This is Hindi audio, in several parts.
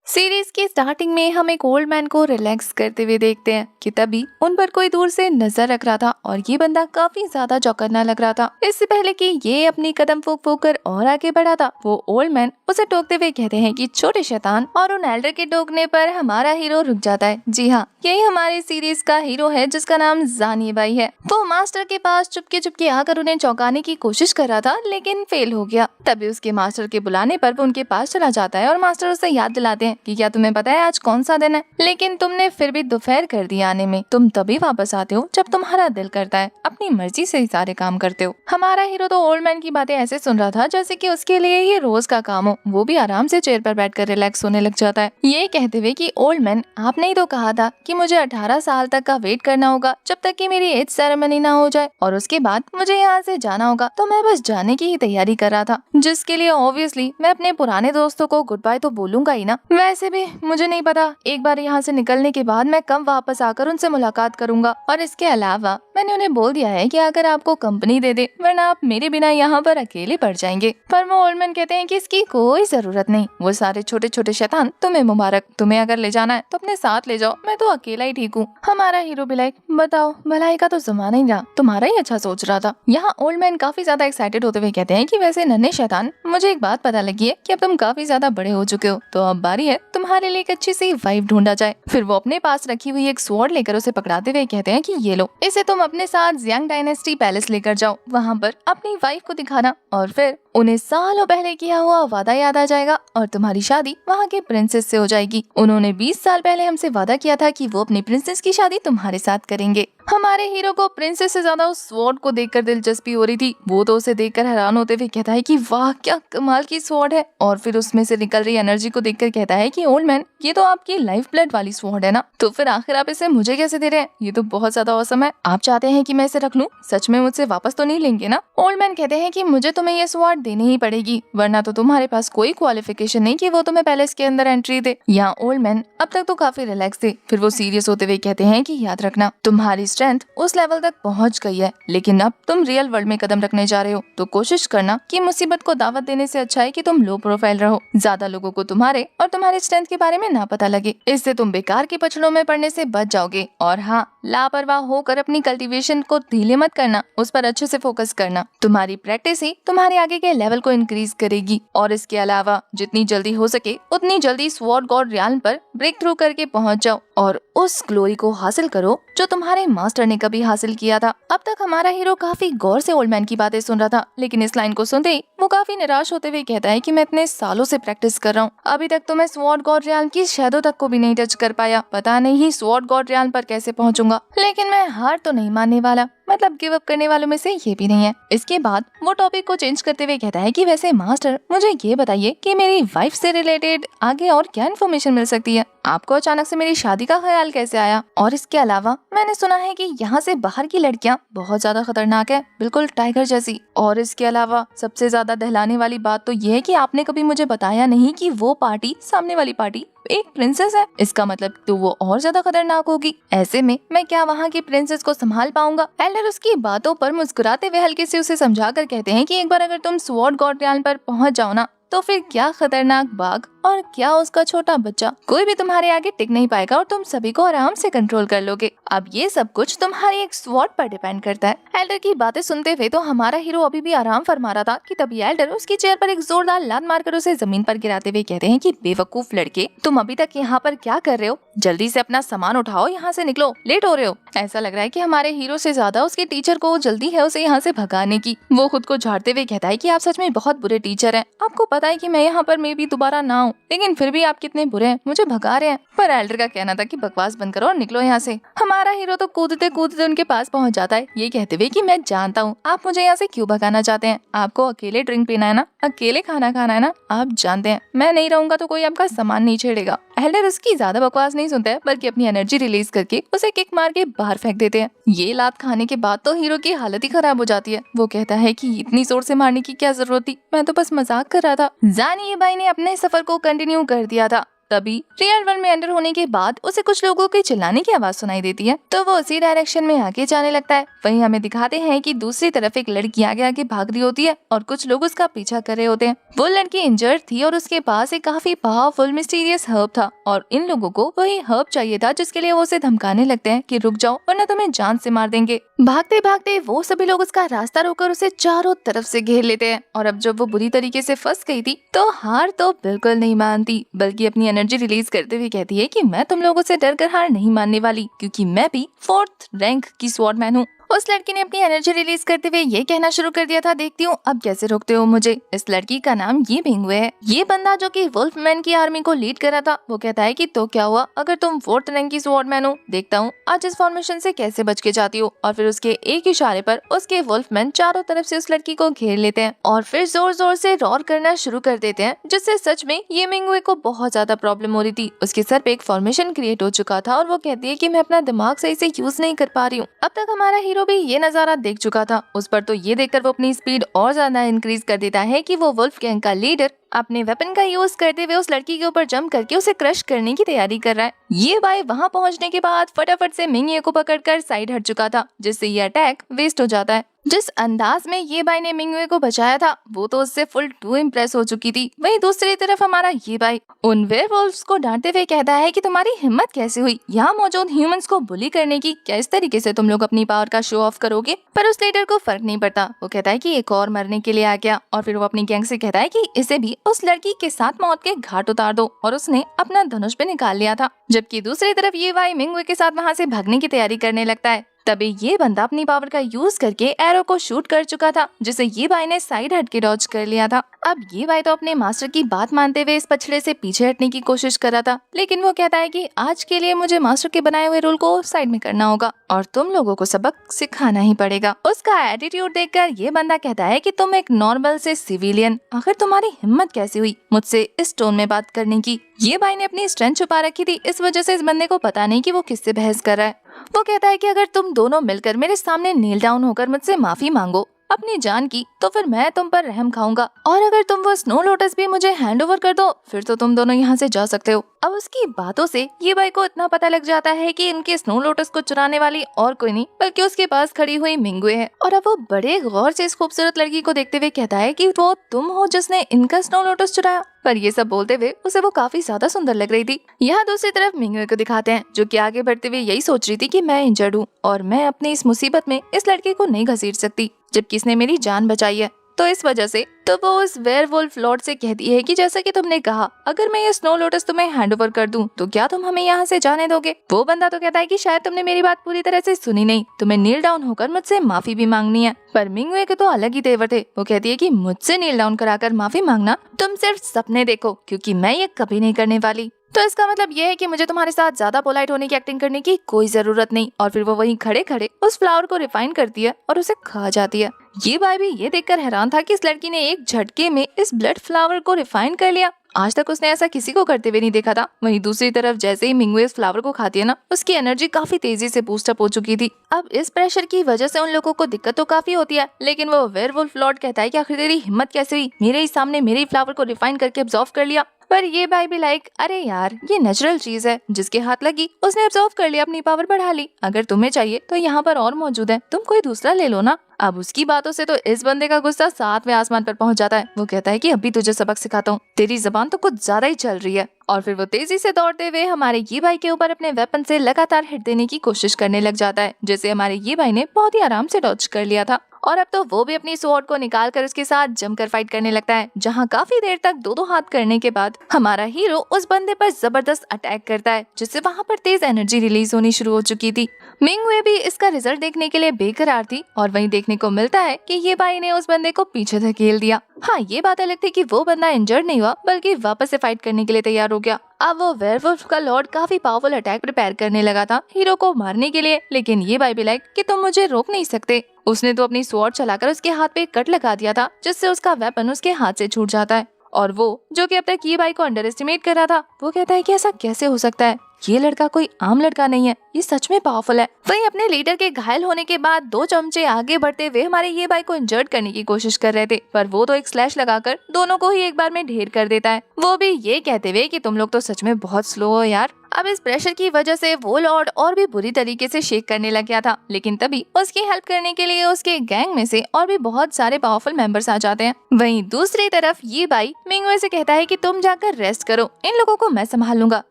सीरीज की स्टार्टिंग में हम एक ओल्ड मैन को रिलैक्स करते हुए देखते हैं कि तभी उन पर कोई दूर से नजर रख रहा था और ये बंदा काफी ज्यादा चौकन्ना लग रहा था। इससे पहले कि ये अपनी कदम फूक फूक कर और आगे बढ़ा था, वो ओल्ड मैन उसे टोकते हुए कहते हैं कि छोटे शैतान, और उन एल्डर के टोकने पर हमारा हीरो रुक जाता है। जी हाँ, यही हमारे सीरीज का हीरो है जिसका नाम जानी बाई है। वो मास्टर के पास चुपके चुपके आकर उन्हें चौंकाने की कोशिश कर रहा था, लेकिन फेल हो गया। तभी उसके मास्टर के बुलाने पर वो उनके पास चला जाता है और मास्टर उसे याद दिलाते हैं कि क्या तुम्हें पता है आज कौन सा दिन है, लेकिन तुमने फिर भी दोपहर कर दिया आने में। तुम तभी वापस आते हो जब तुम्हारा दिल करता है, अपनी मर्जी से ही सारे काम करते हो। हमारा हीरो तो ओल्ड मैन की बातें ऐसे सुन रहा था जैसे कि उसके लिए ये रोज का काम हो। वो भी आराम से चेयर पर बैठकर रिलैक्स होने लग जाता है, ये कहते हुए कि ओल्ड मैन, आपने ही तो कहा था कि मुझे 18 साल तक का वेट करना होगा जब तक कि मेरी एज सेरेमनी ना हो जाए, और उसके बाद मुझे यहाँ से जाना होगा। तो मैं बस जाने की ही तैयारी कर रहा था, जिसके लिए ऑब्वियसली मैं अपने पुराने दोस्तों को गुड बाय तो बोलूंगा ही ना। वैसे भी मुझे नहीं पता एक बार यहाँ से निकलने के बाद मैं कब वापस आकर उनसे मुलाकात करूंगा, और इसके अलावा मैंने उन्हें बोल दिया है कि अगर आपको कंपनी दे दे, वरना आप मेरे बिना यहाँ पर अकेले पड़ जाएंगे। पर वो ओल्ड मैन कहते हैं कि इसकी कोई जरूरत नहीं, वो सारे छोटे छोटे शैतान तुम्हें मुबारक, तुम्हें अगर ले जाना है तो अपने साथ ले जाओ, मैं तो अकेला ही ठीक हूँ। हमारा हीरो भी लाइक, बताओ भलाई का तो जमाना ही रहा, तुम्हारा ही अच्छा सोच रहा था। यहाँ ओल्ड मैन काफी ज्यादा एक्साइटेड होते हुए कहते हैं कि वैसे नन्हे शैतान, मुझे एक बात पता लगी है कि अब तुम काफी ज्यादा बड़े हो चुके हो, तो अब बारी है तुम्हारे लिए एक अच्छी सी वाइफ ढूंढा जाए। फिर वो अपने पास रखी हुई एक स्वॉर्ड लेकर उसे पकड़ाते हुए कहते हैं कि ये लो, इसे तुम अपने साथ जियांग डायनेस्टी पैलेस लेकर जाओ, वहाँ पर अपनी वाइफ को दिखाना, और फिर उन्हें सालों पहले किया हुआ वादा याद आ जाएगा और तुम्हारी शादी वहाँ के प्रिंसेस से हो जाएगी। उन्होंने 20 साल पहले हमसे वादा किया था कि वो अपनी प्रिंसेस की शादी तुम्हारे साथ करेंगे। हमारे हीरो को प्रिंसेस से ज्यादा उस स्वॉर्ड को देखकर दिलचस्पी हो रही थी। वो तो उसे देखकर हैरान होते हुए कहता है कि वाह क्या कमाल की स्वॉर्ड है, और फिर उसमें से निकल रही एनर्जी को देखकर कहता है कि ओल्ड मैन, ये तो आपकी लाइफ ब्लड वाली स्वॉर्ड है ना, तो फिर आखिर आप इसे मुझे कैसे दे रहे हैं? ये तो बहुत ज्यादा औसम है। आप चाहते हैं कि मैं इसे रख लूं? सच में मुझसे वापस तो नहीं लेंगे ना? ओल्ड मैन कहते हैं कि मुझे तुम्हें ये स्वॉर्ड देनी ही पड़ेगी, वरना तो तुम्हारे पास कोई क्वालिफिकेशन नहीं कि वो तुम्हें पैलेस के अंदर एंट्री दे। यहाँ ओल्ड मैन अब तक तो काफी रिलैक्स थे, फिर वो सीरियस होते हुए कहते हैं कि याद रखना, तुम्हारी स्ट्रेंथ उस लेवल तक पहुँच गई है, लेकिन अब तुम रियल वर्ल्ड में कदम रखने जा रहे हो, तो कोशिश करना कि मुसीबत को दावत देने से अच्छा है कि तुम लो प्रोफाइल रहो, ज्यादा लोगों को तुम्हारे और तुम्हारी स्ट्रेंथ के बारे में ना पता लगे। इससे तुम बेकार के पछड़ों में पड़ने से बच जाओगे। और हाँ, लापरवाह होकर अपनी कल्टीवेशन को ढीले मत करना, उस पर अच्छे से फोकस करना। तुम्हारी प्रैक्टिस ही तुम्हारे आगे के लेवल को इंक्रीज करेगी। और इसके अलावा जितनी जल्दी हो सके उतनी जल्दी स्वॉर्ड गॉड रियाल्म पर ब्रेक थ्रू करके पहुंच जाओ और उस ग्लोरी को हासिल करो जो तुम्हारे मास्टर ने कभी हासिल किया था। अब तक हमारा हीरो काफी गौर से ओल्ड मैन की बातें सुन रहा था, लेकिन इस लाइन को सुनते ही वो काफी निराश होते हुए कहता है कि मैं इतने सालों से प्रैक्टिस कर रहा हूँ, अभी तक तो मैं स्वॉर्ड गॉड रियाल्म की शैडो तक को भी नहीं टच कर पाया, पता नहीं स्वॉर्ड गॉड रियाल्म पर कैसे पहुंचूंगा। लेकिन मैं हार तो नहीं मानने वाला, मतलब गिव अप करने वालों में से ये भी नहीं है। इसके बाद वो टॉपिक को चेंज करते हुए कहता है कि वैसे मास्टर, मुझे ये बताइए कि मेरी वाइफ से रिलेटेड आगे और क्या इन्फॉर्मेशन मिल सकती है? आपको अचानक से मेरी शादी का ख्याल कैसे आया? और इसके अलावा मैंने सुना है कि यहाँ से बाहर की लड़कियाँ बहुत ज्यादा खतरनाक है, बिल्कुल टाइगर जैसी। और इसके अलावा सबसे ज्यादा दहलाने वाली बात तो ये है कि आपने कभी मुझे बताया नहीं कि वो पार्टी, सामने वाली पार्टी, एक प्रिंसेस है। इसका मतलब तो वो और ज्यादा खतरनाक होगी। ऐसे में मैं क्या वहाँ की प्रिंसेस को संभाल पाऊंगा? एल्डर उसकी बातों पर मुस्कुराते हुए हल्के से उसे समझाकर कहते हैं कि एक बार अगर तुम स्वॉर्ड गॉड रियाल्म पर पहुँच जाओ ना, तो फिर क्या खतरनाक बाघ और क्या उसका छोटा बच्चा, कोई भी तुम्हारे आगे टिक नहीं पाएगा और तुम सभी को आराम से कंट्रोल कर लोगे। अब ये सब कुछ तुम्हारी एक स्वॉर्ड पर डिपेंड करता है। एल्डर की बातें सुनते हुए तो हमारा हीरो अभी भी आराम फरमा रहा था कि तभी एल्डर उसकी चेयर पर एक जोरदार लात मारकर उसे जमीन पर गिराते हुए कहते हैं कि बेवकूफ लड़के, तुम अभी तक यहाँ पर क्या कर रहे हो? जल्दी से अपना सामान उठाओ, यहाँ से निकलो, लेट हो रहे हो। ऐसा लग रहा है कि हमारे हीरो से ज्यादा उसके टीचर को जल्दी है उसे यहाँ से भगाने की। वो खुद को झाड़ते हुए कहता है कि आप सच में बहुत बुरे टीचर हैं। आपको पता है कि मैं यहाँ पर मे भी दोबारा ना आऊं, लेकिन फिर भी आप कितने बुरे हैं, मुझे भगा रहे हैं। पर एल्डर का कहना था कि बकवास बंद करो और निकलो यहाँ से। हमारा हीरो तो कूदते कूदते उनके पास पहुँच जाता है, ये कहते हुए कि मैं जानता हूँ आप मुझे यहाँ से क्यों भगाना चाहते हैं। आपको अकेले ड्रिंक पीना है ना, अकेले खाना खाना है ना, आप जानते हैं मैं नहीं रहूंगा तो कोई आपका सामान नहीं छेड़ेगा। एल्डर उसकी ज्यादा बकवास नहीं सुनता है, बल्कि अपनी एनर्जी रिलीज करके उसे किक मार के बाहर फेंक देते हैं। ये लात खाने के बाद तो हीरो की हालत ही खराब हो जाती है। वो कहता है कि इतनी जोर से मारने की क्या जरूरत थी, मैं तो बस मजाक कर रहा था। जानी बाई ने अपने सफर को कंटिन्यू कर दिया था। तभी रियल वर्ल्ड में एंटर होने के बाद उसे कुछ लोगों की चिल्लाने की आवाज सुनाई देती है, तो वो उसी डायरेक्शन में आगे जाने लगता है। वहीं हमें दिखाते हैं कि दूसरी तरफ एक लड़की आगे आगे भाग रही होती है और कुछ लोग उसका पीछा कर रहे होते हैं। वो लड़की इंजर्ड थी और उसके पास एक काफी पावरफुल मिस्टीरियस हर्ब था और इन लोगों को वही हर्ब चाहिए था, जिसके लिए वो उसे धमकाने लगते हैं कि रुक जाओ वरना तुम्हें जान से मार देंगे। भागते भागते वो सभी लोग उसका रास्ता रोककर उसे चारों तरफ से घेर लेते हैं और अब जब वो बुरी तरीके से फंस गई थी तो हार तो बिल्कुल नहीं मानती, बल्कि अपनी एनर्जी रिलीज करते हुए कहती है कि मैं तुम लोगों से डरकर हार नहीं मानने वाली, क्योंकि मैं भी 4th रैंक की स्वॉर्डमैन हूँ। उस लड़की ने अपनी एनर्जी रिलीज करते हुए ये कहना शुरू कर दिया था, देखती हूँ अब कैसे रोकते हो मुझे। इस लड़की का नाम ये मिंगवे है। ये बंदा जो कि वुल्फमैन की आर्मी को लीड कर रहा था, वो कहता है कि तो क्या हुआ अगर तुम 4th रैंक की स्वॉर्डमैन हो, देखता हूँ आज इस फॉर्मेशन से कैसे बच के जाती हो। और फिर उसके एक इशारे पर उसके वुल्फमैन चारों तरफ से उस लड़की को घेर लेते हैं और फिर जोर जोर से रॉर करना शुरू कर देते हैं, जिससे सच में ये मिंगवे को बहुत ज्यादा प्रॉब्लम हो रही थी। उसके सर पे एक फॉर्मेशन क्रिएट हो चुका था और वो कहती है कि मैं अपना दिमाग सही से यूज नहीं कर पा रही हूँ। अब तक हमारा हीरो भी ये नजारा देख चुका था। उस पर तो ये देखकर वो अपनी स्पीड और ज्यादा इंक्रीज कर देता है कि वो वुल्फ गैंग का लीडर अपने वेपन का यूज करते हुए उस लड़की के ऊपर जंप करके उसे क्रश करने की तैयारी कर रहा है। ये बाय वहां पहुंचने के बाद फटाफट से मिंगवे को पकड़कर साइड हट चुका था, जिससे ये अटैक वेस्ट हो जाता है। जिस अंदाज में ये बाई ने मिंगवे को बचाया था वो तो उससे फुल टू इम्प्रेस हो चुकी थी। वहीं दूसरी तरफ हमारा ये बाई उन वेयरवुल्व्स को डांटते हुए कहता है कि तुम्हारी हिम्मत कैसे हुई यहाँ मौजूद ह्यूमंस को बुली करने की, क्या इस तरीके से तुम लोग अपनी पावर का शो ऑफ करोगे। पर उस लीडर को फर्क नहीं पड़ता, वो कहता है कि एक और मरने के लिए आ गया और फिर वो अपनी गैंग से कहता है कि इसे भी उस लड़की के साथ मौत के घाट उतार दो, और उसने अपना धनुष भी निकाल लिया था। जबकि दूसरी तरफ ये बाई मिंगवे के साथ वहाँ से भागने की तैयारी करने लगता है। तभी ये बंदा अपनी पावर का यूज करके एरो को शूट कर चुका था, जिसे ये बाई ने साइड हट के डॉज कर लिया था। अब ये बाई तो अपने मास्टर की बात मानते हुए इस पछड़े से पीछे हटने की कोशिश कर रहा था, लेकिन वो कहता है कि आज के लिए मुझे मास्टर के बनाए हुए रूल को साइड में करना होगा और तुम लोगों को सबक सिखाना ही पड़ेगा। उसका एटीट्यूड देखकर ये बंदा कहता है कि तुम एक नॉर्मल से सिविलियन, आखिर तुम्हारी हिम्मत कैसे हुई मुझसे इस टोन में बात करने की। ये बाई ने अपनी स्ट्रेंथ छुपा रखी थी, इस वजह से इस बंदे को पता नहीं कि वो किससे बहस कर रहा है। वो कहता है कि अगर तुम दोनों मिलकर मेरे सामने नील डाउन होकर मुझसे माफी मांगो अपनी जान की, तो फिर मैं तुम पर रहम खाऊंगा, और अगर तुम वो स्नो लोटस भी मुझे हैंड ओवर कर दो फिर तो तुम दोनों यहाँ से जा सकते हो। अब उसकी बातों से ये बाई को इतना पता लग जाता है कि इनके स्नो लोटस को चुराने वाली और कोई नहीं बल्कि उसके पास खड़ी हुई मिंगवे है। और अब वो बड़े गौर से इस खूबसूरत लड़की को देखते हुए कहता है कि वो तुम हो जिसने इनका स्नो लोटस चुराया। पर ये सब बोलते हुए उसे वो काफी ज्यादा सुंदर लग रही थी। यहाँ दूसरी तरफ मिंगवे को दिखाते हैं, जो कि आगे बढ़ते हुए यही सोच रही थी कि मैं इंजर्ड हूँ और मैं अपनी इस मुसीबत में इस लड़के को नहीं घसीट सकती, जबकि इसने मेरी जान बचाई है। तो इस वजह से तो वो उस वेयरवुल्फ लॉर्ड से कहती है कि जैसा कि तुमने कहा, अगर मैं ये स्नो लोटस तुम्हें हैंड ओवर कर दूं तो क्या तुम हमें यहाँ से जाने दोगे। वो बंदा तो कहता है कि शायद तुमने मेरी बात पूरी तरह से सुनी नहीं, तुम्हें नील डाउन होकर मुझसे माफी भी मांगनी है। पर मिंगवे के तो अलग ही तेवर थे। वो कहती है कि मुझसे नील डाउन कराकर माफी मांगना, तुम सिर्फ सपने देखो, क्योंकि मैं ये कभी नहीं करने वाली। तो इसका मतलब ये है कि मुझे तुम्हारे साथ ज्यादा पोलाइट होने की एक्टिंग करने की कोई जरूरत नहीं। और फिर वो वहीं खड़े खड़े उस फ्लावर को रिफाइन करती है और उसे खा जाती है। ये बाई भी ये देखकर हैरान था कि इस लड़की ने एक झटके में इस ब्लड फ्लावर को रिफाइन कर लिया। आज तक उसने ऐसा किसी को करते हुए नहीं देखा था। वहीं दूसरी तरफ जैसे ही मिंगवे इस फ्लावर को खाती है ना, उसकी एनर्जी काफी तेजी से बूस्ट अप हो चुकी थी। अब इस प्रेशर की वजह से उन लोगों को दिक्कत तो काफी होती है, लेकिन वो वेयरवुल्फ लॉर्ड कहता है कि आखिर तेरी हिम्मत कैसे हुई, मेरे ही सामने मेरे ही फ्लावर को रिफाइन करके अब्सॉर्ब कर लिया। पर ये भाई भी लाइक, अरे यार ये नेचुरल चीज है, जिसके हाथ लगी उसने अब्सॉर्ब कर लिया, अपनी पावर बढ़ा ली। अगर तुम्हें चाहिए तो यहाँ पर और मौजूद है, तुम कोई दूसरा ले लो ना। अब उसकी बातों से तो इस बंदे का गुस्सा 7वें आसमान पर पहुंच जाता है। वो कहता है कि अभी तुझे सबक सिखाता हूँ, तेरी जबान तो कुछ ज्यादा ही चल रही है। और फिर वो तेजी से दौड़ते हुए हमारे ये भाई के ऊपर अपने वेपन से लगातार हिट देने की कोशिश करने लग जाता है, जैसे हमारे ये भाई ने बहुत ही आराम से डॉज कर लिया था। और अब तो वो भी अपनी स्वॉर्ड को निकाल कर उसके साथ जमकर फाइट करने लगता है, जहाँ काफी देर तक दो हाथ करने के बाद हमारा हीरो उस बंदे पर जबरदस्त अटैक करता है, जिससे वहाँ पर तेज एनर्जी रिलीज होनी शुरू हो चुकी थी। मिंगवे भी इसका रिजल्ट देखने के लिए बेकरार थी और वहीं देखने को मिलता है कि ये भाई ने उस बंदे को पीछे धकेल दिया। हाँ, ये बात अलग थी कि वो बंदा इंजर्ड नहीं हुआ बल्कि वापस से फाइट करने के लिए तैयार हो गया। अब वो वेयरवुल्फ का लॉर्ड काफी पावरफुल अटैक प्रिपेयर करने लगा था हीरो को मारने के लिए, लेकिन ये भाई भी लाइक कि तुम मुझे रोक नहीं सकते। उसने तो अपनी स्वॉर्ड चलाकर उसके हाथ पे कट लगा दिया था, जिससे उसका वेपन उसके हाथ से छूट जाता है। और वो जो कि अब तक ये भाई को अंडर एस्टिमेट कर रहा था, वो कहता है कि ऐसा कैसे हो सकता है, ये लड़का कोई आम लड़का नहीं है, ये सच में पावरफुल है। वही अपने लीडर के घायल होने के बाद 2 चमचे आगे बढ़ते हुए हमारे ये भाई को इंजर्ड करने की कोशिश कर रहे थे, पर वो तो एक स्लैश लगाकर दोनों को ही एक बार में ढेर कर देता है, वो भी ये कहते हुए कि तुम लोग तो सच में बहुत स्लो हो यार। अब इस प्रेशर की वजह से वो लॉर्ड और भी बुरी तरीके से शेक करने लग गया था, लेकिन तभी उसकी हेल्प करने के लिए उसके गैंग में से और भी बहुत सारे पावरफुल मेंबर्स आ जाते हैं। वहीं दूसरी तरफ ये भाई मिंगवे से कहता है कि तुम जाकर रेस्ट करो, इन लोगों को मैं संभाल लूंगा,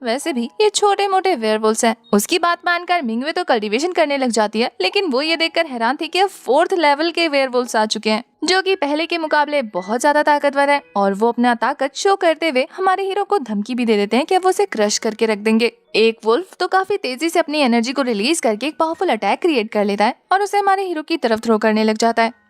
वैसे भी ये छोटे मोटे वेयरवुल्व्स हैं। उसकी बात मानकर मिंगवे तो कल्टीवेशन करने लग जाती है, लेकिन वो ये देखकर हैरान थी कि अब 4th लेवल के वेयरवुल्व्स आ चुके हैं, जो कि पहले के मुकाबले बहुत ज्यादा ताकतवर है, और वो अपना ताकत शो करते हुए हमारे हीरो को धमकी भी दे देते हैं कि वो उसे क्रश करके रख देंगे। एक वुल्फ तो काफी तेजी से अपनी एनर्जी को रिलीज करके एक पावरफुल अटैक क्रिएट कर लेता है और उसे हमारे हीरो की तरफ थ्रो करने लग जाता है।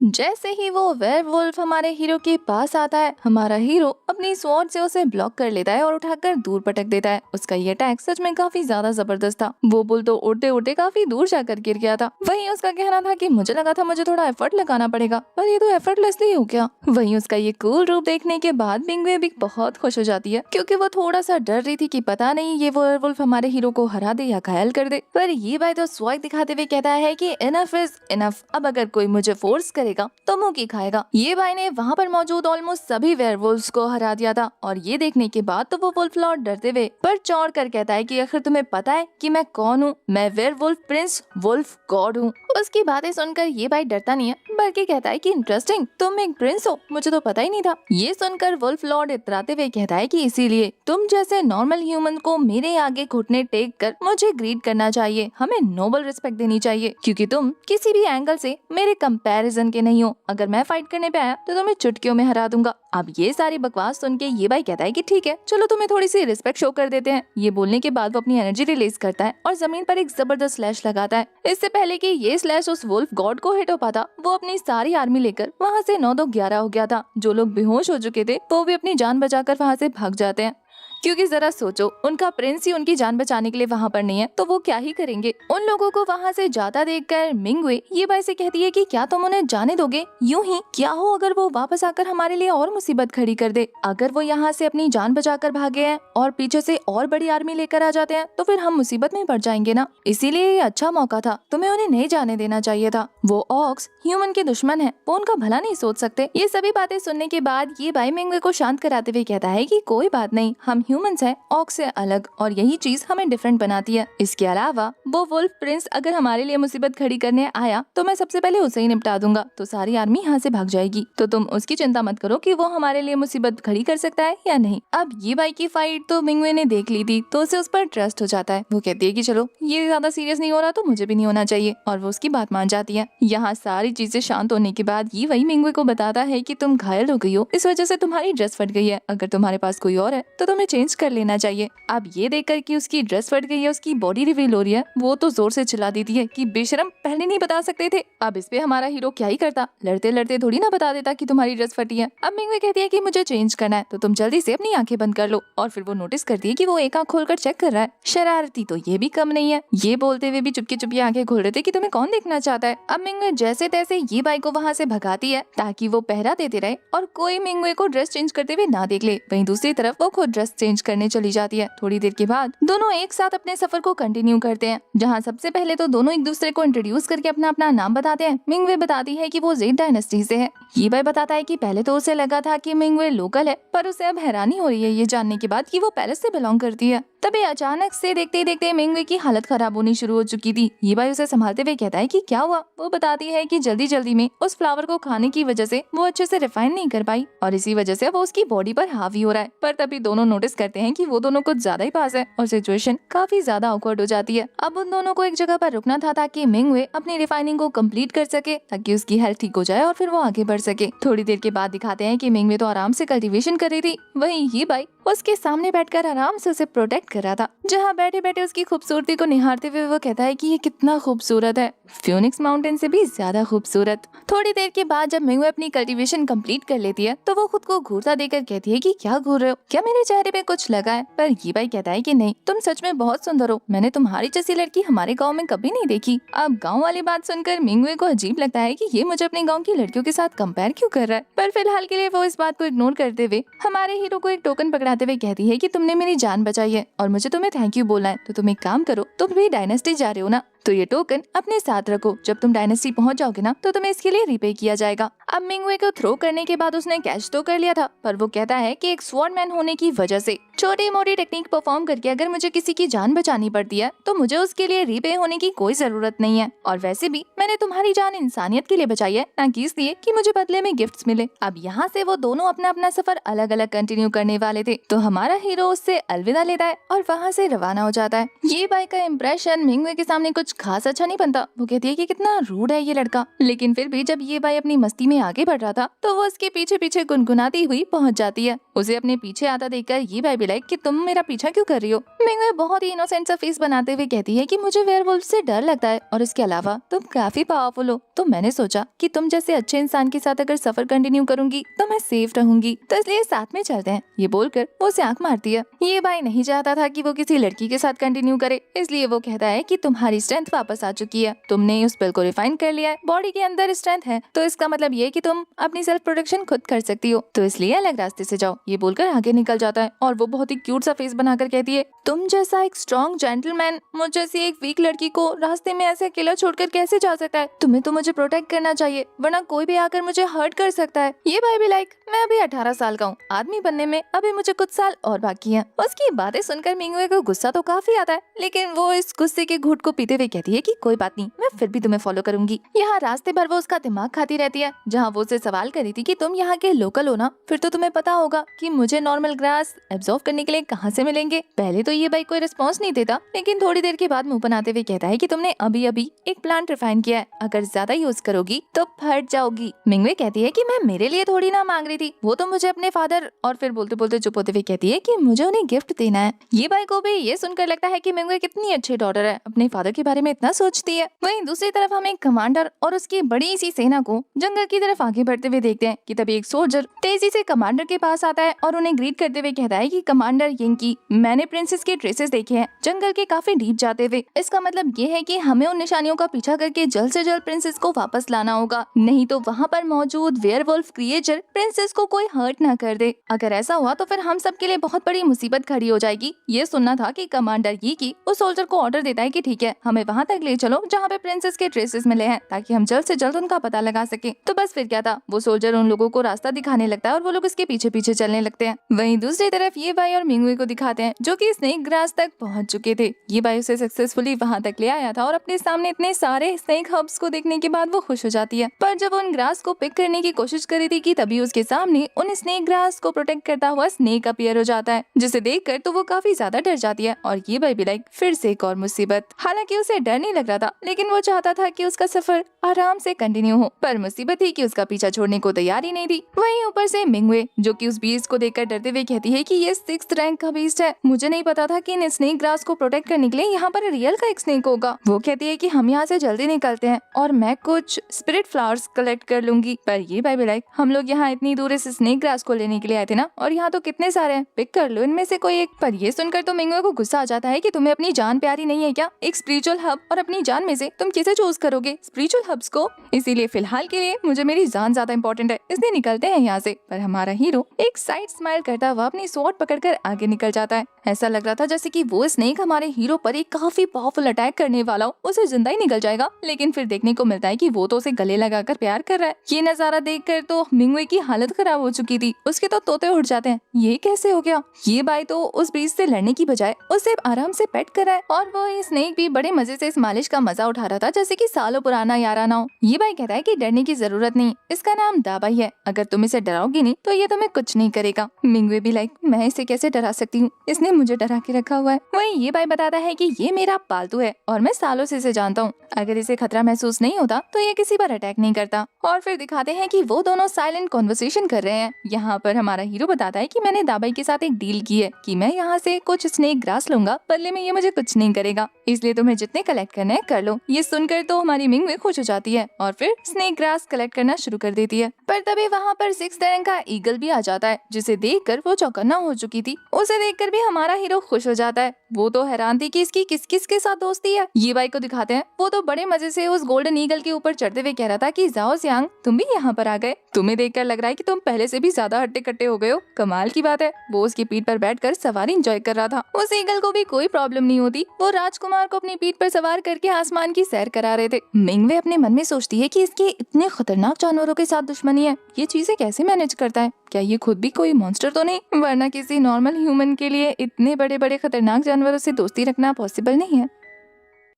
जैसे ही वो वेयरवुल्फ हमारे हीरो के पास आता है, हमारा हीरो अपनी स्वॉर्ड से उसे ब्लॉक कर लेता है और उठाकर दूर पटक देता है। उसका ये अटैक सच में काफी ज्यादा जबरदस्त था। वो बुल तो उड़ते उड़ते काफी दूर जाकर गिर गया था। वहीं उसका कहना था कि मुझे लगा था मुझे थोड़ा एफर्ट लगाना पड़ेगा, पर ये तो एफर्टलेसली हो गया। वहीं उसका ये कूल रूप देखने के बाद मिंगवे भी बहुत खुश हो जाती है, क्योंकि वो थोड़ा सा डर रही थी कि पता नहीं ये वेयरवुल्फ हमारे हीरो को हरा दे या घायल कर दे। पर ये भाई तो स्वॉग दिखाते हुए कहता है कि इनफ इज इनफ, अब अगर कोई मुझे फोर्स करेगा तो मुंह की खाएगा। ये भाई ने वहाँ पर मौजूद ऑलमोस्ट सभी वेयरवुल्व्स को हरा दिया था, और ये देखने के बाद तो वो वुल्फ लॉर्ड डरते हुए पर चौड़ कर कहता है कि आखिर तुम्हें पता है कि मैं कौन हूँ? मैं वेयरवुल्फ प्रिंस वुल्फ गॉड हूँ। उसकी बातें सुनकर ये भाई डरता नहीं है, बल्कि कहता है कि इंटरेस्टिंग, तुम एक प्रिंस हो, मुझे तो पता ही नहीं था। ये सुनकर वुल्फ लॉर्ड इतराते हुए कहता है कि इसीलिए तुम जैसे नॉर्मल ह्यूमन को मेरे आगे घुटने टेक कर मुझे ग्रीट करना चाहिए, हमें नोबल रिस्पेक्ट देनी चाहिए, क्योंकि तुम किसी भी एंगल से मेरे कंपैरिजन के नहीं हो। अगर मैं फाइट करने पे आया तो तुम्हें चुटकियों में हरा दूंगा। अब ये सारी बकवास सुन के ये भाई कहता है कि ठीक है, चलो तुम्हें थोड़ी सी रिस्पेक्ट शो कर देते हैं। ये बोलने के बाद वो अपनी एनर्जी रिलीज करता है और जमीन पर एक जबरदस्त स्लैश लगाता है। इससे पहले कि ये स्लैश उस वुल्फ गॉड को हिट हो पाता, वो अपनी सारी आर्मी लेकर वहाँ से 9-2-11 हो गया था। जो लोग बेहोश हो चुके थे वो भी अपनी जान बचाकर वहाँ से भाग जाते हैं, क्योंकि जरा सोचो, उनका प्रिंस ही उनकी जान बचाने के लिए वहाँ पर नहीं है तो वो क्या ही करेंगे। उन लोगों को वहाँ से जाता देखकर मिंगवे ये भाई से कहती है कि क्या तुम उन्हें जाने दोगे? यूं ही क्या हो अगर वो वापस आकर हमारे लिए और मुसीबत खड़ी कर दे? अगर वो यहाँ से अपनी जान बचाकर भागे हैं और पीछे से और बड़ी आर्मी लेकर आ जाते हैं तो फिर हम मुसीबत में पड़ जाएंगे ना। इसीलिए ये अच्छा मौका था, तुम्हें उन्हें नहीं जाने देना चाहिए था। वो ऑक्स ह्यूमन के दुश्मन है, वो उनका भला नहीं सोच सकते। ये सभी बातें सुनने के बाद ये भाई मिंगवे को शांत कराते हुए कहता है कि कोई बात नहीं, हम ह्यूमंस हैं ऑक्स से अलग, और यही चीज हमें डिफरेंट बनाती है। इसके अलावा वो वुल्फ प्रिंस अगर हमारे लिए मुसीबत खड़ी करने आया तो मैं सबसे पहले उसे ही निपटा दूंगा, तो सारी आर्मी यहाँ से भाग जाएगी। तो तुम उसकी चिंता मत करो कि वो हमारे लिए मुसीबत खड़ी कर सकता है या नहीं। अब ये भाई की फाइट तो मिंगवे ने देख ली थी, तो उसे उस पर ट्रस्ट हो जाता है। वो कहती है कि चलो ये ज्यादा सीरियस नहीं हो रहा तो मुझे भी नहीं होना चाहिए, और वो उसकी बात मान जाती है। यहाँ सारी चीजें शांत होने के बाद ये वही मिंगवे को बताता है कि तुम घायल हो गई हो, इस वजह से तुम्हारी ड्रेस फट गई है। अगर तुम्हारे पास कोई और है तो तुम्हें चेंज कर लेना चाहिए। अब ये देखकर कि उसकी ड्रेस फट गई है, उसकी बॉडी रिवील हो रही है, वो तो जोर से चिल्ला देती है कि बेशरम, पहले नहीं बता सकते थे। अब इस पे हमारा हीरो क्या ही करता, लड़ते लड़ते थोड़ी ना बता देता कि तुम्हारी ड्रेस फटी है। अब मिंगवे कहती है कि मुझे चेंज करना है तो तुम जल्दी से अपनी आंखें बंद कर लो, और फिर वो नोटिस करती है कि वो एक आंख खोलकर चेक कर रहा है। शरारती तो ये भी कम नहीं है। ये बोलते हुए भी चुपके चुपके आंखें खोल रहे थे कि तुम्हें कौन देखना चाहता है। अब मिंगवे जैसे तैसे ये बाई को वहाँ से भगाती है ताकि वो पहरा देते रहे और कोई मिंगवे को ड्रेस चेंज करते हुए ना देख ले। वहीं दूसरी तरफ वो खुद ड्रेस चेंज करने चली जाती है। थोड़ी देर के बाद दोनों एक साथ अपने सफर को कंटिन्यू करते हैं, जहाँ सबसे पहले तो दोनों एक दूसरे को इंट्रोड्यूस करके अपना अपना नाम बताते हैं। मिंगवे बताती है कि वो जेड डायनेस्टी से है। ये भाई बताता है कि पहले तो उसे लगा था कि मिंगवे लोकल है, पर उसे अब हैरानी हो रही है ये जानने के बाद कि वो पैलेस से बिलोंग करती है। तभी अचानक से देखते ही देखते मिंगवे की हालत खराब होनी शुरू हो चुकी थी। ये भाई उसे संभालते हुए कहता है कि क्या हुआ। वो बताती है कि जल्दी जल्दी में उस फ्लावर को खाने की वजह से वो अच्छे से रिफाइन नहीं कर पाई और इसी वजह से वो उसकी बॉडी पर हावी हो रहा है। पर तभी दोनों नोटिस करते हैं कि वो दोनों कुछ ज्यादा ही पास है और सिचुएशन काफी ज्यादा ऑकवर्ड हो जाती है। अब उन दोनों को एक जगह पर रुकना था ताकि मिंगवे अपनी रिफाइनिंग को कम्प्लीट कर सके, ताकि उसकी हेल्थ ठीक हो जाए और फिर वो आगे बढ़ सके। थोड़ी देर के बाद दिखाते हैं कि मिंगवे तो आराम से कल्टीवेशन कर रही थी, वहीं ये भाई उसके सामने बैठकर आराम से उसे प्रोटेक्ट कर रहा था। जहाँ बैठे बैठे उसकी खूबसूरती को निहारते हुए वो कहता है कि ये कितना खूबसूरत है, फ्यूनिक्स माउंटेन से भी ज्यादा खूबसूरत। थोड़ी देर के बाद जब मिंगवे अपनी कल्टीवेशन कंप्लीट कर लेती है तो वो खुद को घूरता देकर कहती है कि क्या घूर रहे हो, क्या मेरे चेहरे पे कुछ लगा है, पर ये भाई कहता है कि नहीं, तुम सच में बहुत सुंदर हो, मैंने तुम्हारी जैसी लड़की हमारे गाँव में कभी नहीं देखी। अब गाँव वाली बात सुनकर मिंगवे को अजीब लगता है कि ये मुझे अपने गाँव की लड़कियों के साथ कंपेयर क्यों कर रहा है, पर फिलहाल के लिए वो इस बात को इग्नोर करते हुए हमारे हीरो को एक टोकन पकड़ाते हुए कहती है कि तुमने मेरी जान बचाई है और मुझे तुम्हें थैंक यू बोलना है, तो तुम एक काम करो, तुम भी डायनेस्टी जा रहे हो ना, तो ये टोकन अपने साथ रखो, जब तुम डायनेस्टी पहुंच जाओगे ना तो तुम्हें इसके लिए रिपे किया जाएगा। अब मिंगवे को थ्रो करने के बाद उसने कैच तो कर लिया था, पर वो कहता है कि एक स्वॉर्डमैन होने की वजह से छोटी मोटी टेक्निक परफॉर्म करके अगर मुझे किसी की जान बचानी पड़ती है तो मुझे उसके लिए रिपे होने की कोई जरूरत नहीं है, और वैसे भी मैंने तुम्हारी जान इंसानियत के लिए बचाई है, ना कि इसलिए कि मुझे बदले में गिफ्ट्स मिले। अब यहाँ से वो दोनों अपना अपना सफर अलग अलग कंटिन्यू करने वाले थे, तो हमारा हीरो उससे अलविदा लेता है और वहाँ से रवाना हो जाता है। ये बाई का इम्प्रेशन मिंगवे के सामने कुछ खास अच्छा नहीं बनता। वो कहती है कि कितना रूड है ये लड़का, लेकिन फिर भी जब ये बाई अपनी मस्ती में आगे बढ़ रहा था तो वो उसके पीछे पीछे गुनगुनाती हुई पहुंच जाती है। उसे अपने पीछे आता देखकर ये बाई भी लाइक कि तुम मेरा पीछा क्यों कर रही हो। मिंगवे बहुत ही इनोसेंट सा फेस बनाते हुए कहती है कि मुझे वेयरवुल्फ से डर लगता है और इसके अलावा तुम काफी पावरफुल हो, तो मैंने सोचा कि तुम जैसे अच्छे इंसान के साथ अगर सफर कंटिन्यू करूंगी तो मैं सेफ रहूंगी, तो इसलिए साथ में चलते हैं। ये बोलकर वो उसे आंख मारती है। ये बाई नहीं चाहता था कि वो किसी लड़की के साथ कंटिन्यू करे, इसलिए वो कहता है कि तुम्हारी स्ट्रेंथ वापस आ चुकी है, तुमने उस स्पेल को रिफाइन कर लिया है, बॉडी के अंदर स्ट्रेंथ है, तो इसका मतलब ये कि तुम अपनी सेल्फ प्रोटेक्शन खुद कर सकती हो, तो इसलिए अलग रास्ते से जाओ। ये बोलकर आगे निकल जाता है और वो बहुत ही क्यूट सा फेस बनाकर कहती है, तुम जैसा एक स्ट्रॉन्ग जेंटलमैन मुझ जैसी एक वीक लड़की को रास्ते में ऐसे अकेला छोड़कर कैसे जा सकता है, तुम्हें तो मुझे प्रोटेक्ट करना चाहिए, वरना कोई भी आकर मुझे हर्ट कर सकता है। ये भाई भी लाइक मैं अभी 18 साल का हूँ, आदमी बनने में अभी मुझे कुछ साल और बाकी है। उसकी बातें सुनकर मिंगवे को गुस्सा तो काफी आता है, लेकिन वो इस गुस्से के घूंट को पीते हुए कहती है कि कोई बात नहीं, मैं फिर भी तुम्हें फॉलो करूंगी। यहाँ रास्ते भर वो उसका दिमाग खाती रहती है, जहाँ वो उसे सवाल करी थी कि तुम यहाँ के लोकल हो ना, फिर तो तुम्हें पता होगा कि मुझे नॉर्मल ग्रास एब्जॉर्ब करने के लिए कहाँ से मिलेंगे। पहले तो ये भाई कोई रिस्पॉन्स नहीं देता, लेकिन थोड़ी देर के बाद मुंह बनाते हुए कहता है कि तुमने अभी अभी एक प्लांट रिफाइन किया है, अगर ज्यादा यूज करोगी तो फट जाओगी। मिंगवे कहती है कि मैं मेरे लिए थोड़ी ना मांग रही थी, वो तो मुझे अपने फादर, और फिर बोलते बोलते चुप होते हुए कहती है कि मुझे उन्हें गिफ्ट देना है। ये भाई को भी ये सुनकर लगता है कि मिंगवे कितनी अच्छी डॉटर है, अपने फादर के बारे में इतना सोचती है। वहीं दूसरी तरफ हम एक कमांडर और उसकी बड़ी सी सेना को जंगल की तरफ आगे बढ़ते हुए देखते हैं कि तभी एक सोल्जर तेजी से कमांडर के पास आता है और उन्हें ग्रीट करते हुए कहता है कि कमांडर यंकी, मैंने प्रिंसेस के ट्रेसेस देखे हैं जंगल के काफी डीप जाते हुए। इसका मतलब ये है कि हमें उन निशानियों का पीछा करके जल्द से जल्द प्रिंसेस को वापस लाना होगा, नहीं तो वहाँ पर मौजूद वेयरवुल्फ क्रिएचर प्रिंसेस को कोई हर्ट ना कर दे। अगर ऐसा हुआ तो फिर हम सब के लिए बहुत बड़ी मुसीबत खड़ी हो जाएगी। ये सुनना था कि कमांडर यंकी उस सोल्जर को ऑर्डर देता है कि ठीक है, हमें वहाँ तक ले चलो जहाँ पे प्रिंसेस के ट्रेसेस मिले हैं, ताकि हम जल्द से जल्द उनका पता लगा सके। तो बस फिर क्या था, वो सोल्जर उन लोगों को रास्ता दिखाने लगता है और वो लोग इसके पीछे पीछे चलने लगते हैं। वहीं दूसरी तरफ ये भाई और मिंगवे को दिखाते हैं जो कि स्नेक ग्रास तक पहुंच चुके थे। ये भाई उसे सक्सेसफुली वहां तक ले आया था और अपने सामने इतने सारे स्नेक हब्स को देखने के बाद वो खुश हो जाती है। पर जब उन ग्रास को पिक करने की कोशिश करी थी कि तभी उसके सामने उन स्नेक ग्रास को प्रोटेक्ट करता हुआ स्नेक अपीयर हो जाता है, जिसे देखकर तो वो काफी ज्यादा डर जाती है और ये भाई भी लाइक फिर से एक और मुसीबत। हालांकि उसे डर नहीं लग रहा था, लेकिन वो चाहता था कि उसका सफर आराम से कंटिन्यू हो, पर मुसीबत ही कि उसका पीछा छोड़ने को तैयार ही नहीं थी। वहीं ऊपर से मिंगवे जो कि उस बीस्ट को देखकर डरते हुए कहती है कि ये 6th रैंक का बीस्ट है, मुझे नहीं पता था कि इन स्नेक ग्रास को प्रोटेक्ट करने के लिए यहाँ पर रियल का एक स्नेक होगा। वो कहती है कि हम यहाँ से जल्दी निकलते हैं और मैं कुछ स्पिरिट फ्लावर्स कलेक्ट कर लूंगी। पर ये भाई लाइक हम लोग यहाँ इतनी दूर इस स्नेक ग्रास को लेने के लिए आए थे ना, और यहाँ तो कितने सारे हैं, पिक कर लो इनमें से कोई एक। पर ये सुनकर तो मिंगवे को गुस्सा आ जाता है कि तुम्हें अपनी जान प्यारी नहीं है क्या, एक स्पिरिचुअल हब और अपनी जान में से तुम किसे चूज करोगे, स्पिरिचुअल हब्स को। इसीलिए फिलहाल के लिए मुझे मेरी जान ज्यादा इंपॉर्टेंट है, इसलिए निकलते हैं यहाँ से। पर हमारा हीरो एक साइड स्माइल करता हुआ अपनी स्वॉर्ड पकड़कर आगे निकल जाता है। ऐसा लग रहा था जैसे कि वो स्नेक हमारे हीरो पर एक काफी पावरफुल अटैक करने वाला हो, उसे जिंदा ही निकल जाएगा, लेकिन फिर देखने को मिलता है कि वो तो उसे गले लगाकर प्यार कर रहा है। ये नजारा देखकर तो मिंगवे की हालत खराब हो चुकी थी, उसके तो तोते उड़ जाते हैं। ये कैसे हो गया, ये बाई तो उस बीच से लड़ने की बजाय उसे आराम से पेट कर रहा है, और वो ये स्नेक भी बड़े मजे से इस मालिश का मजा उठा रहा था जैसे कि सालों पुराना याराना हो। ये बाई कहता है कि डरने की जरूरत नहीं, इसका नाम दाबाई है, अगर तुम इसे डराओगी नहीं तो ये तुम्हें कुछ नहीं करेगा। मिंगवे भी लाइक मैं इसे कैसे डरा सकती हूँ, इसने मुझे डरा के रखा हुआ है। वहीं ये भाई बताता है कि ये मेरा पालतू है और मैं सालों से इसे जानता हूँ, अगर इसे खतरा महसूस नहीं होता तो ये किसी पर अटैक नहीं करता। और फिर दिखाते हैं कि वो दोनों साइलेंट कॉन्वर्सेशन कर रहे हैं। यहाँ पर हमारा हीरो बताता है कि मैंने दाबाई के साथ एक डील की है कि मैं यहाँ से कुछ स्नेक ग्रास लूंगा, बदले में ये मुझे कुछ नहीं करेगा, इसलिए तुम्हें जितने कलेक्ट करना है कर लो। ये सुनकर तो हमारी मिंगवे खुश हो जाती है और फिर स्नेक ग्रास कलेक्ट करना शुरू कर देती है। पर तभी वहाँ पर 6th रैंक का ईगल भी आ जाता है, जिसे देखकर वो चौकन्ना हो चुकी थी। उसे देखकर भी हमारा हीरो खुश हो जाता है। वो तो हैरान थी कि इसकी किस किस के साथ दोस्ती है। ये बाई को दिखाते हैं, वो तो बड़े मजे से उस गोल्डन ईगल के ऊपर चढ़ते हुए कह रहा था कि जाओ सियांग, तुम भी यहाँ पर आ गए। तुम्हें देखकर लग रहा है कि तुम पहले से भी ज्यादा हट्टे कट्टे हो गए हो। कमाल की बात है। वो उसकी पीठ पर बैठकर सवारी एंजॉय कर रहा था। उस ईगल को भी कोई प्रॉब्लम नहीं होती। वो राजकुमार को अपनी पीठ पर सवार करके आसमान की सैर करा रहे थे। मिंगवे अपने मन में सोचती है कि इसके इतने खतरनाक जानवरों के साथ दुश्मनी है, ये चीजें कैसे मैनेज करता है। क्या ये खुद भी कोई मॉन्स्टर तो नहीं, वरना किसी नॉर्मल ह्यूमन के लिए इतने बड़े बड़े खतरनाक जानवरों से दोस्ती रखना पॉसिबल नहीं है।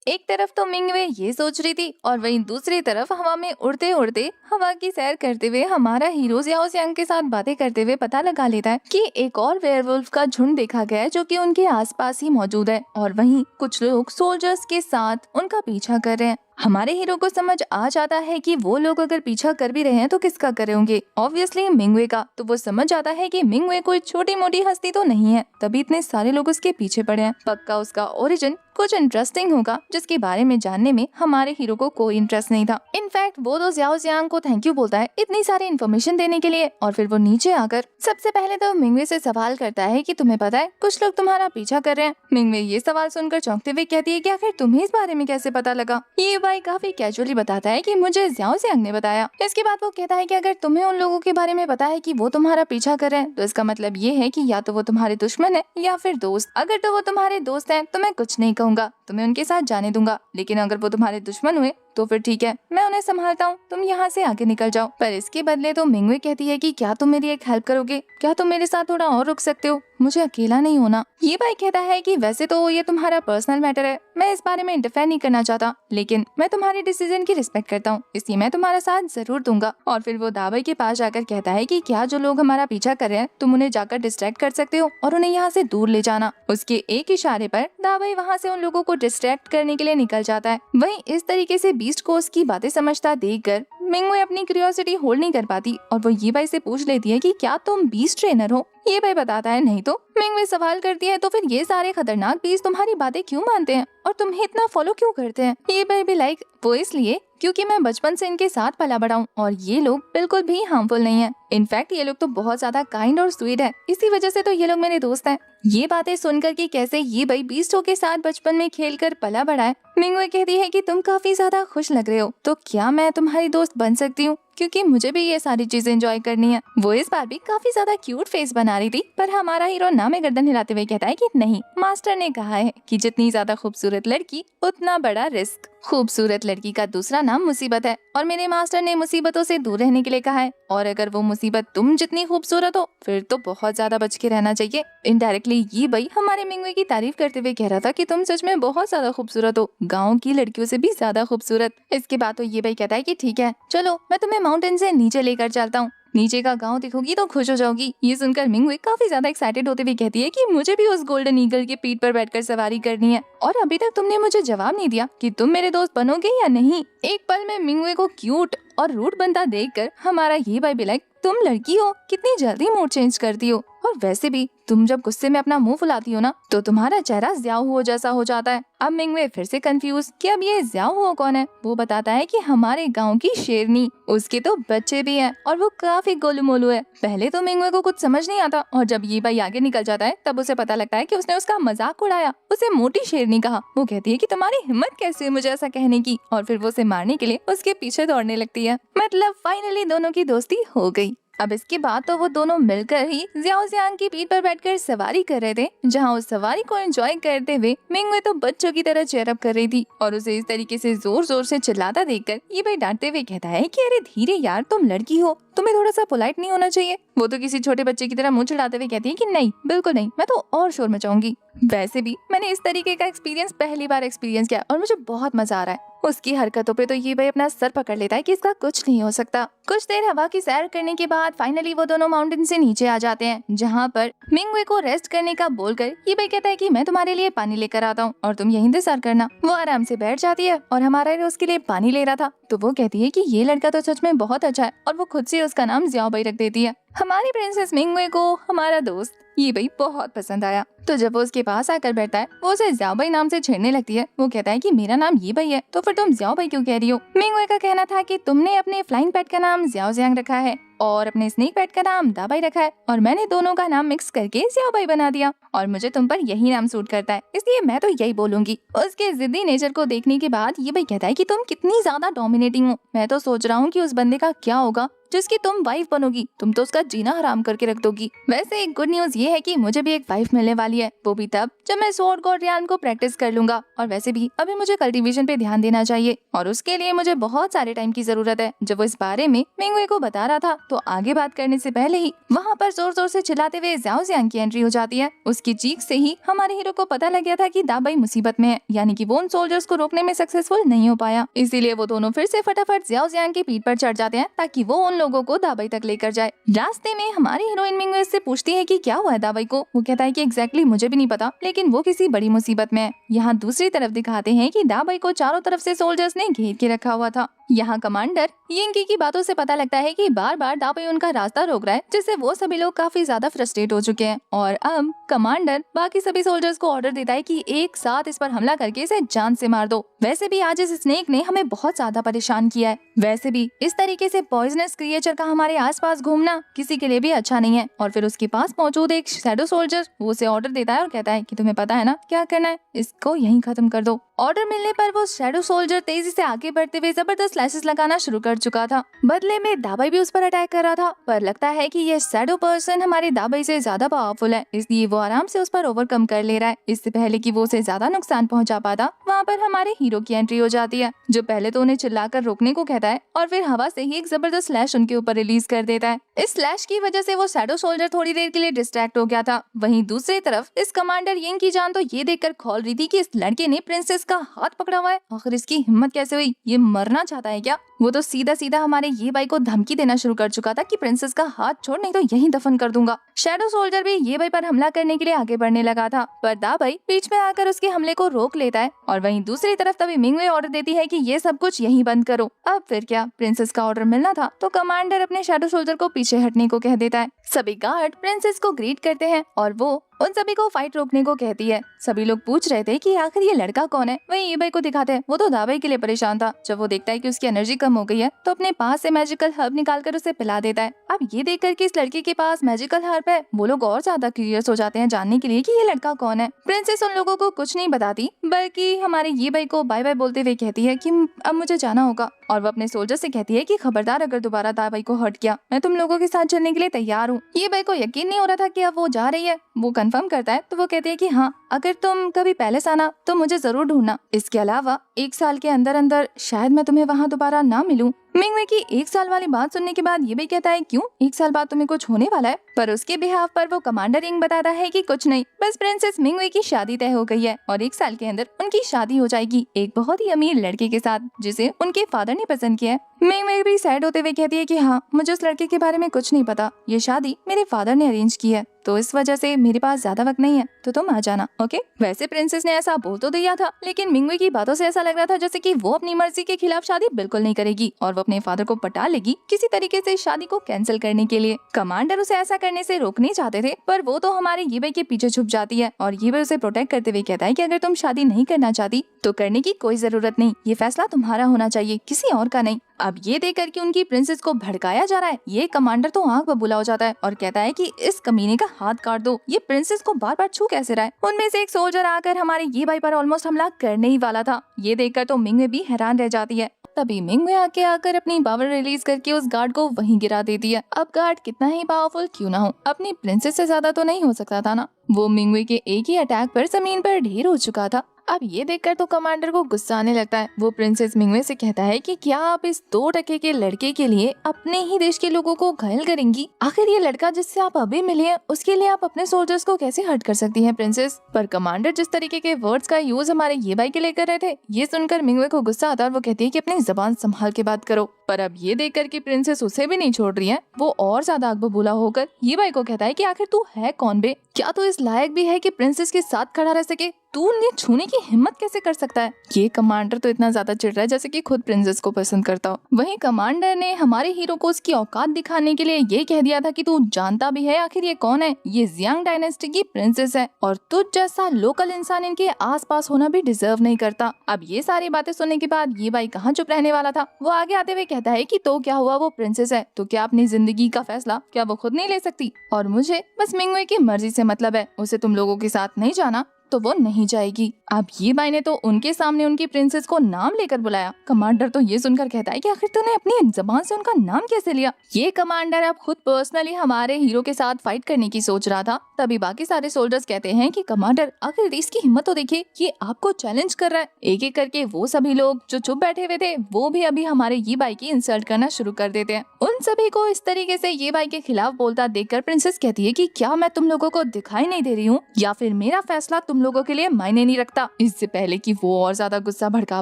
एक तरफ तो मिंगवे ये सोच रही थी और वहीं दूसरी तरफ हवा में उड़ते उड़ते हवा की सैर करते हुए हमारा हीरो जियाओ सियांग के साथ बातें करते हुए पता लगा लेता है कि एक और वेयरवुल्फ का झुंड देखा गया है जो कि उनके आसपास ही मौजूद है और वहीं कुछ लोग सोल्जर्स के साथ उनका पीछा कर रहे हैं। हमारे हीरो को समझ आ जाता है कि वो लोग अगर पीछा कर भी रहे हैं तो किसका कर रहे होंगे। ऑब्वियसली मिंगवे का। तो वो समझ जाता है कि मिंगवे कोई छोटी मोटी हस्ती तो नहीं है, तभी इतने सारे लोग उसके पीछे पड़े हैं। पक्का उसका ओरिजिन कुछ इंटरेस्टिंग होगा जिसके बारे में जानने में हमारे हीरो को कोई इंटरेस्ट नहीं था। इनफैक्ट वो तो जियाओ सियांग को थैंक यू बोलता है इतनी सारी इन्फॉर्मेशन देने के लिए और फिर वो नीचे आकर सबसे पहले तो मिंगवे से सवाल करता है कि तुम्हें पता है कुछ लोग तुम्हारा पीछा कर रहे हैं। मिंगवे ये सवाल सुनकर चौंकते हुए कहती है कि आखिर तुम्हें इस बारे में कैसे पता लगा। ये भाई काफी कैजुअली बताता है कि मुझे जियाओ सियांग ने बताया। इसके बाद वो कहता है कि अगर तुम्हें उन लोगों के बारे में पता है कि वो तुम्हारा पीछा कर रहे हैं तो इसका मतलब ये है कि या तो वो तुम्हारे दुश्मन है या फिर दोस्त। अगर तो वो तुम्हारे दोस्त हैं तो मैं कुछ नहीं कहूँगा, तुम्हें उनके साथ जाने दूंगा। लेकिन अगर वो तुम्हारे दुश्मन हुए तो फिर ठीक है, मैं उन्हें संभालता हूँ, तुम यहाँ से आगे निकल जाओ। पर इसके बदले तो मिंगवे कहती है कि क्या तुम मेरी एक हेल्प करोगे, क्या तुम मेरे साथ थोड़ा और रुक सकते हो, मुझे अकेला नहीं होना। ये भाई कहता है कि वैसे तो ये तुम्हारा पर्सनल मैटर है, मैं इस बारे में इंटरफेयर नहीं करना चाहता, लेकिन मैं तुम्हारे डिसीजन की रिस्पेक्ट करता हूँ, इसलिए मैं तुम्हारा साथ जरूर दूंगा। और फिर वो दाबाई के पास जाकर कहता है कि क्या जो लोग हमारा पीछा कर रहे हैं तुम उन्हें जाकर डिस्ट्रैक्ट कर सकते हो और उन्हें यहाँ से दूर ले जाना। उसके एक इशारे पर दाबाई वहाँ से उन लोगों को डिस्ट्रैक्ट करने के लिए निकल जाता है। वहीं इस तरीके से बीस्ट को उसकी बातें समझता देखकर मिंगवे अपनी क्यूरियोसिटी होल्ड नहीं कर पाती और वो ये भाई से पूछ लेती है कि क्या तुम बीस्ट ट्रेनर हो। ये भाई बताता है नहीं तो। मिंगवे सवाल करती है तो फिर ये सारे खतरनाक बीस्ट तुम्हारी बातें क्यों मानते हैं और तुम्हें इतना फॉलो क्यों करते हैं। ये भाई भी लाइक वो इसलिए क्योंकि मैं बचपन से इनके साथ पला बड़ा हूँ और ये लोग बिल्कुल भी हार्मफुल नहीं है। इनफैक्ट ये लोग तो बहुत ज्यादा काइंड और स्वीट है, इसी वजह से तो ये लोग मेरे दोस्त हैं। ये बातें सुनकर कि कैसे ये भाई बीस्टों के साथ बचपन में खेलकर पला बड़ा है, मिंगवे कहती है कि तुम काफी ज्यादा खुश लग रहे हो, तो क्या मैं तुम्हारी दोस्त बन सकती हूँ, क्योंकि मुझे भी ये सारी चीजें एंजॉय करनी है। वो इस बार भी काफी ज्यादा क्यूट फेस बना रही थी, पर हमारा हीरो ना में गर्दन हिलाते हुए कहता है कि नहीं, मास्टर ने कहा है कि जितनी ज्यादा खूबसूरत लड़की उतना बड़ा रिस्क। खूबसूरत लड़की का दूसरा नाम मुसीबत है और मेरे मास्टर ने मुसीबतों से दूर रहने के लिए कहा है, और अगर वो मुसीबत तुम जितनी खूबसूरत हो फिर तो बहुत ज्यादा बच के रहना चाहिए। इनडायरेक्टली ये भाई हमारे मिंगवे की तारीफ करते हुए कह रहा था कि तुम सच में बहुत ज्यादा खूबसूरत हो, गाँव की लड़कियों से भी ज्यादा खूबसूरत। इसके बाद तो ये भाई कहता है कि ठीक है चलो मैं तुम्हें माउंटेन से नीचे लेकर चलता हूँ, नीचे का गांव दिखोगी तो खुश हो जाओगी। ये सुनकर मिंगवे काफी ज्यादा एक्साइटेड होते हुए कहती है कि मुझे भी उस गोल्डन ईगल के पीठ पर बैठकर सवारी करनी है, और अभी तक तुमने मुझे जवाब नहीं दिया कि तुम मेरे दोस्त बनोगे या नहीं। एक पल में मिंगवे को क्यूट और रूड बनता देखकर हमारा ये भाई भी लाइक तुम लड़की हो, कितनी जल्दी मूड चेंज करती हो, और वैसे भी तुम जब गुस्से में अपना मुंह फुलाती हो ना तो तुम्हारा चेहरा ज़्याओ हुओ जैसा हो जाता है। अब मिंगवे फिर से कंफ्यूज कि अब ये ज़्याओ हुओ कौन है। वो बताता है कि हमारे गांव की शेरनी, उसके तो बच्चे भी हैं और वो काफी गोलू मोलू है। पहले तो मिंगवे को कुछ समझ नहीं आता और जब ये भाई आगे निकल जाता है तब उसे पता लगता है कि उसने उसका मजाक उड़ाया, उसे मोटी शेरनी कहा। वो कहती है कि तुम्हारी हिम्मत कैसे हुई मुझे ऐसा कहने की, और फिर वो उसे मारने के लिए उसके पीछे दौड़ने लगती है। मतलब फाइनली दोनों की दोस्ती हो गई। अब इसके बाद तो वो दोनों मिलकर ही जियाओ सियांग की पीठ पर बैठकर सवारी कर रहे थे, जहाँ उस सवारी को एंजॉय करते हुए मिंगवे तो बच्चों की तरह चेयर अप कर रही थी और उसे इस तरीके से जोर जोर से चिल्लाता देखकर ये भाई डांटते हुए कहता है कि अरे धीरे यार, तुम लड़की हो, तुम्हें थोड़ा सा पोलाइट नहीं होना चाहिए। वो तो किसी छोटे बच्चे की तरह मुंह चिढ़ाते हुए कहती है कि नहीं बिल्कुल नहीं, मैं तो और शोर मचाऊंगी। वैसे भी मैंने इस तरीके का एक्सपीरियंस पहली बार एक्सपीरियंस किया और मुझे बहुत मजा आ रहा है। उसकी हरकतों पे तो ये भाई अपना सर पकड़ लेता है कि इसका कुछ नहीं हो सकता। कुछ देर हवा की सैर करने के बाद फाइनली वो दोनों माउंटेन से नीचे आ जाते हैं, जहाँ पर मिंगवे को रेस्ट करने का बोलकर ये भाई कहता है कि मैं तुम्हारे लिए पानी लेकर आता हूँ और तुम यहीं इंतजार करना। वो आराम से बैठ जाती है और हमारा हीरो उसके लिए पानी ले रहा था, तो वो कहती है कि ये लड़का तो सच में बहुत अच्छा है और वो खुद से उसका नाम ज़्याओबेई रख देती है। हमारी प्रिंसेस मिंगवे को हमारा दोस्त ये भाई बहुत पसंद आया, तो जब वो उसके पास आकर बैठता है वो उसे ज़्याओबेई नाम से छेड़ने लगती है। वो कहता है कि मेरा नाम ये भाई है, तो फिर तुम ज़्याओबेई क्यों कह रही हो? मिंगवे का कहना था कि तुमने अपने फ्लाइंग पेट का नाम ज़्याओजियांग रखा है और अपने स्नेक पेट का नाम दाबाई रखा है, और मैंने दोनों का नाम मिक्स करके ज़्याओबेई बना दिया, और मुझे तुम पर यही नाम सूट करता है, इसलिए मैं तो यही बोलूंगी। उसके जिद्दी नेचर को देखने के बाद ये भाई कहता है कि तुम कितनी ज्यादा डोमिनेटिंग हो। मैं तो सोच रहा हूँ कि उस बंदे का क्या होगा जिसकी तुम वाइफ बनोगी, तुम तो उसका जीना हराम करके रख दोगी। वैसे एक गुड न्यूज ये है कि मुझे भी एक वाइफ मिलने वाली है, वो भी तब जब मैं स्वॉर्ड गॉड रियान को प्रैक्टिस कर लूंगा। और वैसे भी अभी मुझे कल्टीवेशन पे ध्यान देना चाहिए, और उसके लिए मुझे बहुत सारे टाइम की जरूरत है। जब वो इस बारे में मिंगवे को बता रहा था तो आगे बात करने से पहले ही वहाँ पर जोर जोर से चिल्लाते हुए ज़्याओजियांग की एंट्री हो जाती है। उसकी चीख से ही हमारे हीरो को पता लग गया था कि दाबाई मुसीबत में है, यानी कि वो उन सोल्जर्स को रोकने में सक्सेसफुल नहीं हो पाया। इसीलिए वो दोनों फिर से फटाफट ज़्याओजियांग की पीठ पर चढ़ जाते हैं ताकि वो उन लोगों को दाबाई तक लेकर जाए। रास्ते में हमारी हीरोइन मिंगवे से पूछती है कि क्या हुआ है दाबाई को। वो कहता है कि एग्जैक्टली मुझे भी नहीं पता, लेकिन वो किसी बड़ी मुसीबत में है। यहाँ दूसरी तरफ दिखाते हैं कि दाबाई को चारों तरफ से सोल्जर्स ने घेर के रखा हुआ था। यहाँ कमांडर यिंकी की बातों से पता लगता है कि बार बार दाबाई उनका रास्ता रोक रहा है, जिससे वो सभी लोग काफी ज्यादा फ्रस्ट्रेट हो चुके हैं। और अब कमांडर बाकी सभी सोल्जर्स को ऑर्डर देता है कि एक साथ इस पर हमला करके इसे जान से मार दो। वैसे भी आज इस स्नेक ने हमें बहुत ज्यादा परेशान किया है। वैसे भी इस तरीके से पॉइजनस क्रिएचर का हमारे आसपास घूमना किसी के लिए भी अच्छा नहीं है। और फिर उसके पास मौजूद एक शैडो सोल्जर वो उसे ऑर्डर देता है और कहता है कि तुम्हें पता है ना क्या करना है, इसको यहीं खत्म कर दो। ऑर्डर मिलने पर वो शैडो सोल्जर तेजी से आगे बढ़ते हुए जबरदस्त स्लैशेस लगाना शुरू कर चुका था। बदले में दाबाई भी उस पर अटैक कर रहा था, पर लगता है कि ये शैडो पर्सन हमारे दाबाई से ज्यादा पावरफुल है, इसलिए वो आराम से उस पर ओवरकम कर ले रहा है। इससे पहले कि वो उसे ज्यादा नुकसान पहुंचा पाता, वहाँ पर हमारे हीरो की एंट्री हो जाती है, जो पहले तो उन्हें चिल्लाकर रोकने को कहता है और फिर हवा से ही एक जबरदस्त स्लैश उनके ऊपर रिलीज कर देता है। इस स्लैश की वजह से वो शैडो सोल्जर थोड़ी देर के लिए डिस्ट्रैक्ट हो गया था। वहीं दूसरी तरफ इस कमांडर यिंग की जान तो ये देखकर खौल रही थी कि इस लड़के ने प्रिंसेस का हाथ पकड़ा हुआ है। आखिर इसकी हिम्मत कैसे हुई? ये मरना चाहता है क्या? वो तो सीधा सीधा हमारे ये भाई को धमकी देना शुरू कर चुका था कि प्रिंसेस का हाथ छोड़, नहीं तो यहीं दफन कर दूंगा। शैडो सोल्जर भी ये भाई पर हमला करने के लिए आगे बढ़ने लगा था, पर दाबाई बीच में आकर उसके हमले को रोक लेता है। और वहीं दूसरी तरफ तभी मिंगवे ऑर्डर देती है कि ये सब कुछ यहीं बंद करो। अब फिर क्या, प्रिंसेस का ऑर्डर मिलना था तो कमांडर अपने शैडो सोल्जर को पीछे हटने को कह देता है। सभी गार्ड प्रिंसेस को ग्रीट करते हैं और वो उन सभी को फाइट रोकने को कहती है। सभी लोग पूछ रहे थे कि आखिर ये लड़का कौन है। वहीं ये भाई को दिखाते हैं, वो तो दाबाई के लिए परेशान था। जब वो देखता है कि उसकी एनर्जी कम हो गई है तो अपने पास से मैजिकल हर्ब निकालकर उसे पिला देता है। अब ये देखकर कि इस लड़के के पास मैजिकल हर्ब है, वो लोग और ज्यादा क्यूरियस हो जाते हैं जानने के लिए कि ये लड़का कौन है। प्रिंसेस उन लोगों को कुछ नहीं बताती, बल्कि हमारे ये भाई को बाय बाय बोलते हुए कहती है कि अब मुझे जाना होगा। और वो अपने सोल्जर से कहती है कि खबरदार, अगर दोबारा दाबाई को हर्ट किया मैं तुम लोगों के साथ चलने के लिए तैयार हूँ। ये भाई को यकीन नहीं हो रहा था कि अब वो जा रही है। वो कंफर्म करता है तो वो कहती है कि हाँ, अगर तुम कभी पैलेस आना तो मुझे जरूर ढूंढना। इसके अलावा 1 साल के अंदर अंदर शायद मैं तुम्हें वहाँ दोबारा ना मिलूं। मिंगवे की 1 साल वाली बात सुनने के बाद ये भी कहता है, क्यों 1 साल बाद तुम्हें कुछ होने वाला है? पर उसके बिहाफ पर वो कमांडर यिंग बताता है कि कुछ नहीं, बस प्रिंसेस मिंगवे की शादी तय हो गई है और 1 साल के अंदर उनकी शादी हो जाएगी एक बहुत ही अमीर लड़के के साथ, जिसे उनके फादर ने पसंद किया है। मिंगवे भी सैड होते हुए कहती है कि हाँ, मुझे उस लड़के के बारे में कुछ नहीं पता, ये शादी मेरे फादर ने अरेंज की है, तो इस वजह से मेरे पास ज्यादा वक्त नहीं है, तो तुम आ जाना, ओके? वैसे प्रिंसेस ने ऐसा बोल तो दिया था, लेकिन मिंगवे की बातों से ऐसा लग रहा था जैसे कि वो अपनी मर्जी के खिलाफ शादी बिल्कुल नहीं करेगी और वो अपने फादर को पटा लेगी किसी तरीके से शादी को कैंसिल करने के लिए। कमांडर उसे ऐसा करने से रोकने चाहते थे, पर वो तो हमारे ये भाई के पीछे छुप जाती है और ये भाई उसे प्रोटेक्ट करते हुए कहता है कि अगर तुम शादी नहीं करना चाहती तो करने की कोई जरूरत नहीं, ये फैसला तुम्हारा होना चाहिए, किसी और का नहीं। अब ये देखकर कि उनकी प्रिंसेस को भड़काया जा रहा है, ये कमांडर तो आंख बबूला हो जाता है और कहता है कि इस कमीने का हाथ काट दो, ये प्रिंसेस को बार बार छू कैसे रहा है। उनमें से एक सोल्जर आकर हमारे ये भाई पर ऑलमोस्ट हमला करने ही वाला था। ये देखकर तो मिंगवे भी हैरान रह जाती है। तभी मिंगवे आकर अपनी पावर रिलीज करके उस गार्ड को वहीं गिरा देती है। अब गार्ड कितना ही पावरफुल क्यों ना हो, अपनी प्रिंसेस से ज्यादा तो नहीं हो सकता था ना। वो मिंगवे के एक ही अटैक पर जमीन पर ढेर हो चुका था। अब ये देखकर तो कमांडर को गुस्सा आने लगता है। वो प्रिंसेस मिंगवे से कहता है कि क्या आप इस 2 टके के लड़के के लिए अपने ही देश के लोगों को घायल करेंगी? आखिर ये लड़का जिससे आप अभी मिली हैं, उसके लिए आप अपने सोल्जर्स को कैसे हर्ट कर सकती हैं प्रिंसेस? पर कमांडर जिस तरीके के वर्ड्स का यूज हमारे ये भाई के लिए कर रहे थे, ये सुनकर मिंगवे को गुस्सा आता है और वो कहती है कि अपनी जबान संभाल के बात करो। पर अब ये देखकर कि प्रिंसेस उसे भी नहीं छोड़ रही है, वो और ज्यादा आग बबूला होकर ये भाई को कहता है कि आखिर तू है कौन बे, क्या तू इस लायक भी है कि प्रिंसेस के साथ खड़ा रह सके? तू उन्हें छूने की हिम्मत कैसे कर सकता है? ये कमांडर तो इतना ज्यादा चिढ़ रहा है जैसे कि खुद प्रिंसेस को पसंद करता हो। वहीं कमांडर ने हमारे हीरो को उसकी औकात दिखाने के लिए ये कह दिया था कि तू जानता भी है आखिर ये कौन है? ये जियांग डायनेस्टी की प्रिंसेस है और तुझ जैसा लोकल इंसान इनके आसपास होना भी डिजर्व नहीं करता। अब ये सारी बातें सुनने के बाद ये भाई कहाँ चुप रहने वाला था। वो आगे आते हुए कहता है कि तो क्या हुआ, वो प्रिंसेस है तो क्या अपनी जिंदगी का फैसला क्या वो खुद नहीं ले सकती? और मुझे बस मिंगवे की मर्जी से मतलब है, उसे तुम लोगों के साथ नहीं जाना तो वो नहीं जाएगी। अब ये भाई ने तो उनके सामने उनकी प्रिंसेस को नाम लेकर बुलाया। कमांडर तो ये सुनकर कहता है कि आखिर तूने अपनी जबान से उनका नाम कैसे लिया? ये कमांडर अब खुद पर्सनली हमारे हीरो के साथ फाइट करने की सोच रहा था। तभी बाकी सारे सोल्जर्स कहते हैं कि कमांडर आखिर इसकी हिम्मत तो देखिए, ये आपको चैलेंज कर रहा है। एक एक करके वो सभी लोग जो चुप बैठे हुए थे वो भी अभी हमारे ये भाई की इंसल्ट करना शुरू कर देते हैं। उन सभी को इस तरीके से ये भाई के खिलाफ बोलता देखकर प्रिंसेस कहती है कि क्या मैं तुम लोगों को दिखाई नहीं दे रही हूँ या फिर मेरा फैसला तुम लोगों के लिए मायने नहीं रखता? इससे पहले कि वो और ज्यादा गुस्सा भड़का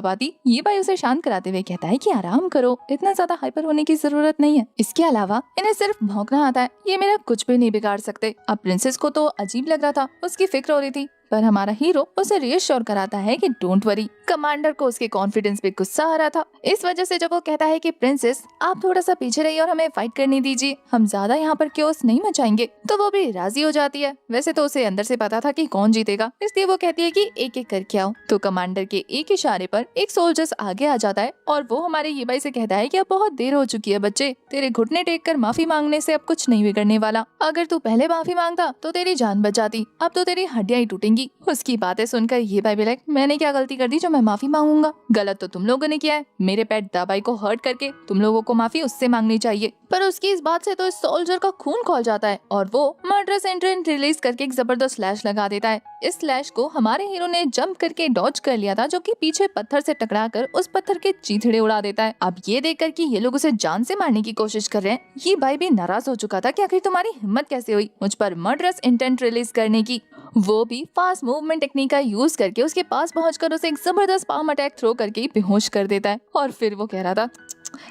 पाती, ये भाई उसे शांत कराते हुए कहता है कि आराम करो, इतना ज्यादा हाइपर होने की जरूरत नहीं है। इसके अलावा इन्हें सिर्फ भौंकना आता है, ये मेरा कुछ भी नहीं बिगाड़ सकते। अब प्रिंसेस को तो अजीब लग रहा था, उसकी फिक्र हो रही थी, पर हमारा हीरो उसे रीअश्योर कराता है कि डोंट वरी। कमांडर को उसके कॉन्फिडेंस पे गुस्सा आ रहा था। इस वजह से जब वो कहता है कि प्रिंसेस आप थोड़ा सा पीछे रहिए और हमें फाइट करने दीजिए, हम ज्यादा यहाँ पर क्योस नहीं मचाएंगे, तो वो भी राजी हो जाती है। वैसे तो उसे अंदर से पता था कि कौन जीतेगा, इसलिए वो कहती है कि एक एक करके आओ। तो कमांडर के एक इशारे पर एक सोल्जर्स आगे आ जाता है और वो हमारे ये भाई से कहता है कि अब बहुत देर हो चुकी है बच्चे, तेरे घुटने टेक कर माफी मांगने से अब कुछ नहीं बिगड़ने वाला। अगर तू पहले माफी मांगता तो तेरी जान बच जाती, अब तो तेरी हड्डियां ही टूटेंगी। उसकी बातें सुनकर ये भाई भी लाइक मैंने क्या गलती कर दी जो मैं माफी मांगूंगा? गलत तो तुम लोगों ने किया है, मेरे पेट दाबाई को हर्ट करके तुम लोगों को माफी उससे मांगनी चाहिए। पर उसकी इस बात से तो इस सोल्जर का खून खौल जाता है और वो मर्डरस एंट्रेंट रिलीज करके एक जबरदस्त स्लैश लगा देता है। इस स्लैश को हमारे हीरो ने जंप करके डॉज कर लिया था, जो कि पीछे पत्थर से टकराकर उस पत्थर के चीथड़े उड़ा देता है। अब ये देखकर कि ये लोग उसे जान से मारने की कोशिश कर रहे हैं, ये भाई भी नाराज हो चुका था कि आखिर तुम्हारी हिम्मत कैसे हुई मुझ पर मर्डरस इंटेंट रिलीज करने की, वो भी फास्ट मूवमेंट टेक्निक का यूज करके उसके पास पहुंचकर उसे एक जबरदस्त पाम अटैक थ्रो करके बेहोश कर देता है। और फिर वो कह रहा था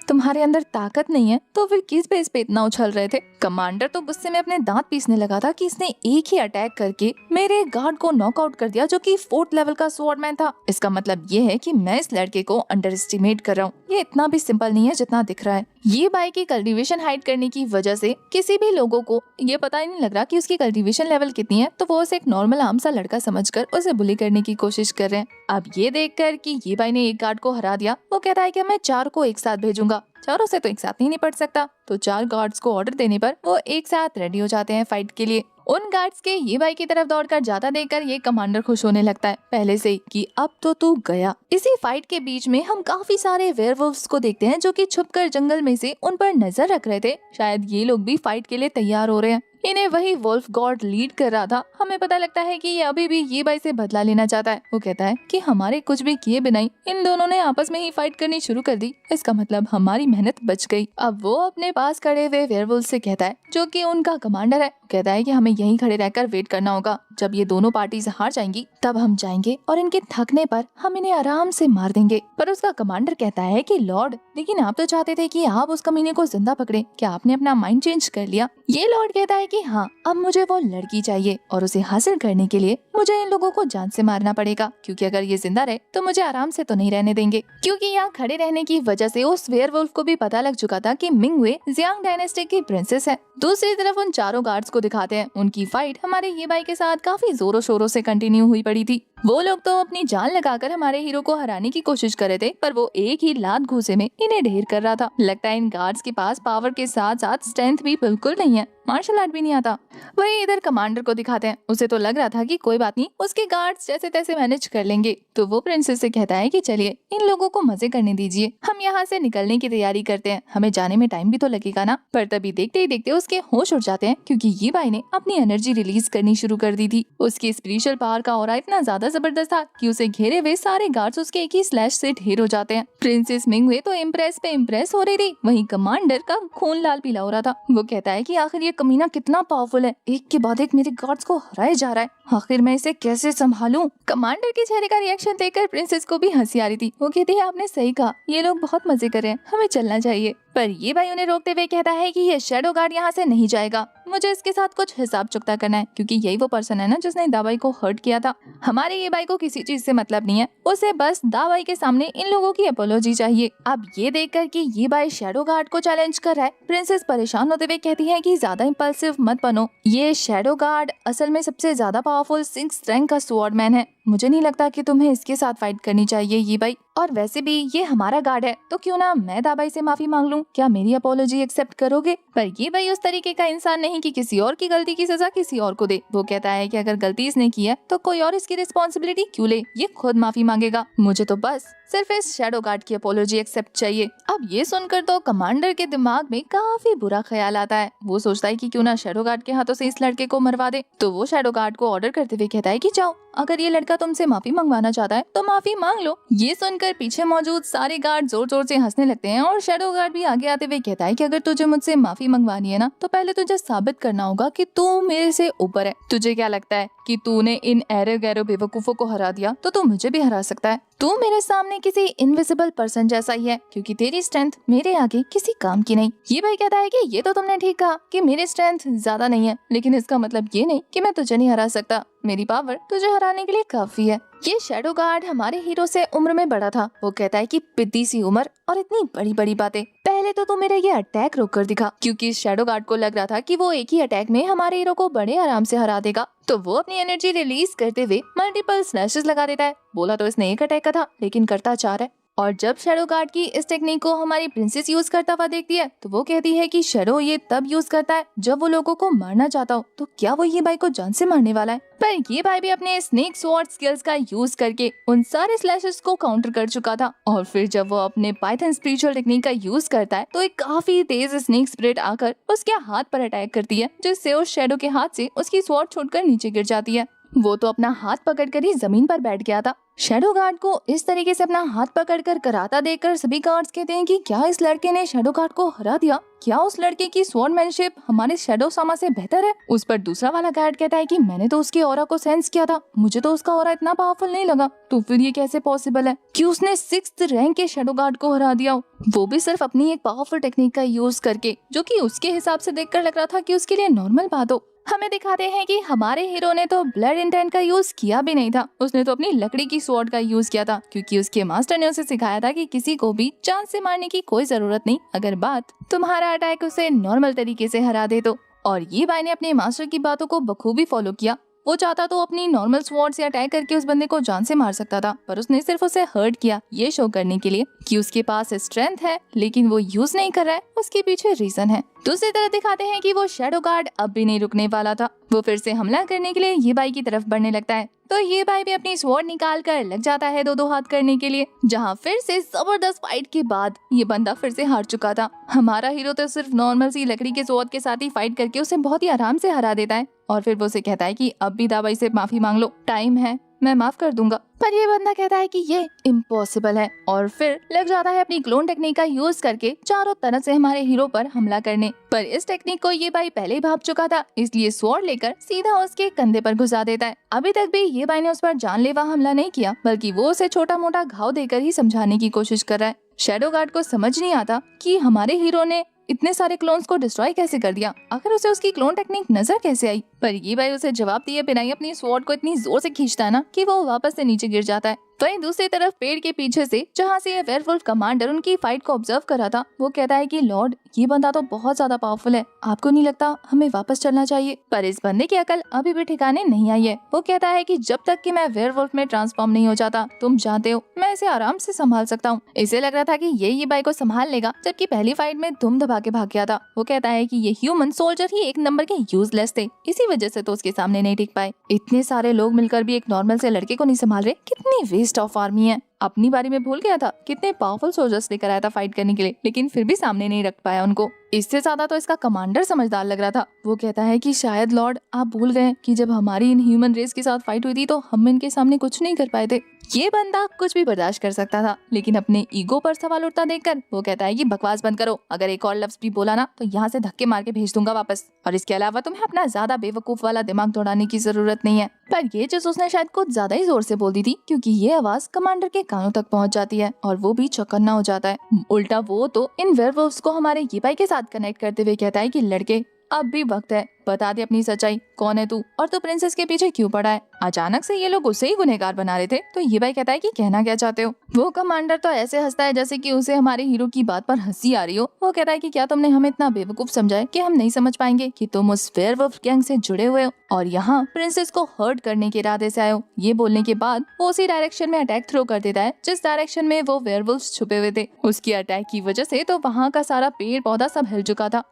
तुम्हारे अंदर ताकत नहीं है तो फिर किस बेस पे इतना उछल रहे थे? कमांडर तो गुस्से में अपने दांत पीसने लगा था कि इसने एक ही अटैक करके मेरे गार्ड को नॉकआउट कर दिया जो कि 4th लेवल का स्वॉर्डमैन था। इसका मतलब ये है कि मैं इस लड़के को अंडर एस्टिमेट कर रहा हूँ, ये इतना भी सिंपल नहीं है जितना दिख रहा है। ये बाई की कल्टीवेशन हाइड करने की वजह से किसी भी लोगों को ये पता ही नहीं लग रहा कि उसकी कल्टीवेशन लेवल कितनी है, तो वो उसे एक नॉर्मल आम सा लड़का समझकर उसे बुली करने की कोशिश कर रहे हैं। अब ये देखकर कि ये बाई ने एक गार्ड को हरा दिया, वो कहता है कि मैं 4 को एक साथ भेजूंगा। चारों से तो एक साथ नहीं निपट सकता, तो 4 गार्ड्स को ऑर्डर देने पर वो एक साथ रेडी हो जाते हैं फाइट के लिए। उन गार्ड्स के ये भाई की तरफ दौड़कर जाता देखकर ये कमांडर खुश होने लगता है पहले से ही कि अब तो तू गया। इसी फाइट के बीच में हम काफी सारे वेयरवुल्व्स को देखते हैं जो कि छुपकर जंगल में से उन पर नजर रख रहे थे। शायद ये लोग भी फाइट के लिए तैयार हो रहे हैं। इन्हें वही वुल्फ गॉड लीड कर रहा था। हमें पता लगता है कि ये अभी भी ये भाई से बदला लेना चाहता है। वो कहता है कि हमारे कुछ भी किए बिना ही इन दोनों ने आपस में ही फाइट करनी शुरू कर दी, इसका मतलब हमारी मेहनत बच गई। अब वो अपने पास खड़े हुए वेयरवुल्फ से कहता है, जो कि उनका कमांडर है, कहता है कि हमें यहीं खड़े रहकर वेट करना होगा। जब ये दोनों पार्टीज हार जाएंगी तब हम जाएंगे और इनके थकने पर हम इन्हें आराम से मार देंगे। पर उसका कमांडर कहता है कि लॉर्ड, लेकिन आप तो चाहते थे कि आप उस कमीने को जिंदा पकड़े, क्या आपने अपना माइंड चेंज कर लिया? ये लॉर्ड कहता है कि हाँ, अब मुझे वो लड़की चाहिए और उसे हासिल करने के लिए मुझे इन लोगों को जान से मारना पड़ेगा, क्योंकि अगर ये जिंदा रहे तो मुझे आराम से तो नहीं रहने देंगे। क्योंकि यहाँ खड़े रहने की वजह से उस वेयरवुल्फ को भी पता लग चुका था कि मिंगवे जियांग डायनेस्टी की प्रिंसेस है। दूसरी तरफ उन चारों गार्ड्स को दिखाते हैं। उनकी फाइट हमारे ये भाई के साथ काफी जोरों शोरों से कंटिन्यू हुई पड़ी थी। वो लोग तो अपनी जान लगाकर हमारे हीरो को हराने की कोशिश कर रहे थे, पर वो एक ही लात घूसे में इन्हें ढेर कर रहा था। लगता है इन गार्ड्स के पास पावर के साथ साथ स्ट्रेंथ भी बिल्कुल नहीं है, मार्शल आर्ट भी नहीं आता। वही इधर कमांडर को दिखाते हैं। उसे तो लग रहा था कि कोई बात नहीं, उसके गार्ड्स जैसे तैसे मैनेज कर लेंगे। तो वो प्रिंसेस से कहता है कि चलिए इन लोगों को मजे करने दीजिए, हम यहाँ से निकलने की तैयारी करते हैं, हमें जाने में टाइम भी तो लगेगा ना। पर तभी देखते ही देखते उसके होश उड़ जाते हैं, क्योंकि ये भाई ने अपनी एनर्जी रिलीज करनी शुरू कर दी थी। उसकी स्पिरिचुअल पावर का ऑरा इतना ज्यादा जबरदस्त था कि उसे घेरे हुए सारे गार्ड्स उसके एक ही स्लैश से ढेर हो जाते हैं। प्रिंसेस मिंगवे तो इम्प्रेस पे इम्प्रेस हो रही थी, वहीं कमांडर का खून लाल पीला हो रहा था। वो कहता है कि आखिर ये कमीना कितना पावरफुल है, एक के बाद एक मेरे गार्ड्स को हराए जा रहा है, आखिर मैं इसे कैसे संभालूं? कमांडर के चेहरे का रिएक्शन देखकर प्रिंसेस को भी हंसी आ रही थी। वो कहती है आपने सही कहा, ये लोग बहुत मजे कर रहे हैं, हमें चलना चाहिए। पर ये भाई उन्हें रोकते हुए कहता है कि ये शैडो गार्ड यहाँ से नहीं जाएगा, मुझे इसके साथ कुछ हिसाब चुकता करना है, क्योंकि यही वो पर्सन है ना जिसने दाबाई को हर्ट किया था। हमारे ये भाई को किसी चीज से मतलब नहीं है, उसे बस दाबाई के सामने इन लोगों की अपोलॉजी चाहिए। अब ये देखकर कि ये भाई शैडो गार्ड को चैलेंज कर रहा है, प्रिंसेस परेशान होते हुए कहती है कि ज्यादा इम्पल्सिव मत बनो, ये शैडो गार्ड असल में सबसे ज्यादा पावरफुल 6th रैंक का स्वॉर्डमैन है, मुझे नहीं लगता कि तुम्हें इसके साथ फाइट करनी चाहिए ये भाई, और वैसे भी ये हमारा गार्ड है, तो क्यों ना मैं दाबाई से माफी मांग लूं, क्या मेरी अपोलॉजी एक्सेप्ट करोगे? पर ये भाई उस तरीके का इंसान नहीं कि किसी और की गलती की सजा किसी और को दे। वो कहता है कि अगर गलती इसने की है तो कोई और इसकी रिस्पॉन्सिबिलिटी क्यों ले, ये खुद माफी मांगेगा, मुझे तो बस सिर्फ इस शैडो गार्ड की अपोलॉजी एक्सेप्ट चाहिए। अब ये सुनकर तो कमांडर के दिमाग में काफी बुरा ख्याल आता है, वो सोचता है कि क्यों ना शैडो गार्ड के हाथों से इस लड़के को मरवा दे। तो वो शैडो गार्ड को ऑर्डर करते हुए कहता है कि जाओ, अगर ये लड़का तुमसे माफी मंगवाना चाहता है तो माफी मांग लो। ये सुनकर पीछे मौजूद सारे गार्ड जोर जोर से हंसने लगते हैं और शैडो गार्ड भी आगे आते हुए कहता है कि अगर तुझे मुझसे माफी मंगवानी है ना, तो पहले तुझे साबित करना होगा कि तू मेरे से ऊपर है। तुझे क्या लगता है कि तूने इन एरो गैरो बेवकूफों को हरा दिया तो तू मुझे भी हरा सकता है? तू मेरे सामने किसी इनविजिबल पर्सन जैसा ही है, क्योंकि तेरी स्ट्रेंथ मेरे आगे किसी काम की नहीं। ये भाई कहता है कि ये तो तुमने ठीक कहा कि मेरी स्ट्रेंथ ज्यादा नहीं है, लेकिन इसका मतलब ये नहीं कि मैं तुझे नहीं हरा सकता, मेरी पावर तुझे हराने के लिए काफी है। ये शैडो गार्ड हमारे हीरो से उम्र में बड़ा था, वो कहता है कि पिद्दी सी उम्र और इतनी बड़ी बड़ी बातें, पहले तो तू मेरा ये अटैक रोक कर दिखा, क्योंकि शैडो गार्ड को लग रहा था कि वो एक ही अटैक में हमारे हीरो को बड़े आराम से हरा देगा। तो वो अपनी एनर्जी रिलीज करते हुए मल्टीपल स्लैशेस लगा देता है। बोला तो इसने एक अटैक का था, लेकिन करता 4 है। और जब शैडो गार्ड की इस टेक्निक को हमारी प्रिंसेस यूज करता हुआ देखती है तो वो कहती है कि शैडो ये तब यूज करता है जब वो लोगों को मारना चाहता हो, तो क्या वो ये भाई को जान से मारने वाला है? पर ये भाई भी अपने स्नेक स्वॉर्ड स्किल्स का यूज करके उन सारे स्लैशेस को काउंटर कर चुका था। और फिर जब वो अपने पाइथन स्पिरिचुअल टेक्निक का यूज करता है तो एक काफी तेज स्नेक स्पिरिट आकर उसके हाथ पर अटैक करती है, जिससे उस शैडो के हाथ से उसकी स्वॉर्ड छूटकर नीचे गिर जाती है। वो तो अपना हाथ पकड़कर ही जमीन पर बैठ गया था। शैडो गार्ड को इस तरीके से अपना हाथ पकड़कर कराता देखकर सभी गार्ड्स कहते हैं कि क्या इस लड़के ने शैडो गार्ड को हरा दिया? क्या उस लड़के की स्वॉर्डमैनशिप हमारे शैडो सामा से बेहतर है? उस पर दूसरा वाला गार्ड कहता है कि मैंने तो उसके ऑरा को सेंस किया था, मुझे तो उसका ऑरा इतना पावरफुल नहीं लगा, तो फिर ये कैसे पॉसिबल है कि उसने 6th रैंक के शैडो गार्ड को हरा दिया हो, वो भी सिर्फ अपनी एक पावरफुल टेक्निक का यूज करके, जो कि उसके हिसाब से देखकर लग रहा था कि उसके लिए नॉर्मल बात हो। हमें दिखाते हैं कि हमारे हीरो ने तो ब्लड इंटेंट का यूज किया भी नहीं था, उसने तो अपनी लकड़ी की स्वॉर्ड का यूज किया था, क्योंकि उसके मास्टर ने उसे सिखाया था कि किसी को भी जान से मारने की कोई जरूरत नहीं, अगर बात तुम्हारा अटैक उसे नॉर्मल तरीके से हरा दे तो। और ये भाई ने अपने मास्टर की बातों को बखूबी फॉलो किया। वो चाहता तो अपनी नॉर्मल स्वॉर्ड से अटैक करके उस बंदे को जान से मार सकता था, पर उसने सिर्फ उसे हर्ट किया, ये शो करने के लिए कि उसके पास स्ट्रेंथ है, लेकिन वो यूज नहीं कर रहा है, उसके पीछे रीजन है। दूसरी तरफ दिखाते हैं कि वो शैडो गार्ड अब भी नहीं रुकने वाला था। वो फिर से हमला करने के लिए ये भाई की तरफ बढ़ने लगता है, तो ये भाई भी अपनी स्वॉर्ड निकाल कर लग जाता है 2-2 हाथ करने के लिए, जहाँ फिर से जबरदस्त फाइट के बाद ये बंदा फिर से हार चुका था। हमारा हीरो तो सिर्फ नॉर्मल सी लकड़ी के स्वॉर्ड के साथ ही फाइट करके उसे बहुत ही आराम से हरा देता है, और फिर वो उसे कहता है कि अब भी दाबाई से माफी मांग लो, टाइम है, मैं माफ कर दूंगा। पर ये बंदा कहता है कि ये इम्पॉसिबल है, और फिर लग जाता है अपनी क्लोन टेक्निक का यूज करके चारों तरफ से हमारे हीरो पर हमला करने। पर इस टेक्निक को ये भाई पहले ही भाप चुका था, इसलिए स्वॉर्ड लेकर सीधा उसके कंधे पर घुसा देता है। अभी तक भी ये भाई ने उस पर जानलेवा हमला नहीं किया, बल्कि वो उसे छोटा मोटा घाव देकर ही समझाने की कोशिश कर रहा है। शैडो गार्ड को समझ नहीं आता कि हमारे हीरो ने इतने सारे क्लोन्स को डिस्ट्रॉय कैसे कर दिया, आखिर उसे उसकी क्लोन टेक्निक नजर कैसे आई। पर ये भाई उसे जवाब दिए बिना ही अपनी स्वॉर्ड को इतनी जोर से खींचता है ना कि वो वापस से नीचे गिर जाता है। वहीं दूसरी तरफ पेड़ के पीछे से जहाँ से ये वेयरवुल्फ कमांडर उनकी फाइट को ऑब्जर्व कर रहा था, वो कहता है कि लॉर्ड, ये बंदा तो बहुत ज्यादा पावरफुल है, आपको नहीं लगता हमें वापस चलना चाहिए? पर इस बंदे की अकल अभी भी ठिकाने नहीं आई है। वो कहता है कि जब तक कि मैं वेयरवुल्फ में ट्रांसफॉर्म नहीं हो जाता, तुम जानते हो मैं इसे आराम से संभाल सकता हूँ। इसे लग रहा था कि ये भाई को संभाल लेगा, जबकि पहली फाइट में दुम दबा के भाग गया था। वो कहता है कि ये ह्यूमन सोल्जर ही एक नंबर के यूजलेस थे, इसी वजह से तो उसके सामने नहीं टिक पाए। इतने सारे लोग मिलकर भी एक नॉर्मल से लड़के को नहीं संभाल रहे, कितनी वेस्ट ऑफ आर्मी है। अपनी बारे में भूल गया था कितने पावरफुल सोल्जर्स लेकर आया था फाइट करने के लिए, लेकिन फिर भी सामने नहीं रख पाया उनको। इससे ज्यादा तो इसका कमांडर समझदार लग रहा था। वो कहता है कि शायद लॉर्ड आप भूल गए कि जब हमारी इन ह्यूमन रेस के साथ फाइट हुई थी तो हम इनके सामने कुछ नहीं कर पाए थे। ये बंदा कुछ भी बर्दाश्त कर सकता था, लेकिन अपने ईगो पर सवाल उठता देखकर वो कहता है कि बकवास बंद करो, अगर एक और लफ्ज भी बोला ना तो यहाँ से धक्के मार के भेज दूंगा वापस, और इसके अलावा तुम्हें अपना ज्यादा बेवकूफ वाला दिमाग दौड़ाने की जरूरत नहीं है। पर ये चीज उसने शायद कुछ ज्यादा ही जोर से बोल दी थी, क्योंकि ये आवाज कमांडर के कानों तक पहुंच जाती है और वो भी चौकन्ना हो जाता है। उल्टा वो तो इन वेयरवुल्व्स को हमारे यीबाई के साथ कनेक्ट करते हुए कहता है कि लड़के, अब भी वक्त है, बता दे अपनी सच्चाई, कौन है तू और तू प्रिंसेस के पीछे क्यों पड़ा है। अचानक से ये लोग उसे ही गुनहगार बना रहे थे तो यीबाई कहता है कि कहना क्या चाहते हो। वो कमांडर तो ऐसे हंसता है जैसे कि उसे हमारे हीरो की बात पर हंसी आ रही हो। वो कहता है कि क्या तुमने हमें इतना बेवकूफ समझा है कि हम नहीं समझ पाएंगे कि तुम उस वेयरवुल्फ गैंग से जुड़े हुए हो और यहाँ प्रिंसेस को हर्ट करने के इरादे से आए हो। ये बोलने के बाद वो उसी डायरेक्शन में अटैक थ्रो कर देता है जिस डायरेक्शन में वो वेयरवुल्व्स छुपे हुए थे। उसकी अटैक की वजह से तो वहाँ का सारा पेड़ पौधा सब हिल चुका था।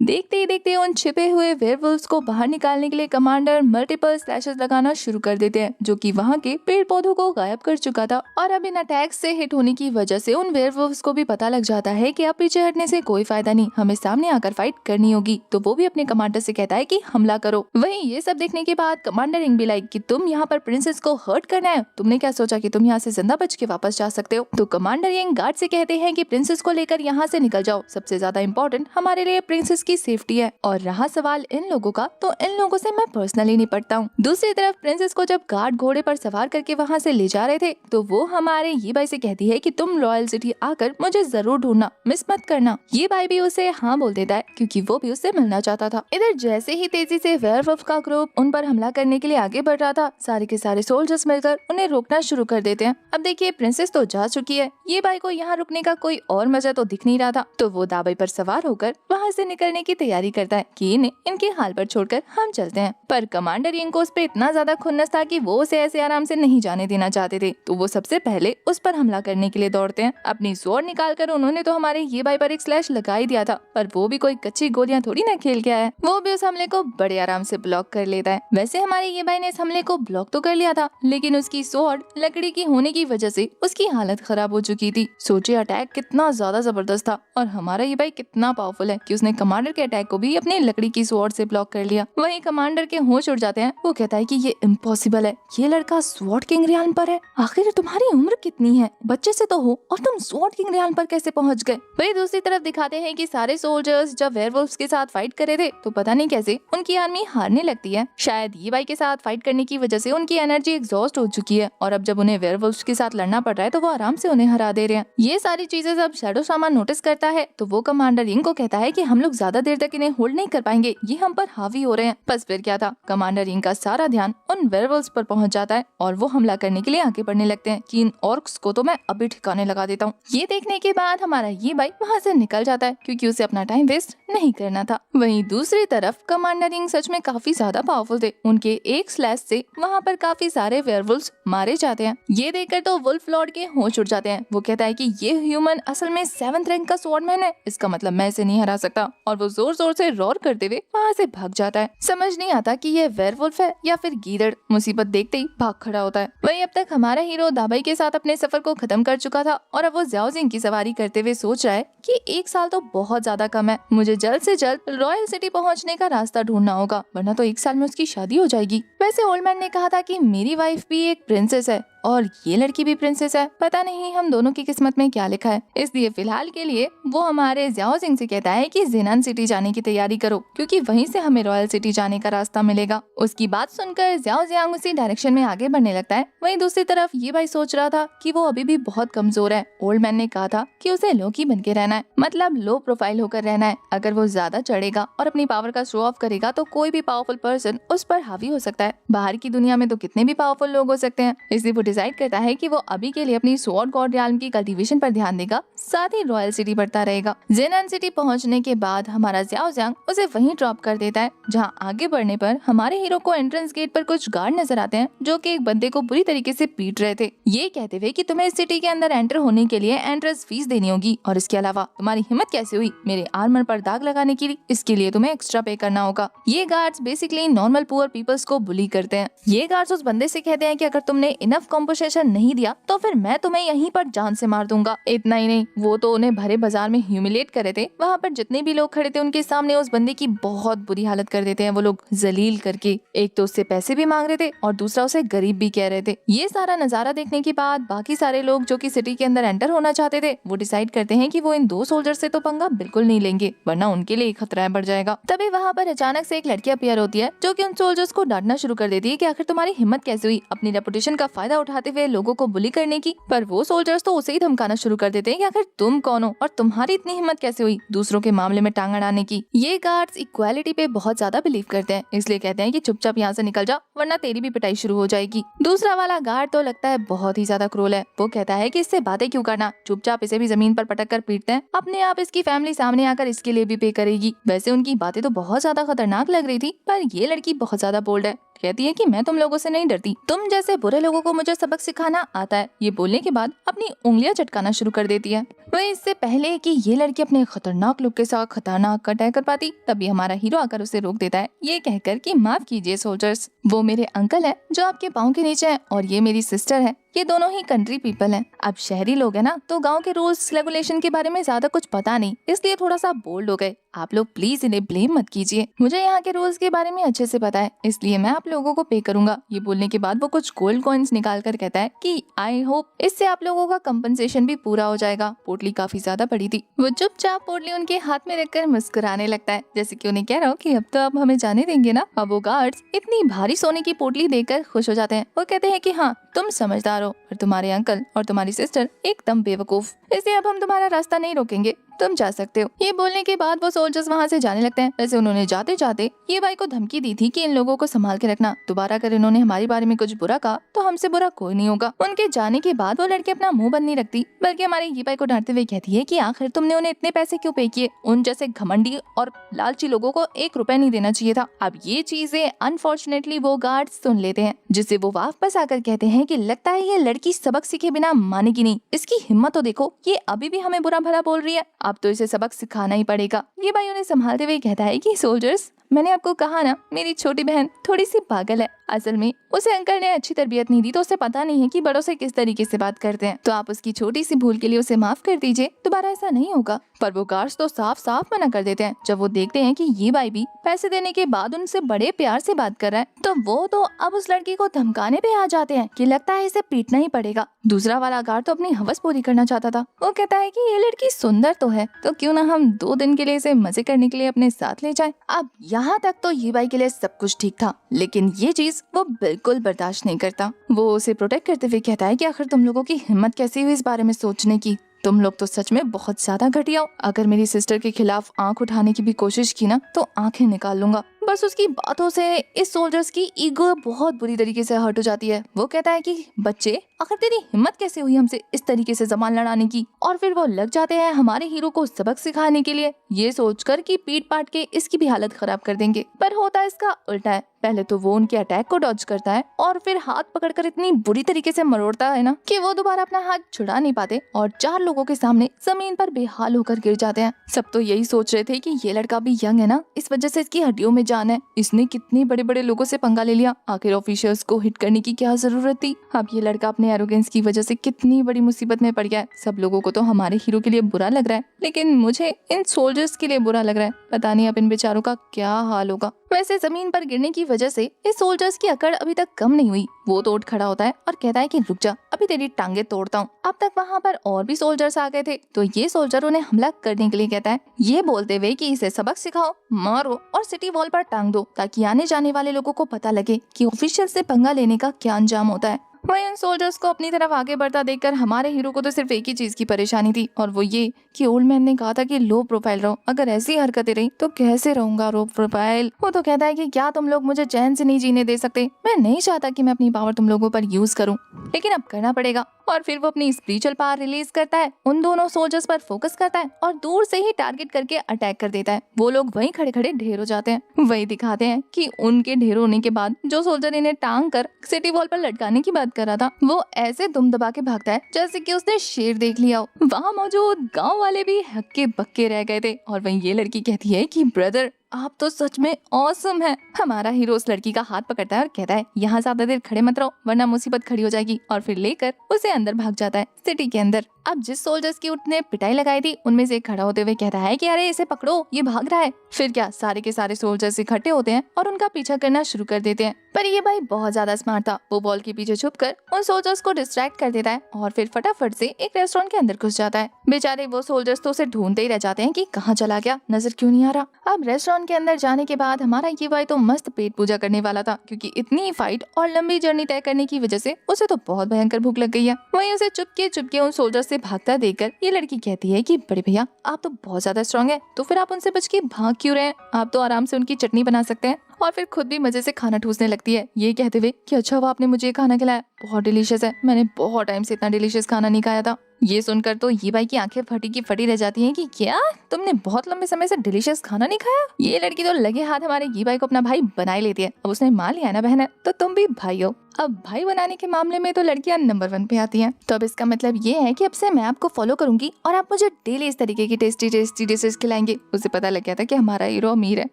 देखते ही देखते उन छिपे हुए वेयरवुल्व्स को बाहर निकालने के लिए कमांडर मल्टीपल स्लैशेस लगाना शुरू कर देते हैं जो कि वहाँ के पेड़ पौधों को गायब कर चुका था। और अब इन अटैक्स से हिट होने की वजह से उन वेयरवुल्व्स को भी पता लग जाता है कि अब पीछे हटने से कोई फायदा नहीं, हमें सामने आकर फाइट करनी होगी। तो वो भी अपने कमांडर से कहता है कि हमला करो। वहीं ये सब देखने के बाद कमांडर इंग भी लाइक कि तुम यहाँ पर प्रिंसेस को हर्ट करना है, तुमने क्या सोचा कि तुम यहाँ से जिंदा बच के वापस जा सकते हो। तो कमांडर इंग गार्ड से कहते हैं कि प्रिंसेस को लेकर यहाँ से निकल जाओ, सबसे ज्यादा इम्पोर्टेंट हमारे लिए प्रिंसेस की सेफ्टी है। और रहा सवाल इन लोगों का, तो इन लोगों से मैं पर्सनली निपटता हूँ। दूसरी तरफ प्रिंसेस को जब गार्ड घोड़े पर सवार करके वहाँ से ले जा रहे थे तो वो हमारे यीबाई से कहती है कि तुम रॉयल सिटी आकर मुझे जरूर ढूंढना, मिस मत करना। यीबाई भी उसे हाँ बोल देता है क्योंकि वो भी उससे मिलना चाहता था। इधर जैसे ही तेजी से वेयरवुल्फ का ग्रुप उन पर हमला करने के लिए आगे बढ़ रहा था, सारे के सारे सोल्जर्स मिलकर उन्हें रोकना शुरू कर देते हैं। अब देखिए प्रिंसेस तो जा चुकी है, यीबाई को यहाँ रुकने का कोई और मजा तो दिख नहीं रहा था। तो वो दाबई पर सवार होकर वहाँ से निकलने की तैयारी करता है कि इन्हें इनके हाल पर छोड़कर हम चलते हैं। पर कमांडर इंग को उस पे इतना ज्यादा खुन्नस था कि वो उसे ऐसे आराम से नहीं जाने देना चाहते थे। तो वो सबसे पहले उस पर हमला करने के लिए दौड़ते हैं। अपनी स्वॉर्ड निकालकर उन्होंने तो हमारे यीबाई पर एक स्लैश लगा ही दिया था, पर वो भी कोई कच्ची गोलियां थोड़ी ना खेल के आया, वो भी उस हमले को बड़े आराम से ब्लॉक कर लेता है। वैसे हमारे यीबाई ने इस हमले को ब्लॉक तो कर लिया था, लेकिन उसकी स्वॉर्ड लकड़ी की होने की वजह से उसकी हालत खराब हो चुकी थी। सोचिए अटैक कितना ज्यादा जबरदस्त था और हमारा यीबाई कितना पावरफुल है कि उसने कमांडर के अटैक को भी अपनी लकड़ी की स्वॉर्ड से ब्लॉक कर लिया। वहीं कमांडर के होश उड़ जाते हैं। वो कहता है कि ये इम्पॉसिबल है, ये लड़का स्वॉर्ड किंग रियान पर है, आखिर तुम्हारी उम्र कितनी है, बच्चे से तो हो और तुम स्वॉर्ड किंग रियान पर कैसे पहुंच गए। वहीं दूसरी तरफ दिखाते हैं कि सारे सोल्जर्स जब वेयरवुल्व्स के साथ फाइट कर रहे थे तो पता नहीं कैसे उनकी आर्मी हारने लगती है। शायद यीबाई के साथ फाइट करने की वजह से उनकी एनर्जी एग्जॉस्ट हो चुकी है और अब जब उन्हें वेयरवुल्व्स के साथ लड़ना पड़ रहा है तो वो आराम से उन्हें हरा दे रहे हैं। ये सारी चीजें जब शैडो सामान नोटिस करता है तो वो कमांडर इंग को कहता है कि हम लोग ज्यादा देर तक इन्हें होल्ड नहीं कर पाएंगे, ये हम पर हावी हो रहे हैं। बस फिर क्या था, कमांडर इंग का सारा ध्यान उन वेयरवुल्व्स पर पहुंच जाता है और वो हमला करने के लिए आगे बढ़ने लगते हैं कि इन ऑर्क्स को तो मैं अभी ठिकाने लगा देता हूँ। ये देखने के बाद हमारा यीबाई वहाँ से निकल जाता है क्योंकि उसे अपना टाइम वेस्ट नहीं करना था। वहीं दूसरी तरफ कमांडर इंग सच में काफी ज्यादा पावरफुल थे, उनके एक स्लैश से वहाँ पर काफी सारे वेयरवुल्व्स मारे जाते हैं। ये देखकर तो वुल्फ लॉर्ड के होश उड़ जाते हैं। वो कहता है कि ये ह्यूमन असल में 7th रैंक का स्वॉर्डमैन है, इसका मतलब मैं इसे नहीं हरा सकता। और वो जोर जोर से रोर करते हुए वहाँ से भाग जाता है। समझ नहीं आता कि ये वेयरवुल्फ है या फिर गीदड़, मुसीबत देखते ही भाग खड़ा होता है। वहीं अब तक हमारा हीरो दाबाई के साथ अपने सफर को खत्म कर चुका था और अब वो ज़्याओ जिंग की सवारी करते हुए सोच रहा है कि 1 साल तो बहुत ज्यादा कम है, मुझे जल्द से जल्द रॉयल सिटी पहुंचने का रास्ता ढूंढना होगा, वरना तो 1 साल में उसकी शादी हो जाएगी। वैसे ओल्ड मैन ने कहा था कि मेरी वाइफ भी एक प्रिंसेस है और ये लड़की भी प्रिंसेस है, पता नहीं हम दोनों की किस्मत में क्या लिखा है। इसलिए फिलहाल के लिए वो हमारे ज़्याओ जिंग से कहता है कि जिनान सिटी जाने की तैयारी करो क्योंकि वहीं से हमें रॉयल सिटी जाने का रास्ता मिलेगा। उसकी बात सुनकर ज़्याओ जियांग उसी डायरेक्शन में आगे बढ़ने लगता है। वहीं दूसरी तरफ ये भाई सोच रहा था कि वो अभी भी बहुत कमजोर है। ओल्ड मैन ने कहा था कि उसे लोकी बन के रहना है, मतलब लो प्रोफाइल होकर रहना है। अगर वो ज्यादा चढ़ेगा और अपनी पावर का शो ऑफ करेगा तो कोई भी पावरफुल पर्सन उस पर हावी हो सकता है। बाहर की दुनिया में तो कितने भी पावरफुल लोग हो सकते हैं। इसलिए वो डिसाइड करता है कि वो अभी के लिए अपनी स्वॉर्ड गॉड रियाल्म की कल्टीवेशन पर ध्यान देगा, साथ ही रॉयल सिटी बढ़ता रहेगा। जिनान सिटी पहुंचने के बाद हमारा ज़्याओ जियांग उसे वहीं ड्रॉप कर देता है। जहां आगे बढ़ने पर हमारे हीरो को एंट्रेंस गेट पर कुछ गार्ड नजर आते हैं जो कि एक बंदे को बुरी तरीके से पीट रहे थे, ये कहते हुए कि तुम्हें इस सिटी के अंदर एंटर होने के लिए एंट्रेंस फीस देनी होगी और इसके अलावा तुम्हारी हिम्मत कैसे हुई मेरे आर्मर पर दाग लगाने की, इसके लिए तुम्हें एक्स्ट्रा पे करना होगा। ये guards basically normal poor peoples को बुली करते हैं। ये गार्ड्स उस बंदे से कहते हैं कि अगर तुमने इनफ कॉम्पोसेशन नहीं दिया तो फिर मैं तुम्हें यहीं पर जान से मार दूंगा। इतना ही नहीं, वो तो उन्हें भरे बाजार में ह्यूमिलेट कर रहे थे। वहाँ पर जितने भी लोग खड़े लेते हैं उनके सामने उस बंदे की बहुत बुरी हालत कर देते हैं वो लोग जलील करके। एक तो उससे पैसे भी मांग रहे थे और दूसरा उसे गरीब भी कह रहे थे। ये सारा नजारा देखने के बाद बाकी सारे लोग जो कि सिटी के अंदर एंटर होना चाहते थे वो डिसाइड करते हैं कि वो इन दो सोल्जर से तो पंगा बिल्कुल नहीं लेंगे, वरना उनके लिए खतरा बढ़ जाएगा। तभी वहाँ पर अचानक से एक लड़की अपीयर होती है जो कि उन सोल्जर्स को डांटना शुरू कर देती है कि आखिर तुम्हारी हिम्मत कैसे हुई अपनी रेपुटेशन का फायदा उठाते हुए लोगों को बुली करने की। पर वो सोल्जर्स तो उसे ही धमकाना शुरू कर देते हैं कि आखिर तुम कौन हो और तुम्हारी इतनी हिम्मत कैसे हुई दूसरों के मामले में टांग अड़ाने की। ये गार्ड्स इक्वालिटी पे बहुत ज्यादा बिलीव करते हैं, इसलिए कहते हैं कि चुपचाप यहाँ से निकल जा वरना तेरी भी पिटाई शुरू हो जाएगी। दूसरा वाला गार्ड तो लगता है बहुत ही ज्यादा क्रूर है। वो कहता है कि इससे बातें क्यों करना, चुपचाप इसे भी जमीन पर पटक कर पीटते हैं, अपने आप इसकी फैमिली सामने आकर इसके लिए भी पे करेगी। वैसे उनकी बातें तो बहुत ज्यादा खतरनाक लग रही थी, पर ये लड़की बहुत ज्यादा बोल्ड है। कहती है कि मैं तुम लोगों से नहीं डरती, तुम जैसे बुरे लोगों को मुझे सबक सिखाना आता है। ये बोलने के बाद अपनी उंगलियां चटकाना शुरू कर देती है। वह इससे पहले कि ये लड़की अपने खतरनाक लुक के साथ खतरनाक अटैक कर पाती, तभी हमारा हीरो आकर उसे रोक देता है, ये कहकर कि माफ कीजिए सोल्जर्स, वो मेरे अंकल है जो आपके पाँव के नीचे है और ये मेरी सिस्टर है। ये दोनों ही कंट्री पीपल हैं। अब शहरी लोग हैं ना, तो गांव के रूल्स रेगुलेशन के बारे में ज्यादा कुछ पता नहीं, इसलिए थोड़ा सा बोल्ड हो गए। आप लोग प्लीज इन्हें ब्लेम मत कीजिए, मुझे यहाँ के रूल्स के बारे में अच्छे से पता है, इसलिए मैं आप लोगों को पे करूंगा। ये बोलने के बाद वो कुछ गोल्ड कॉइन्स निकाल कर कहता है कि आई होप इससे आप लोगों का कंपनसेशन भी पूरा हो जाएगा। पोटली काफी ज्यादा बड़ी थी। वो चुपचाप पोटली उनके हाथ में रखकर मुस्कुराने लगता है, जैसे कि उन्हें कह रहा हो कि अब तो आप हमें जाने देंगे ना। अब वो गार्ड्स इतनी भारी सोने की पोटली देखकर खुश हो जाते हैं। वो कहते हैं कि हाँ तुम समझदार हो और तुम्हारे अंकल और तुम्हारी सिस्टर एकदम बेवकूफ, इसलिए अब हम तुम्हारा रास्ता नहीं रोकेंगे, तुम जा सकते हो। ये बोलने के बाद वो सोल्जर्स वहाँ से जाने लगते हैं। वैसे उन्होंने जाते जाते ये भाई को धमकी दी थी कि इन लोगों को संभाल के रखना, दोबारा अगर इन्होंने हमारे बारे में कुछ बुरा कहा तो हमसे बुरा कोई नहीं होगा। उनके जाने के बाद वो लड़की अपना मुंह बंद नहीं रखती, बल्कि हमारे ये भाई को डांटते हुए कहती है कि आखिर तुमने उन्हें इतने पैसे क्यों पे किए, उन जैसे घमंडी और लालची लोगों को 1 रुपया नहीं देना चाहिए था। अब ये चीजें अनफॉर्चुनेटली वो गार्ड सुन लेते हैं, जिससे वो वापस आकर कहते हैं कि लगता है ये लड़की सबक सीखे बिना मानेगी नहीं, इसकी हिम्मत तो देखो, ये अभी भी हमें बुरा भला बोल रही है, अब तो इसे सबक सिखाना ही पड़ेगा। ये भाई उन्हें संभालते हुए कहता है कि सोल्जर्स, मैंने आपको कहा ना मेरी छोटी बहन थोड़ी सी पागल है, असल में उसे अंकल ने अच्छी तरबियत नहीं दी तो उसे पता नहीं है कि बड़ों से किस तरीके से बात करते हैं, तो आप उसकी छोटी सी भूल के लिए उसे माफ कर दीजिए, दोबारा ऐसा नहीं होगा। पर वो गार्ड्स तो साफ साफ मना कर देते हैं। जब वो देखते हैं कि ये भाई भी पैसे देने के बाद उनसे बड़े प्यार से बात कर रहा है, तो वो तो अब उस लड़की को धमकाने पे आ जाते हैं कि लगता है इसे पीटना ही पड़ेगा। दूसरा वाला गार्ड तो अपनी हवस पूरी करना चाहता था। वो कहता है कि ये लड़की सुंदर तो है, तो क्यों ना हम 2 दिन के लिए इसे मजे करने के लिए अपने साथ ले जाएं। अब यहाँ तक तो ये भाई के लिए सब कुछ ठीक था, लेकिन ये चीज वो बिल्कुल बर्दाश्त नहीं करता। वो उसे प्रोटेक्ट करते हुए कहता है कि आखिर तुम लोगों की हिम्मत कैसी हुई इस बारे में सोचने की, तुम लोग तो सच में बहुत ज्यादा घटिया हो। अगर मेरी सिस्टर के खिलाफ आंख उठाने की भी कोशिश की ना तो आंखें निकाल लूंगा। बस उसकी बातों से इस सोल्जर्स की ईगो बहुत बुरी तरीके से हर्ट हो जाती है। वो कहता है कि बच्चे, आखिर तेरी हिम्मत कैसे हुई हमसे इस तरीके से जबान लड़ाने की। और फिर वो लग जाते हैं हमारे हीरो को सबक सिखाने के लिए, ये सोचकर कि पीट पाट के इसकी भी हालत खराब कर देंगे। पर होता इसका उल्टा है। पहले तो वो उनके अटैक को डॉज करता है और फिर हाथ पकड़कर इतनी बुरी तरीके से मरोड़ता है ना कि वो दोबारा अपना हाथ छुड़ा नहीं पाते और 4 लोगों के सामने जमीन पर बेहाल होकर गिर जाते हैं। सब तो यही सोच रहे थे कि ये लड़का भी यंग है ना, इस वजह से इसकी हड्डियों में जान है, इसने कितने बड़े बड़े लोगों से पंगा ले लिया, आखिर ऑफिशियल्स को हिट करने की क्या जरूरत थी। अब ये लड़का अपने एरोगेंस की वजह से कितनी बड़ी मुसीबत में पड़ गया है। सब लोगों को तो हमारे हीरो के लिए बुरा लग रहा है, लेकिन मुझे इन सोल्जर्स के लिए बुरा लग रहा है। पता नहीं अब इन बेचारों का क्या हाल होगा। वैसे जमीन पर गिरने की वजह से इस सोल्जर्स की अकड़ अभी तक कम नहीं हुई। वो तो उठ खड़ा होता है और कहता है कि रुक जा, अभी तेरी टांगे तोड़ता हूँ। अब तक वहाँ पर और भी सोल्जर्स आ गए थे, तो ये सोल्जर उन्हें हमला करने के लिए कहता है, ये बोलते हुए कि इसे सबक सिखाओ, मारो और सिटी वॉल पर टांग दो, ताकि आने जाने वाले लोगों को पता लगे कि ऑफिशियल से पंगा लेने का क्या अंजाम होता है। वहीं उन सोल्जर्स को अपनी तरफ आगे बढ़ता देखकर हमारे हीरो को तो सिर्फ एक ही चीज की परेशानी थी, और वो ये कि ओल्ड मैन ने कहा था कि लो प्रोफाइल रहो, अगर ऐसी हरकतें रही तो कैसे रहूंगा लो प्रोफाइल। वो तो कहता है कि क्या तुम लोग मुझे चैन से नहीं जीने दे सकते, मैं नहीं चाहता कि मैं अपनी पावर तुम लोगों पर यूज करूं, लेकिन अब करना पड़ेगा। और फिर वो अपनी स्पिरिचुअल पावर रिलीज करता है, उन दोनों सोल्जर्स पर फोकस करता है और दूर से ही टारगेट करके अटैक कर देता है। वो लोग वहीं खड़े खड़े ढेर हो जाते हैं। वही दिखाते हैं कि उनके ढेर होने के बाद जो सोल्जर इन्हें टांग कर सिटी वॉल पर लटकाने की बात कर रहा था, वो ऐसे दुम दबा के भागता है जैसे कि उसने शेर देख लिया हो। वहाँ मौजूद गांव वाले भी हक्के बक्के रह गए थे। और वहीं ये लड़की कहती है कि ब्रदर, आप तो सच में ऑसम है। हमारा हीरो उस लड़की का हाथ पकड़ता है और कहता है, यहाँ ज्यादा देर खड़े मत रहो वरना मुसीबत खड़ी हो जाएगी, और फिर लेकर उसे अंदर भाग जाता है सिटी के अंदर। अब जिस सोल्जर्स की उसने पिटाई लगाई थी उनमें से एक खड़ा होते हुए कहता है कि अरे इसे पकड़ो, ये भाग रहा है। फिर क्या सारे के सारे सोल्जर्स इकट्ठे होते हैं और उनका पीछा करना शुरू कर देते हैं। पर ये भाई बहुत ज्यादा स्मार्ट था। वो बॉल के पीछे छुपकर उन सोल्जर्स को डिस्ट्रैक्ट कर देता है और फिर फटाफट से एक रेस्टोरेंट के अंदर घुस जाता है। बेचारे वो सोल्जर्स तो उसे ढूंढते ही रह जाते हैं कि कहाँ चला गया, नजर क्यों नहीं आ रहा। अब रेस्टोरेंट के अंदर जाने के बाद हमारा ये भाई तो मस्त पेट पूजा करने वाला था, क्योंकि इतनी फाइट और लंबी जर्नी तय करने की वजह से उसे तो बहुत भयंकर भूख लग गई है। वहीं उसे चुपके चुपके उन सोल्जर्स से भागता देखकर ये लड़की कहती है कि बड़े भैया आप तो बहुत ज्यादा स्ट्रॉन्ग है, तो फिर आप उनसे बच के भाग क्यों रहे हैं? आप तो आराम से उनकी चटनी बना सकते हैं। और फिर खुद भी मजे से खाना ठूसने लगती है, ये कहते हुए कि अच्छा हुआ आपने मुझे खाना खिलाया, बहुत डिलीशियस है, मैंने बहुत टाइम से इतना डिलीशियस खाना नहीं खाया था। ये सुनकर तो ये भाई की आंखें फटी की फटी रह जाती हैं कि क्या तुमने बहुत लंबे समय से डिलीशियस खाना नहीं खाया? ये लड़की तो लगे हाथ हमारे ये भाई को अपना भाई बना ही लेती है। अब उसने मान लिया ना बहन है, तो तुम भी भाई हो। अब भाई बनाने के मामले में तो लड़कियां नंबर 1 पे आती हैं। तो अब इसका मतलब ये है कि अब से मैं आपको फॉलो करूंगी और आप मुझे डेली इस तरीके की टेस्टी टेस्टी डिशेस खिलाएंगे। उसे पता लग गया था कि हमारा हीरो अमीर है।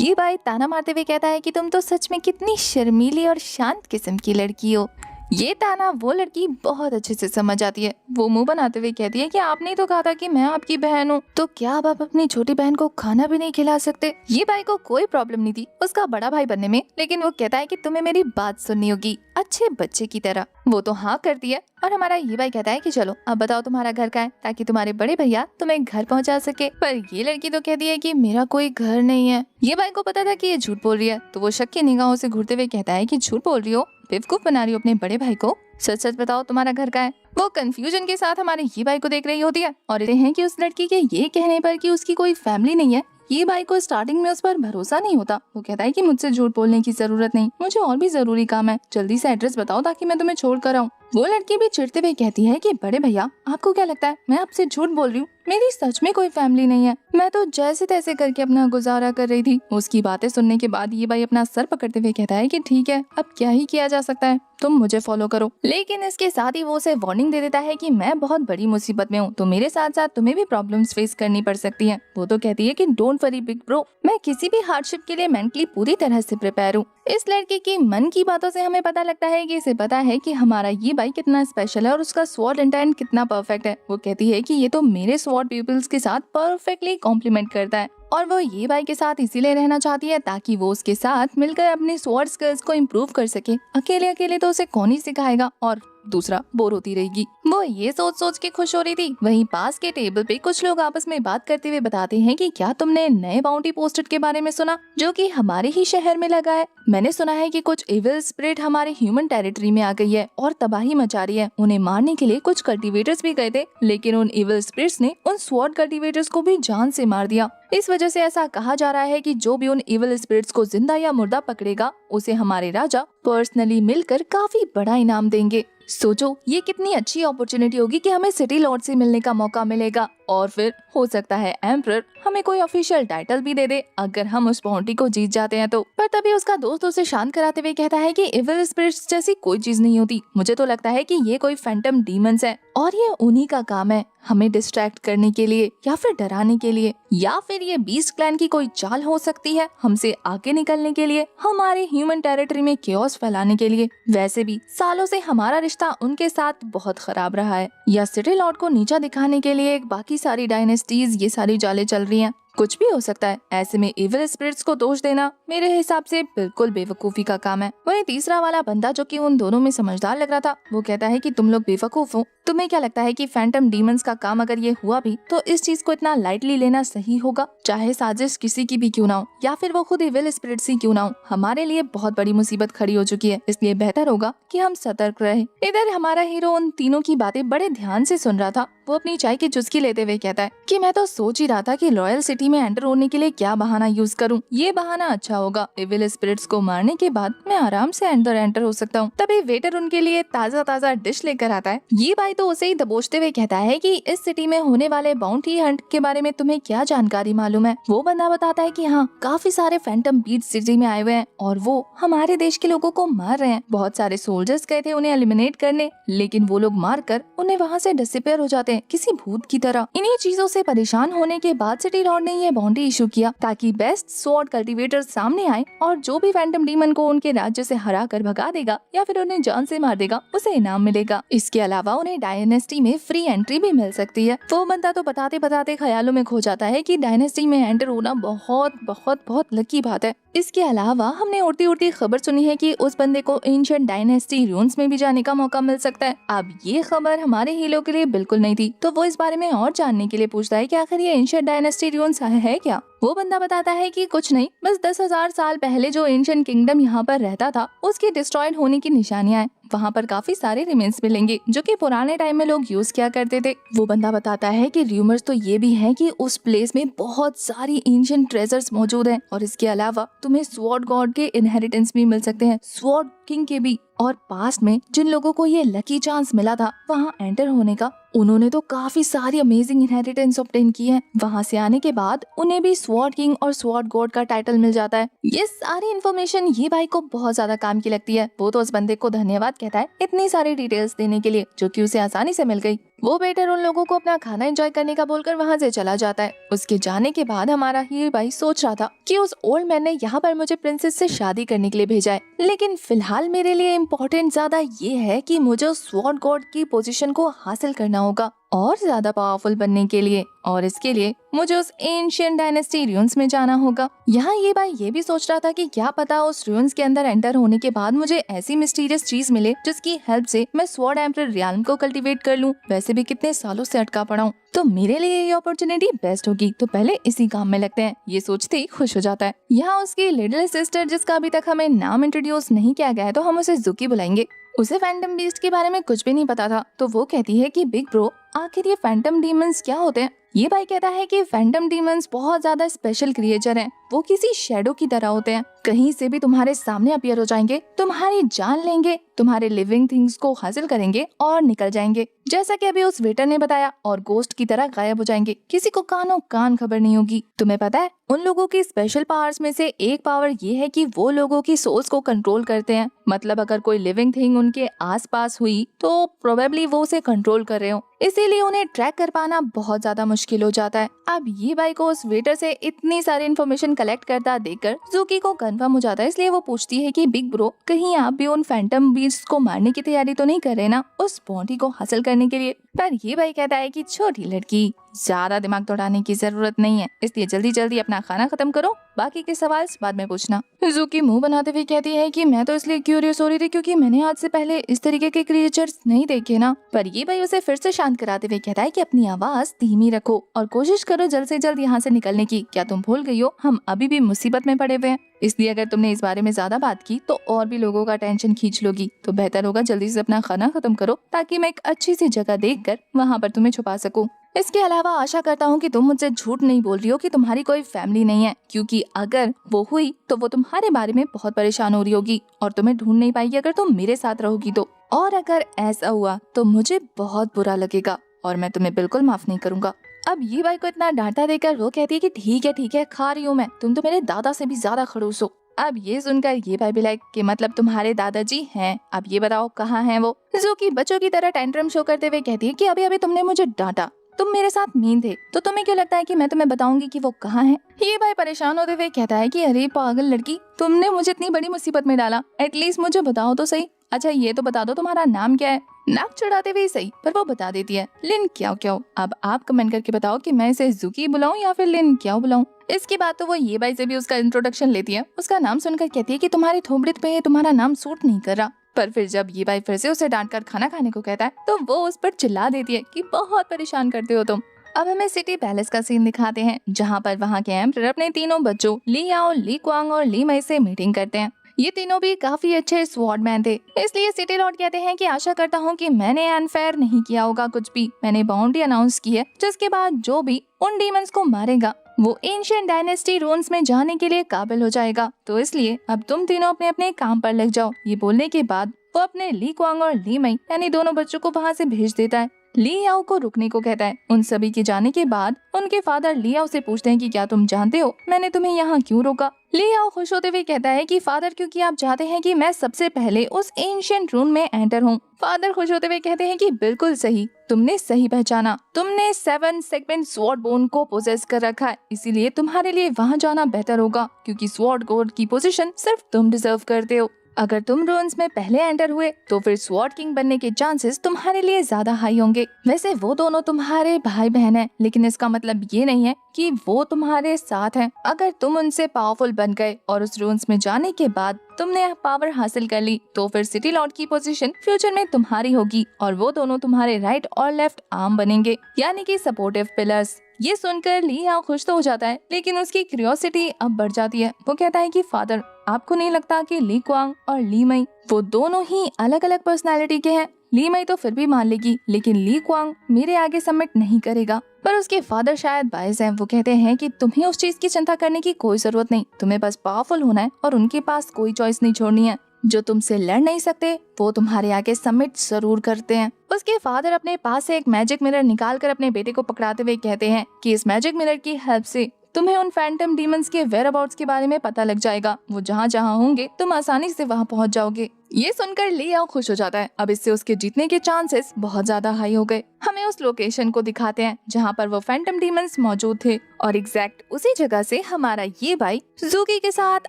ये भाई ताना मारते हुए कहता है कि तुम तो सच में कितनी शर्मीली और शांत किस्म की लड़की हो। ये ताना वो लड़की बहुत अच्छे से समझ आती है। वो मुंह बनाते हुए कहती है कि आपने तो कहा था कि मैं आपकी बहन हूँ, तो क्या अब आप अपनी छोटी बहन को खाना भी नहीं खिला सकते? ये भाई को कोई प्रॉब्लम नहीं थी उसका बड़ा भाई बनने में, लेकिन वो कहता है कि तुम्हें मेरी बात सुननी होगी अच्छे बच्चे की तरह। वो तो हाँ करती है और हमारा ये भाई कहता है कि चलो अब बताओ तुम्हारा घर कहाँ है, ताकि तुम्हारे बड़े भैया तुम्हें घर पहुँचा सके। पर ये लड़की तो कहती है कि मेरा कोई घर नहीं है। ये भाई को पता था कि ये झूठ बोल रही है, तो वो शक की निगाहों से घूरते हुए कहता है कि झूठ बोल रही हो, बेवकूफ बना रही हो अपने बड़े भाई को, सच सच बताओ तुम्हारा घर कहाँ है। वो कंफ्यूजन के साथ हमारे ये भाई को देख रही होती है और कहते हैं कि उस लड़की के ये कहने पर कि उसकी कोई फैमिली नहीं है, ये भाई को स्टार्टिंग में उस पर भरोसा नहीं होता। वो कहता है कि मुझसे झूठ बोलने की जरूरत नहीं, मुझे और भी जरूरी काम है, जल्दी से एड्रेस बताओ ताकि मैं तुम्हें छोड़ कर आऊँ। वो लड़की भी चिढ़ते हुए कहती है कि बड़े भैया आपको क्या लगता है मैं आपसे झूठ बोल रही हूँ? मेरी सच में कोई फैमिली नहीं है, मैं तो जैसे तैसे करके अपना गुजारा कर रही थी। उसकी बातें सुनने के बाद ये भाई अपना सर पकड़ते हुए कहता है कि ठीक है अब क्या ही किया जा सकता है, तुम मुझे फॉलो करो। लेकिन इसके साथ ही वो उसे वार्निंग दे देता है कि मैं बहुत बड़ी मुसीबत में हूँ, तो मेरे साथ साथ तुम्हें भी प्रॉब्लम्स फेस करनी पड़ सकती हैं। वो तो कहती है कि डोंट वरी बिग ब्रो, मैं किसी भी हार्डशिप के लिए मेंटली पूरी तरह से प्रिपेयर हूँ। इस लड़के की मन की बातों से हमें पता लगता है कि इसे पता है कि हमारा ये भाई कितना स्पेशल है और उसका स्वॉर्ड इंटेंट कितना परफेक्ट है। वो कहती है कि ये तो मेरे स्वॉर्ड पीपल्स के साथ परफेक्टली कॉम्प्लीमेंट करता है और वो ये भाई के साथ इसीलिए रहना चाहती है ताकि वो उसके साथ मिलकर अपनी स्वॉर्ड स्किल्स को इम्प्रूव कर सके। अकेले अकेले तो उसे कौन ही सिखाएगा और दूसरा बोर होती रहेगी। वो ये सोच सोच के खुश हो रही थी। वहीं पास के टेबल पे कुछ लोग आपस में बात करते हुए बताते हैं कि क्या तुमने नए बाउंटी पोस्टेड के बारे में सुना जो कि हमारे ही शहर में लगा है? मैंने सुना है कि कुछ इविल स्पिरिट हमारे ह्यूमन टेरिटरी में आ गई है और तबाही मचा रही है। उन्हें मारने के लिए कुछ कल्टीवेटर्स भी गए थे, लेकिन उन इविल स्पिरिट्स ने उन स्वॉर्ड कल्टीवेटर्स को भी जान से मार दिया। इस वजह से ऐसा कहा जा रहा है कि जो भी उन इविल स्पिरिट्स को जिंदा या मुर्दा पकड़ेगा उसे हमारे राजा पर्सनली मिलकर काफी बड़ा इनाम देंगे। सोचो ये कितनी अच्छी अपॉर्चुनिटी होगी कि हमें सिटी लॉर्ड से मिलने का मौका मिलेगा और फिर हो सकता है एम्परर हमें कोई ऑफिशियल टाइटल भी दे दे अगर हम उस बाउंटी को जीत जाते हैं तो। पर तभी उसका दोस्त उसे शांत कराते हुए कहता है कि इविल स्पिरिट्स जैसी कोई चीज नहीं होती, मुझे तो लगता है कि ये कोई फैंटम डीमंस है और ये उन्हीं का काम है हमें डिस्ट्रैक्ट करने के लिए या फिर डराने के लिए, या फिर ये बीस्ट क्लैन की कोई चाल हो सकती है हमसे आगे निकलने के लिए, हमारे ह्यूमन टेरिटरी में केओस फैलाने के लिए। वैसे भी सालों से हमारा रिश्ता उनके साथ बहुत खराब रहा है, या सिटी लॉर्ड को नीचा दिखाने के लिए बाकी सारी डायनेस्टीज ये सारी चालें चल रही हैं। कुछ भी हो सकता है। ऐसे में इविल स्पिरिट्स को दोष देना मेरे हिसाब से बिल्कुल बेवकूफी का काम है। वही तीसरा वाला बंदा जो कि उन दोनों में समझदार लग रहा था वो कहता है कि तुम लोग बेवकूफ हो। तुम्हें क्या लगता है कि फैंटम डीमंस का काम अगर ये हुआ भी तो इस चीज को इतना लाइटली लेना सही होगा? चाहे साजिश किसी की भी क्यों ना हो या फिर वो खुद इविल स्पिरिट्स ही क्यों ना हो, हमारे लिए बहुत बड़ी मुसीबत खड़ी हो चुकी है, इसलिए बेहतर होगा कि हम सतर्क रहें। इधर हमारा हीरो उन तीनों की बातें बड़े ध्यान से सुन रहा था। वो अपनी चाय की चुस्की लेते हुए कहता है कि मैं तो सोच ही रहा था कि रॉयल सिटी में एंटर होने के लिए क्या बहाना यूज करूं। ये बहाना अच्छा होगा, इविल स्पिरिट्स को मारने के बाद मैं आराम से अंदर एंटर हो सकता हूँ। तभी वेटर उनके लिए ताजा ताजा डिश लेकर आता है। ये भाई तो उसे ही दबोचते हुए कहता है कि इस सिटी में होने वाले बाउंटी हंट के बारे में तुम्हें क्या जानकारी मालूम है? वो बंदा बताता है कि हाँ, काफी सारे फैंटम बीट सिटी में आए हुए हैं और वो हमारे देश के लोगों को मार रहे हैं। बहुत सारे सोल्जर्स गए थे उन्हें एलिमिनेट करने, लेकिन वो लोग मार कर उन्हें वहाँ से डिसअपीयर हो जाते हैं किसी भूत की तरह। इन्हीं चीजों से परेशान होने के बाद सिटी लॉर्ड ने ये बाउंड्री इशू किया ताकि बेस्ट स्वॉर्ड कल्टीवेटर सामने आए और जो भी फैंटम डीमन को उनके राज्य से हरा कर भगा देगा या फिर उन्हें जान से मार देगा उसे इनाम मिलेगा। इसके अलावा उन्हें डायनेस्टी में फ्री एंट्री भी मिल सकती है। वो बंदा तो बताते बताते ख्यालों में खो जाता है कि डायनेस्टी में एंटर होना बहुत बहुत बहुत लकी बात है। इसके अलावा हमने उड़ती उड़ती खबर सुनी है कि उस बंदे को एंशिएंट डायनेस्टी रून्स में भी जाने का मौका मिल सकता है। अब ये खबर हमारे हीरो के लिए बिल्कुल नहीं थी, तो वो इस बारे में और जानने के लिए पूछता है कि आखिर ये एंशिएंट डायनेस्टी रून्स है क्या। वो बंदा बताता है कि कुछ नहीं, बस 10,000 साल पहले जो एंशिएंट किंगडम यहाँ पर रहता था उसके डिस्ट्रॉयड होने की निशानियां हैं। वहाँ पर काफी सारे रिमेन्स मिलेंगे जो कि पुराने टाइम में लोग यूज किया करते थे। वो बंदा बताता है कि रूमर्स तो ये भी है कि उस प्लेस में बहुत सारी एंशिएंट ट्रेजर्स मौजूद हैं और इसके अलावा तुम्हें स्वॉर्ड गॉड के इनहेरिटेंस भी मिल सकते हैं, स्वॉर्ड किंग के भी। और पास्ट में जिन लोगों को ये लकी चांस मिला था वहाँ एंटर होने का, उन्होंने तो काफी सारी अमेजिंग इनहेरिटेंस ऑब्टेन की है। वहाँ से आने के बाद उन्हें भी स्वॉर्ड किंग और स्वॉर्ड गॉड का टाइटल मिल जाता है। ये सारी इन्फॉर्मेशन ये भाई को बहुत ज्यादा काम की लगती है। वो तो उस बंदे को धन्यवाद कहता है इतनी सारी डिटेल्स देने के लिए जो कि उसे आसानी से मिल गई। वो बेटर उन लोगों को अपना खाना एंजॉय करने का बोलकर वहाँ से चला जाता है। उसके जाने के बाद हमारा हीरो भाई सोच रहा था कि उस ओल्ड मैन ने यहाँ पर मुझे प्रिंसेस से शादी करने के लिए भेजा है, लेकिन फिलहाल मेरे लिए इम्पोर्टेंट ज्यादा ये है कि मुझे उस स्वॉर्ड गॉड की पोजीशन को हासिल करना होगा और ज्यादा पावरफुल बनने के लिए, और इसके लिए मुझे उस एंशिएंट डायनेस्टी रून्स में जाना होगा। यहाँ ये भाई ये भी सोच रहा था कि क्या पता उस रून्स के अंदर एंटर होने के बाद मुझे ऐसी मिस्टीरियस चीज मिले जिसकी हेल्प से मैं स्वॉर्ड एम्परर रियल्म को कल्टीवेट कर लूँ। वैसे भी कितने सालों से अटका पड़ा हूँ, तो मेरे लिए ये अपॉर्चुनिटी बेस्ट होगी, तो पहले इसी काम में लगते हैं। ये सोचते ही खुश हो जाता है। यहाँ उसकी लिटिल सिस्टर, जिसका अभी तक हमें नाम इंट्रोड्यूस नहीं किया गया है, तो हम उसे ज़ुकी बुलाएंगे। उसे फैंटम बीस्ट के बारे में कुछ भी नहीं पता था, तो वो कहती है कि बिग ब्रो आखिर ये फैंटम डीमंस क्या होते हैं। ये भाई कहता है कि फैंटम डीमंस बहुत ज्यादा स्पेशल क्रिएचर हैं। वो किसी शैडो की तरह होते हैं, कहीं से भी तुम्हारे सामने अपीयर हो जाएंगे, तुम्हारी जान लेंगे, तुम्हारे लिविंग थिंग्स को हासिल करेंगे और निकल जाएंगे, जैसा कि अभी उस वेटर ने बताया, और गोस्ट की तरह गायब हो जाएंगे। किसी को कानो कान खबर नहीं होगी। तुम्हें पता है उन लोगों की स्पेशल पावर्स में से एक पावर ये है कि वो लोगों की सोल्स को कंट्रोल करते हैं। मतलब अगर कोई लिविंग थिंग उनके आसपास हुई तो प्रोबेबली वो उसे कंट्रोल कर रहे हो, इसीलिए उन्हें ट्रैक कर पाना बहुत ज्यादा मुश्किल हो जाता है। अब ये भाई को उस वेटर से इतनी सारी इन्फॉर्मेशन कलेक्ट करता देखकर ज़ुकी को कंफर्म हो जाता है, इसलिए वो पूछती है कि बिग ब्रो कहीं आप भी उन फैंटम बीस्ट को मारने की तैयारी तो नहीं कर रहे ना, उस बॉडी को हासिल करने के लिए। पर ये भाई कहता है कि छोटी लड़की, ज्यादा दिमाग दौड़ाने की जरूरत नहीं है, इसलिए जल्दी जल्दी अपना खाना खत्म करो, बाकी के सवाल बाद में पूछना। ज़ुकी मुंह बनाते हुए कहती है कि मैं तो इसलिए क्यूरियस हो रही थी क्योंकि मैंने आज से पहले इस तरीके के क्रिएचर्स नहीं देखे ना। पर ये भाई उसे फिर से शांत कराते हुए कहता है कि अपनी आवाज धीमी रखो और कोशिश करो जल्द से जल्द यहाँ से निकलने की। क्या तुम भूल गई हो हम अभी भी मुसीबत में पड़े हुए हैं, इसलिए अगर तुमने इस बारे में ज्यादा बात की तो और भी लोगों का टेंशन खींच लोगी। तो बेहतर होगा जल्दी से अपना खाना खत्म करो ताकि मैं एक अच्छी सी जगह देखकर वहाँ पर तुम्हें छुपा सकूं। इसके अलावा आशा करता हूँ कि तुम मुझसे झूठ नहीं बोल रही हो कि तुम्हारी कोई फैमिली नहीं है, क्योंकि अगर वो हुई तो वो तुम्हारे बारे में बहुत परेशान हो रही होगी और तुम्हें ढूंढ नहीं पाएगी अगर तुम मेरे साथ रहोगी तो। और अगर ऐसा हुआ तो मुझे बहुत बुरा लगेगा और मैं तुम्हें बिल्कुल माफ नहीं करूँगा। अब ये भाई को इतना डांटा देकर वो कहती है कि ठीक है खा रही हूँ मैं, तुम तो मेरे दादा से भी ज्यादा खड़ूस हो। अब ये सुनकर ये भाई भी लाइक कि मतलब तुम्हारे दादाजी हैं, अब ये बताओ कहाँ हैं वो। ज़ुकी बच्चों की तरह टेंट्रम शो करते हुए कहती है कि अभी अभी तुमने मुझे डांटा, तुम मेरे साथ मीन थे, तो तुम्हें क्यों लगता है कि मैं तुम्हें बताऊंगी कि वो कहाँ है। ये भाई परेशान होते हुए कहता है कि अरे पागल लड़की, तुमने मुझे इतनी बड़ी मुसीबत में डाला, एटलीस्ट मुझे बताओ तो सही। अच्छा ये तो बता दो तुम्हारा नाम क्या है। नाक चढ़ाते हुए सही, पर वो बता देती है लिन क्याओ क्याओ। अब आप कमेंट करके बताओ कि मैं इसे ज़ुकी बुलाऊं या फिर लिन क्याओ बुलाऊं। इसके बाद तो वो ये भाई से भी उसका इंट्रोडक्शन लेती है। उसका नाम सुनकर कहती है कि तुम्हारी थोबड़ी पे तुम्हारा नाम सूट नहीं कर रहा। पर फिर जब ये भाई फिर से उसे डांट कर खाना खाने को कहता है तो वो उस पर चिल्ला देती है कि बहुत परेशान करते हो तुम। अब हमें सिटी पैलेस का सीन दिखाते हैं जहाँ पर वहाँ के एम्परर अपने तीनों बच्चों ली याओ, ली क्वांग और ली मई से मीटिंग करते हैं। ये तीनों भी काफी अच्छे स्वॉर्डमैन थे, इसलिए सिटी लॉर्ड कहते हैं कि आशा करता हूँ कि मैंने अनफेयर नहीं किया होगा कुछ भी। मैंने बाउंड्री अनाउंस की है जिसके बाद जो भी उन डीमंस को मारेगा वो एंशिएंट डायनेस्टी रून्स में जाने के लिए काबिल हो जाएगा। तो इसलिए अब तुम तीनों अपने अपने काम पर लग जाओ। ये बोलने के बाद वो अपने ली क्वांग और ली मई यानी दोनों बच्चों को वहाँ से भेज देता है। ली याओ को रुकने को कहता है। उन सभी के जाने के बाद उनके फादर ली याओ से पूछते हैं कि क्या तुम जानते हो मैंने तुम्हें यहाँ क्यों रोका। ली याओ खुश होते हुए कहता है कि फादर क्योंकि आप चाहते हैं कि मैं सबसे पहले उस एंशिएंट रूम में एंटर हूँ। फादर खुश होते हुए कहते हैं कि बिल्कुल सही, तुमने सही पहचाना, तुमने 7 सेगमेंट स्वॉर्ड बोन को पोजेस कर रखा है, इसीलिए तुम्हारे लिए वहाँ जाना बेहतर होगा क्योंकि स्वॉर्ड गॉड की पोजीशन सिर्फ तुम डिजर्व करते हो। अगर तुम रून्स में पहले एंटर हुए तो फिर स्वॉर्ड किंग बनने के चांसेस तुम्हारे लिए ज्यादा हाई होंगे। वैसे वो दोनों तुम्हारे भाई बहन हैं, लेकिन इसका मतलब ये नहीं है कि वो तुम्हारे साथ हैं। अगर तुम उनसे पावरफुल बन गए और उस रून्स में जाने के बाद तुमने पावर हासिल कर ली तो फिर सिटी लॉर्ड की पोजीशन फ्यूचर में तुम्हारी होगी और वो दोनों तुम्हारे राइट और लेफ्ट आर्म बनेंगे, यानी कि सपोर्टिव पिलर्स। ये सुनकर ली याओ खुश तो हो जाता है, लेकिन उसकी क्यूरियोसिटी अब बढ़ जाती है। वो कहता है कि फादर आपको नहीं लगता कि ली क्वांग और ली मई वो दोनों ही अलग अलग पर्सनालिटी के हैं? ली मई तो फिर भी मान लेगी, लेकिन ली क्वांग मेरे आगे सबमिट नहीं करेगा। पर उसके फादर शायद बायस हैं। वो कहते हैं कि तुम्हें उस चीज की चिंता करने की कोई जरूरत नहीं, तुम्हें बस पावरफुल होना है और उनके पास कोई चॉइस नहीं छोड़नी है। जो तुमसे लड़ नहीं सकते वो तुम्हारे आगे सबमिट जरूर करते हैं। उसके फादर अपने पास से एक मैजिक मिरर निकाल कर अपने बेटे को पकड़ाते हुए कहते हैं कि इस मैजिक मिरर की हेल्प से तुम्हें उन फैंटम डीमंस के वेयर अबाउट्स के बारे में पता लग जाएगा। वो जहाँ जहाँ होंगे तुम आसानी से वहाँ पहुँच जाओगे। ये सुनकर ली याओ खुश हो जाता है। अब इससे उसके जीतने के चांसेस बहुत ज्यादा हाई हो गए। हमें उस लोकेशन को दिखाते हैं जहाँ पर वो फैंटम डीमंस मौजूद थे और एग्जैक्ट उसी जगह से हमारा ये भाई ज़ूकी के साथ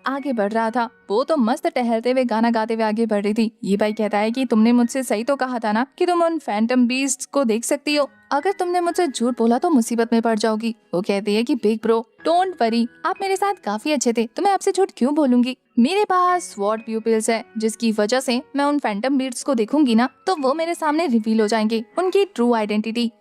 आगे बढ़ रहा था। वो तो मस्त टहलते हुए गाना गाते हुए आगे बढ़ रही थी। ये भाई कहता है कि तुमने मुझसे सही तो कहा था ना कि तुम उन फैंटम बीस्ट्स को देख सकती हो। अगर तुमने मुझसे झूठ बोला तो मुसीबत में पड़ जाओगी। वो कहती है कि बिग ब्रो डोंट वरी, आप मेरे साथ काफी अच्छे थे तो मैं आपसे झूठ क्यों बोलूंगी। मेरे पास स्वॉर्ड प्यूपिल्स है जिसकी वजह से मैं उन फैंटम बीस्ट्स को देखूंगी ना तो वो मेरे सामने रिवील हो जाएंगे, उनकी ट्रू आइडेंटिटी।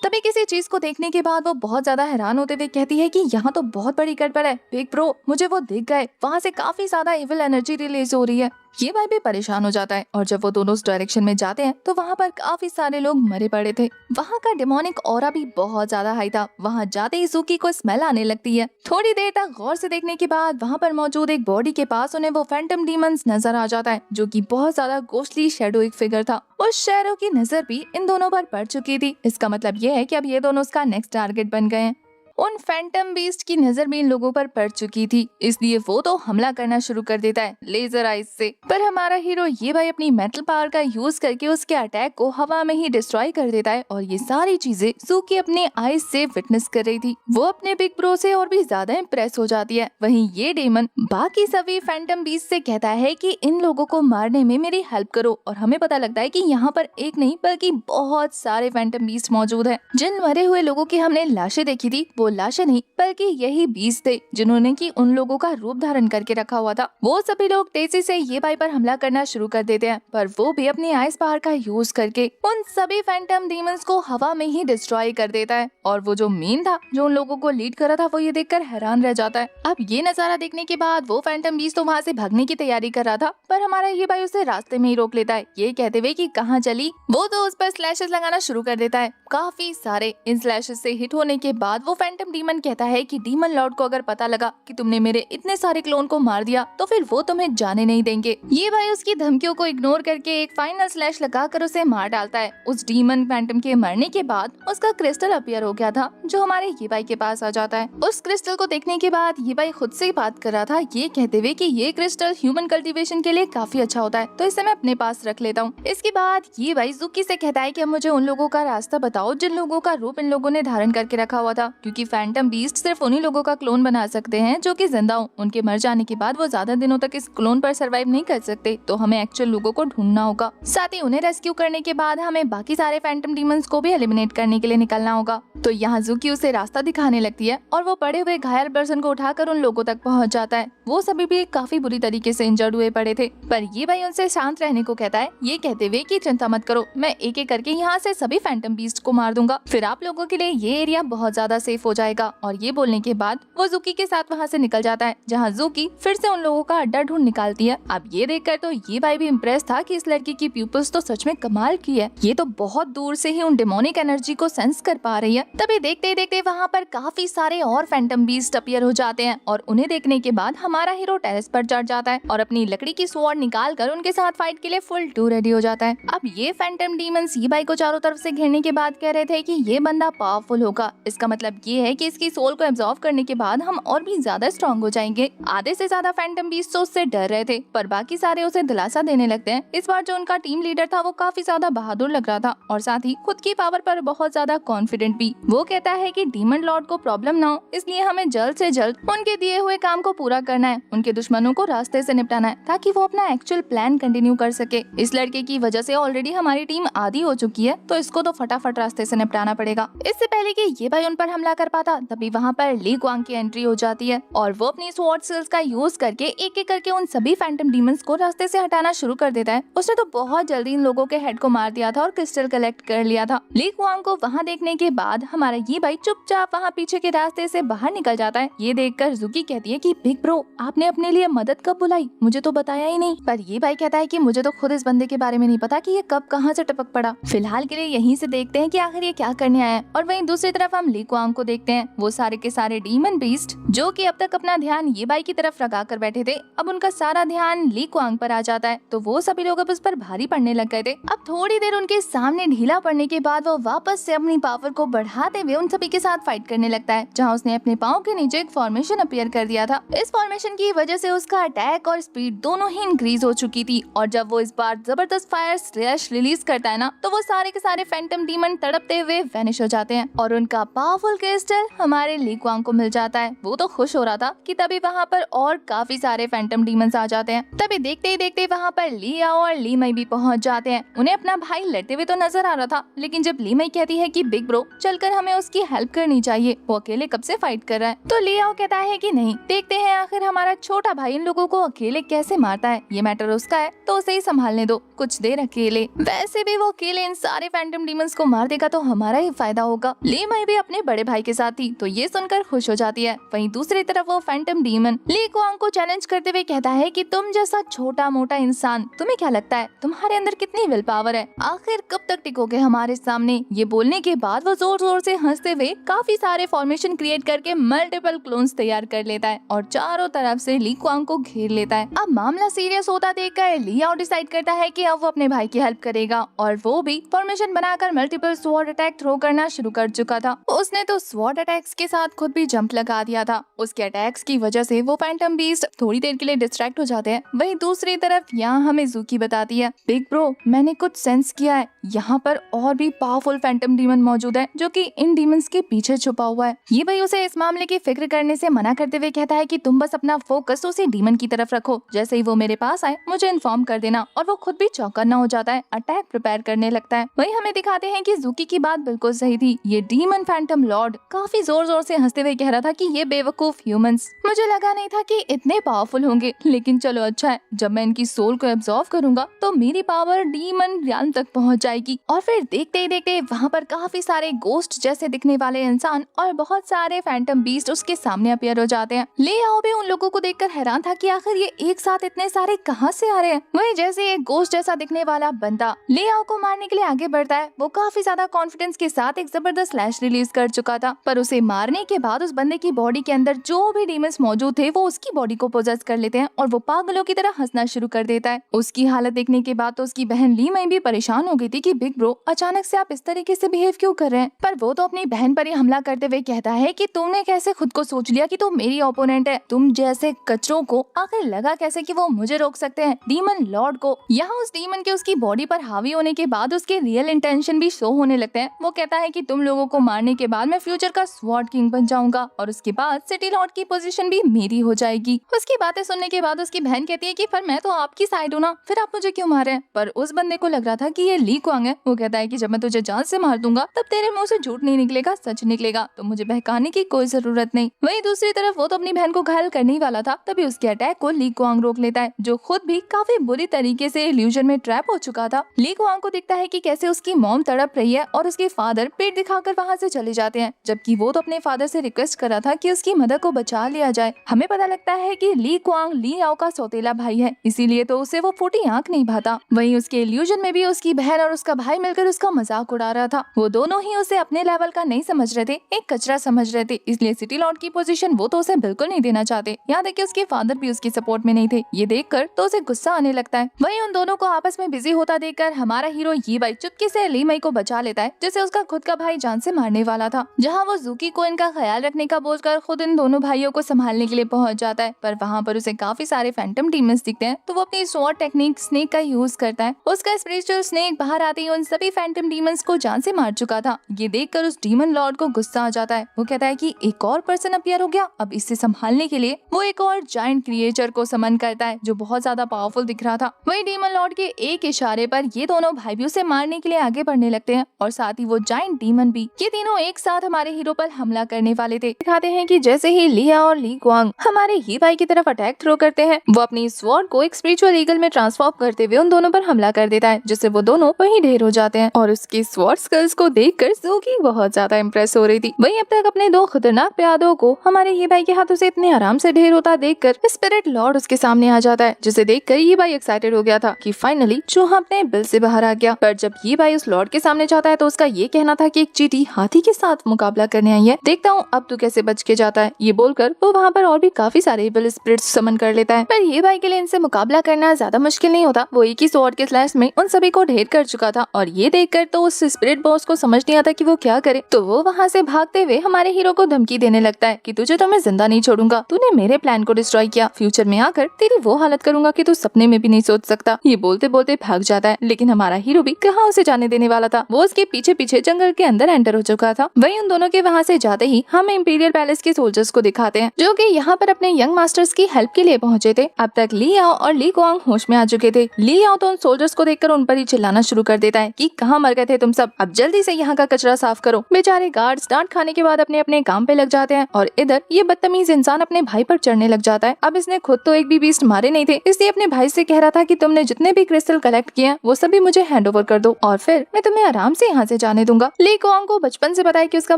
तभी किसी चीज को देखने के बाद वो बहुत ज्यादा हैरान होते हुए कहती है कि यहाँ तो बहुत बड़ी गड़बड़ है। बिग ब्रो मुझे वो दिख गए, वहाँ से काफी ज्यादा इविल एनर्जी रिलीज हो रही है। ये भाई भी परेशान हो जाता है और जब वो दोनों उस डायरेक्शन में जाते हैं तो वहाँ पर काफी सारे लोग मरे पड़े थे। वहाँ का डेमोनिक ऑरा भी बहुत ज्यादा हाई था। वहाँ जाते ही ज़ूकी को स्मेल आने लगती है। थोड़ी देर तक गौर से देखने के बाद वहाँ पर मौजूद एक बॉडी के पास उन्हें वो फैंटम डीमंस नजर आ जाता है जो कि बहुत ज्यादा गोस्टली शैडोइक फिगर था। उस शैडो की नजर भी इन दोनों पर पड़ चुकी थी। इसका मतलब ये है कि अब ये दोनों उसका नेक्स्ट टारगेट बन गए हैं। उन फैंटम बीस्ट की नजर भी इन लोगों पर पड़ चुकी थी, इसलिए वो तो हमला करना शुरू कर देता है लेजर आइज से। पर हमारा हीरो ये भाई अपनी मेटल पावर का यूज करके उसके अटैक को हवा में ही डिस्ट्रॉय कर देता है और ये सारी चीजें ज़ूकी अपने आइज से विटनेस कर रही थी। वो अपने बिग ब्रो से और भी ज्यादा इम्प्रेस हो जाती है। वहीं ये डेमन बाकी सभी फैंटम बीस्ट से कहता है कि इन लोगों को मारने में मेरी हेल्प करो और हमें पता लगता है कि यहाँ पर एक नहीं बल्कि बहुत सारे फैंटम बीस्ट मौजूद है। जिन मरे हुए लोगों की हमने लाशें देखी थी वो लाशें नहीं बल्कि यही बीस्ट थे जिन्होंने की उन लोगों का रूप धारण करके रखा हुआ था। वो सभी लोग तेजी से ये भाई पर हमला करना शुरू कर देते हैं, पर वो भी अपनी आइस पावर का यूज करके उन सभी फैंटम डीमंस को हवा में ही डिस्ट्रॉय कर देता है। और वो जो मेन था जो उन लोगों को लीड कर रहा था वो ये देखकर हैरान रह जाता है। अब ये नजारा देखने के बाद वो फैंटम बीस्ट तो वहाँ से भागने की तैयारी कर रहा था, पर हमारा ये भाई उसे रास्ते में ही रोक लेता है, ये कहते हुए कि कहाँ चली। वो तो उस पर स्लैशेस लगाना शुरू कर देता है, काफी सारे। इन स्लैशेस से हिट होने के बाद वो फैंटम डीमन कहता है कि डीमन लॉर्ड को अगर पता लगा कि तुमने मेरे इतने सारे क्लोन को मार दिया तो फिर वो तुम्हें जाने नहीं देंगे। ये भाई उसकी धमकियों को इग्नोर करके एक फाइनल स्लैश लगाकर उसे मार डालता है। उस डीमन फैंटम के मरने के बाद उसका क्रिस्टल अपीयर हो गया था जो हमारे ये भाई के पास आ जाता है। उस क्रिस्टल को देखने के बाद ये भाई खुद से बात कर रहा था, ये कहते हुए कि ये क्रिस्टल ह्यूमन कल्टीवेशन के लिए काफी अच्छा होता है तो इसे मैं अपने पास रख लेता हूँ। इसके बाद ये भाई ज़ूकी से कहता है कि अब मुझे उन लोगों का रास्ता बताओ जिन लोगों का रूप इन लोगों ने धारण करके रखा हुआ था, क्योंकि फैंटम बीस्ट सिर्फ उन्हीं लोगों का क्लोन बना सकते हैं जो कि जिंदा हो। उनके मर जाने के बाद वो ज्यादा दिनों तक इस क्लोन पर सरवाइव नहीं कर सकते, तो हमें एक्चुअल लोगों को ढूंढना होगा। साथ ही उन्हें रेस्क्यू करने के बाद हमें बाकी सारे फैंटम डीमंस को भी एलिमिनेट करने के लिए निकलना होगा। तो यहाँ ज़ूकी उसे रास्ता दिखाने लगती है और वो पड़े हुए घायल पर्सन को उठाकर उन लोगों तक पहुँच जाता है। वो सभी भी काफी बुरी तरीके से इंजर्ड हुए पड़े थे, पर ये भाई उनसे शांत रहने को कहता है, ये कहते हुए कि चिंता मत करो, मैं एक एक करके यहाँ से सभी फैंटम बीस्ट को मार दूंगा, फिर आप लोगों के लिए ये एरिया बहुत ज्यादा सेफ हो जाएगा। और ये बोलने के बाद वो जुकी के साथ वहाँ से निकल जाता है, जहाँ जुकी फिर से उन लोगों का अड्डा ढूंढ निकालती है। अब ये देखकर तो ये भाई भी इम्प्रेस था कि इस लड़की की प्यूपल्स तो सच में कमाल की है, ये तो बहुत दूर से ही उन डेमोनिक एनर्जी को सेंस कर पा रही है। तभी देखते ही देखते वहाँ पर काफी सारे और फैंटम बीस्ट अपीयर हो जाते हैं और उन्हें देखने के बाद हमारा हीरो टेरेस पर चढ़ जाता है और अपनी लकड़ी की स्वॉर्ड निकाल कर उनके साथ फाइट के लिए फुल टू रेडी हो जाता है। अब ये फैंटम डीमंस ये भाई को चारों तरफ से घेरने के बाद कह रहे थे कि ये बंदा पावरफुल होगा, इसका मतलब ये है कि इसकी सोल को एब्जॉर्ब करने के बाद हम और भी ज्यादा स्ट्रॉन्ग हो जाएंगे। आधे से ज्यादा फैंटम बीस्ट तो उससे डर रहे थे, पर बाकी सारे उसे दिलासा देने लगते हैं। इस बार जो उनका टीम लीडर था वो काफी ज्यादा बहादुर लग रहा था और साथ ही खुद की पावर पर बहुत ज्यादा कॉन्फिडेंट भी। वो कहता है कि डीमन लॉर्ड को प्रॉब्लम ना हो, इसलिए हमें जल्द से जल्द उनके दिए हुए काम को पूरा करना है, उनके दुश्मनों को रास्ते से निपटाना है ताकि वो अपना एक्चुअल प्लान कंटिन्यू कर सके। इस लड़के की वजह से ऑलरेडी हमारी टीम आधी हो चुकी है, तो इसको तो फटाफट रास्ते से निपटाना पड़ेगा। इससे पहले कि ये भाई उन पर हमला कर पाता, तभी वहाँ पर ली क्वांग की एंट्री हो जाती है और वो अपनी स्वॉर्ड स्किल्स का यूज करके एक एक करके उन सभी फैंटम डीमंस को रास्ते से हटाना शुरू कर देता है। उसने तो बहुत जल्दी इन लोगों के हेड को मार दिया था और क्रिस्टल कलेक्ट कर लिया था। ली क्वांग को वहाँ देखने के बाद हमारा ये भाई चुपचाप वहाँ पीछे के रास्ते से बाहर निकल जाता है। ये देखकर जुकी कहती है कि बिग ब्रो, आपने अपने लिए मदद कब बुलाई, मुझे तो बताया ही नहीं। पर ये भाई कहता है कि मुझे तो खुद इस बंदे के बारे में नहीं पता कि ये कब कहाँ से टपक पड़ा। फिलहाल के लिए यहीं से देखते हैं कि आखिर ये क्या करने आया है। और वहीं दूसरी तरफ हम ली क्वांग को देखते हैं। वो सारे के सारे डीमन बीस्ट जो कि अब तक अपना ध्यान ये भाई की तरफ लगा कर बैठे थे, अब उनका सारा ध्यान ली क्वांग पर आ जाता है। तो वो सभी लोग अब उस पर भारी पड़ने लग गए थे। अब थोड़ी देर उनके सामने ढीला पड़ने के बाद वो वापस से अपनी पावर को बढ़ाते हुए उन सभी के साथ फाइट करने लगता है, जहाँ उसने अपने पाँव के नीचे एक फॉर्मेशन अपीयर कर दिया था। इस फॉर्मेशन की वजह से उसका अटैक और स्पीड दोनों ही इंक्रीज हो चुकी थी और जब वो इस बार जबरदस्त फायर स्लैश रिलीज करता है ना, तो वो सारे के सारे फैंटम डीमन तड़पते हुए वैनिश हो जाते हैं और उनका पावरफुल क्रिस्टल हमारे ली क्वांग को मिल जाता है। वो तो खुश हो रहा था कि तभी वहाँ पर और काफी सारे फैंटम डीमंस आ जाते हैं। तभी देखते ही देखते वहाँ पर ली आओ और ली मई भी पहुँच जाते हैं। उन्हें अपना भाई लड़ते हुए तो नजर आ रहा था, लेकिन जब ली मई कहती है कि बिग ब्रो चलकर हमें उसकी हेल्प करनी चाहिए, वो अकेले कब से फाइट कर रहा है, तो ली आओ कहता है कि नहीं, देखते हैं आखिर हमारा छोटा भाई इन लोगों को अकेले कैसे मारता है। ये मैटर उसका है तो उसे ही संभालने दो कुछ देर अकेले। वैसे भी वो अकेले इन सारे फैंटम डीमंस को मार देगा तो हमारा ही फायदा होगा। ली मई भी अपने बड़े भाई के साथ थी, तो ये सुनकर खुश हो जाती है। वहीं दूसरी तरफ वो फैंटम डीमन ली क्वांग को चैलेंज करते हुए कहता है कि तुम जैसा छोटा मोटा इंसान, तुम्हें क्या लगता है तुम्हारे अंदर कितनी विल पावर है, आखिर कब तक टिकोगे हमारे सामने। ये बोलने के बाद वो जोर जोर से हंसते हुए काफी सारे फॉर्मेशन क्रिएट करके मल्टीपल क्लोन्स तैयार कर लेता है और चारों तरफ से ली क्वांग को घेर लेता है। अब मामला सीरियस होता देखकर ली आओ डिसाइड करता है कि अब वो अपने भाई की हेल्प करेगा और वो भी फॉर्मेशन बनाकर मल्टीपल स्वॉर्ड अटैक थ्रो करना शुरू कर चुका था। उसने तो स्वॉर्ड अटैक्स के साथ खुद भी जंप लगा दिया था। उसके अटैक्स की वजह से वो फैंटम बीस्ट थोड़ी देर के लिए डिस्ट्रैक्ट हो जाते हैं। वहीं दूसरी तरफ यहाँ हमें जुकी बताती है, बिग ब्रो मैंने कुछ सेंस किया है, यहाँ पर और भी पावरफुल फैंटम डीमन मौजूद है जो कि इन डीमंस के पीछे छुपा हुआ है। ये भाई उसे इस मामले की फिक्र करने से मना करते हुए कहता है कि तुम बस अपना फोकस उसी डीमन की तरफ रखो, जैसे ही वो मेरे पास आए मुझे इन्फॉर्म कर देना। और वो खुद भी चौकन्ना हो जाता है, अटैक प्रिपेयर करने लगता है। वहीं हमें दिखाते हैं कि जुकी की बात बिल्कुल सही थी। ये डीमन फैंटम लॉर्ड काफी जोर जोर से हंसते हुए कह रहा था कि ये बेवकूफ ह्यूमंस, मुझे लगा नहीं था कि इतने पावरफुल होंगे, लेकिन चलो अच्छा है, जब मैं इनकी सोल को एब्जॉर्व करूंगा तो मेरी पावर डीमन रियाल्म तक पहुंच जाएगी। और फिर देखते ही देखते वहाँ पर काफी सारे गोस्ट जैसे दिखने वाले इंसान और बहुत सारे फैंटम बीस्ट उसके सामने अपीयर हो जाते हैं। ले आओ भी उन लोगों को देखकर हैरान था कि आखिर ये एक साथ इतने सारे कहाँ से आ रहे हैं। वहीं जैसे एक गोस्ट जैसा दिखने वाला बंदा ले आओ को मारने के लिए आगे बढ़ता है। वो काफी ज्यादा कॉन्फिडेंस के साथ एक जबरदस्त स्लैश रिलीज कर चुका था, पर उसे मारने के बाद उस बंदे की बॉडी के अंदर जो भी डीमंस मौजूद थे वो उसकी बॉडी को पोजेस कर लेते हैं और वो पागलों की तरह हंसना शुरू कर देता है। उसकी हालत देखने के बाद तो उसकी बहन ली मई भी परेशान हो गई थी कि बिग ब्रो अचानक से आप इस तरीके से बिहेव क्यों कर रहे हैं। पर वो तो अपनी बहन पर ही हमला करते हुए कहता है कि तुमने कैसे खुद को सोच लिया कि तुम मेरी ओपोनेंट है, तुम जैसे कचरों को आखिर लगा कैसे कि वो मुझे रोक सकते हैं, डीमन लॉर्ड को। यहाँ उस डीमन के उसकी बॉडी पर हावी होने के बाद उसके रियल इंटेंशन भी शो होने लगते हैं। वो कहता है कि तुम लोगों को मारने के बाद मैं फ्यूचर का स्वॉर्ड किंग बन जाऊंगा और उसके बाद सिटी लॉर्ड की पोजीशन भी मेरी हो जाएगी। उसकी बातें सुनने के बाद उसकी बहन कहती है कि पर मैं तो आपकी साइड हूँ ना, फिर आप मुझे क्यों मारे हैं। पर उस बंदे को लग रहा था कि ये ली क्वांग है। वो कहता है कि जब मैं तुझे जान से मार दूंगा तब तेरे मुंह से झूठ नहीं निकलेगा, सच निकलेगा, तो मुझे बहकाने की कोई जरूरत नहीं। वहीं दूसरी तरफ वो तो अपनी बहन को घायल करने ही वाला था, तभी उसके अटैक को ली क्वांग रोक लेता है, जो खुद भी काफी बुरी तरीके से इल्यूजन में ट्रैप हो चुका था। ली क्वांग को दिखता है कि कैसे उसकी मॉम तड़प रही है और उसके फादर पेट दिखाकर वहाँ से चले जाते हैं। जब जबकि वो तो अपने फादर से रिक्वेस्ट कर रहा था कि उसकी मदर को बचा लिया जाए। हमें पता लगता है कि ली क्वांग ली आओ का सौतेला भाई है, इसीलिए तो उसे वो फूटी आंख नहीं भाता। वहीं उसके इल्यूजन में भी उसकी बहन और उसका भाई मिलकर उसका मजाक उड़ा रहा था। वो दोनों ही उसे अपने लेवल का नहीं समझ रहे थे, एक कचरा समझ रहे थे, इसलिए सिटी लॉर्ड की पोजीशन वो तो उसे बिल्कुल नहीं देना चाहते। यहाँ तक कि उसके फादर भी उसकी सपोर्ट में नहीं थे। ये देखकर तो उसे गुस्सा आने लगता है। वहीं उन दोनों को आपस में बिजी होता देखकर हमारा हीरो ये भाई चुपके से ली मई को बचा लेता है, जिसे उसका खुद का भाई जान से मारने वाला था। जहाँ वो ज़ूकी को इनका ख्याल रखने का बोलकर खुद इन दोनों भाइयों को संभालने के लिए पहुंच जाता है, पर वहाँ पर उसे काफी सारे फैंटम डीमंस दिखते हैं, तो वो अपनी स्वॉर्ड टेक्निक स्नेक का यूज करता है। उसका स्पिरिचुअल स्नेक बाहर आते ही उन सभी फैंटम डीमंस को जान से मार चुका था। ये देखकर उस डीमन लॉर्ड को गुस्सा आ जाता है। वो कहता है कि एक और पर्सन अपीयर हो गया। अब इससे संभालने के लिए वो एक और जायंट क्रिएचर को समन करता है जो बहुत ज्यादा पावरफुल दिख रहा था। वही डीमन लॉर्ड के एक इशारे पर ये दोनों भाई भी उसे मारने के लिए आगे बढ़ने लगते हैं और साथ ही वो जायंट डीमन भी। ये तीनों एक साथ हमारे हीरो पर हमला करने वाले थे। दिखाते हैं कि जैसे ही लिया और ली क्वांग हमारे ही भाई की तरफ अटैक थ्रो करते हैं, वो अपनी स्वॉर्ड को एक स्पिरिचुअल ईगल में ट्रांसफॉर्म करते हुए उन दोनों पर हमला कर देता है, जिससे वो दोनों वहीं ढेर हो जाते हैं। और उसकी स्वॉर्ड स्किल्स को देखकर ज़ूकी बहुत ज्यादा इम्प्रेस हो रही थी। वहीं अब तक अपने दो खतरनाक प्यादों को हमारे ये भाई के हाथों से इतने आराम से ढेर होता देखकर स्पिरिट लॉर्ड उसके सामने आ जाता है, जिसे देखकर ये भाई एक्साइटेड हो गया था कि फाइनली चूहा अपने बिल से बाहर आ गया। पर जब ये भाई उस लॉर्ड के सामने जाता है तो उसका ये कहना था कि एक चींटी हाथी के साथ मुकाबला करने आई है, देखता हूँ अब तू कैसे बच के जाता है। ये बोलकर वो वहाँ पर और भी काफी सारे इविल स्पिरिट्स समन कर लेता है। पर ये भाई के लिए इनसे मुकाबला करना ज्यादा मुश्किल नहीं होता। वो एक ही स्वॉर्ड के स्लैश में उन सभी को ढेर कर चुका था और ये देखकर तो उस स्पिरिट बॉस को समझ नहीं आता कि वो क्या करे। तो वो वहाँ से भागते हुए हमारे हीरो को धमकी देने लगता है कि तुझे तो मैं जिंदा नहीं छोड़ूंगा, तूने मेरे प्लान को डिस्ट्रॉय किया, फ्यूचर में आकर तेरी वो हालत करूंगा कि तू सपने में भी नहीं सोच सकता। ये बोलते बोलते भाग जाता है, लेकिन हमारा हीरो भी कहाँ उसे जाने देने वाला था। वो उसके पीछे पीछे जंगल के अंदर एंटर हो चुका था। वहीं उन दोनों के वहाँ से जाते ही हम इंपीरियल पैलेस के सोल्जर्स को दिखाते हैं, जो कि यहाँ पर अपने यंग मास्टर्स की हेल्प के लिए पहुंचे थे। अब तक ली आओ और ली क्वांग होश में आ चुके थे। ली आओ तो उन सोल्जर्स को देखकर उन पर ही चिल्लाना शुरू कर देता है कि कहाँ मर गए थे तुम सब, अब जल्दी से यहाँ का कचरा साफ करो। बेचारे गार्ड्स डांट खाने के बाद अपने अपने काम पे लग जाते हैं और इधर ये बदतमीज इंसान अपने भाई पर चढ़ने लग जाता है। अब इसने खुद तो एक भी बीस्ट मारे नहीं थे, इसलिए अपने भाई से कह रहा था कि तुमने जितने भी क्रिस्टल कलेक्ट किए वो सभी मुझे हैंड ओवर कर दो और फिर मैं तुम्हें आराम से यहाँ से जाने दूंगा। ली क्वांग को बचपन से पता है कि उसका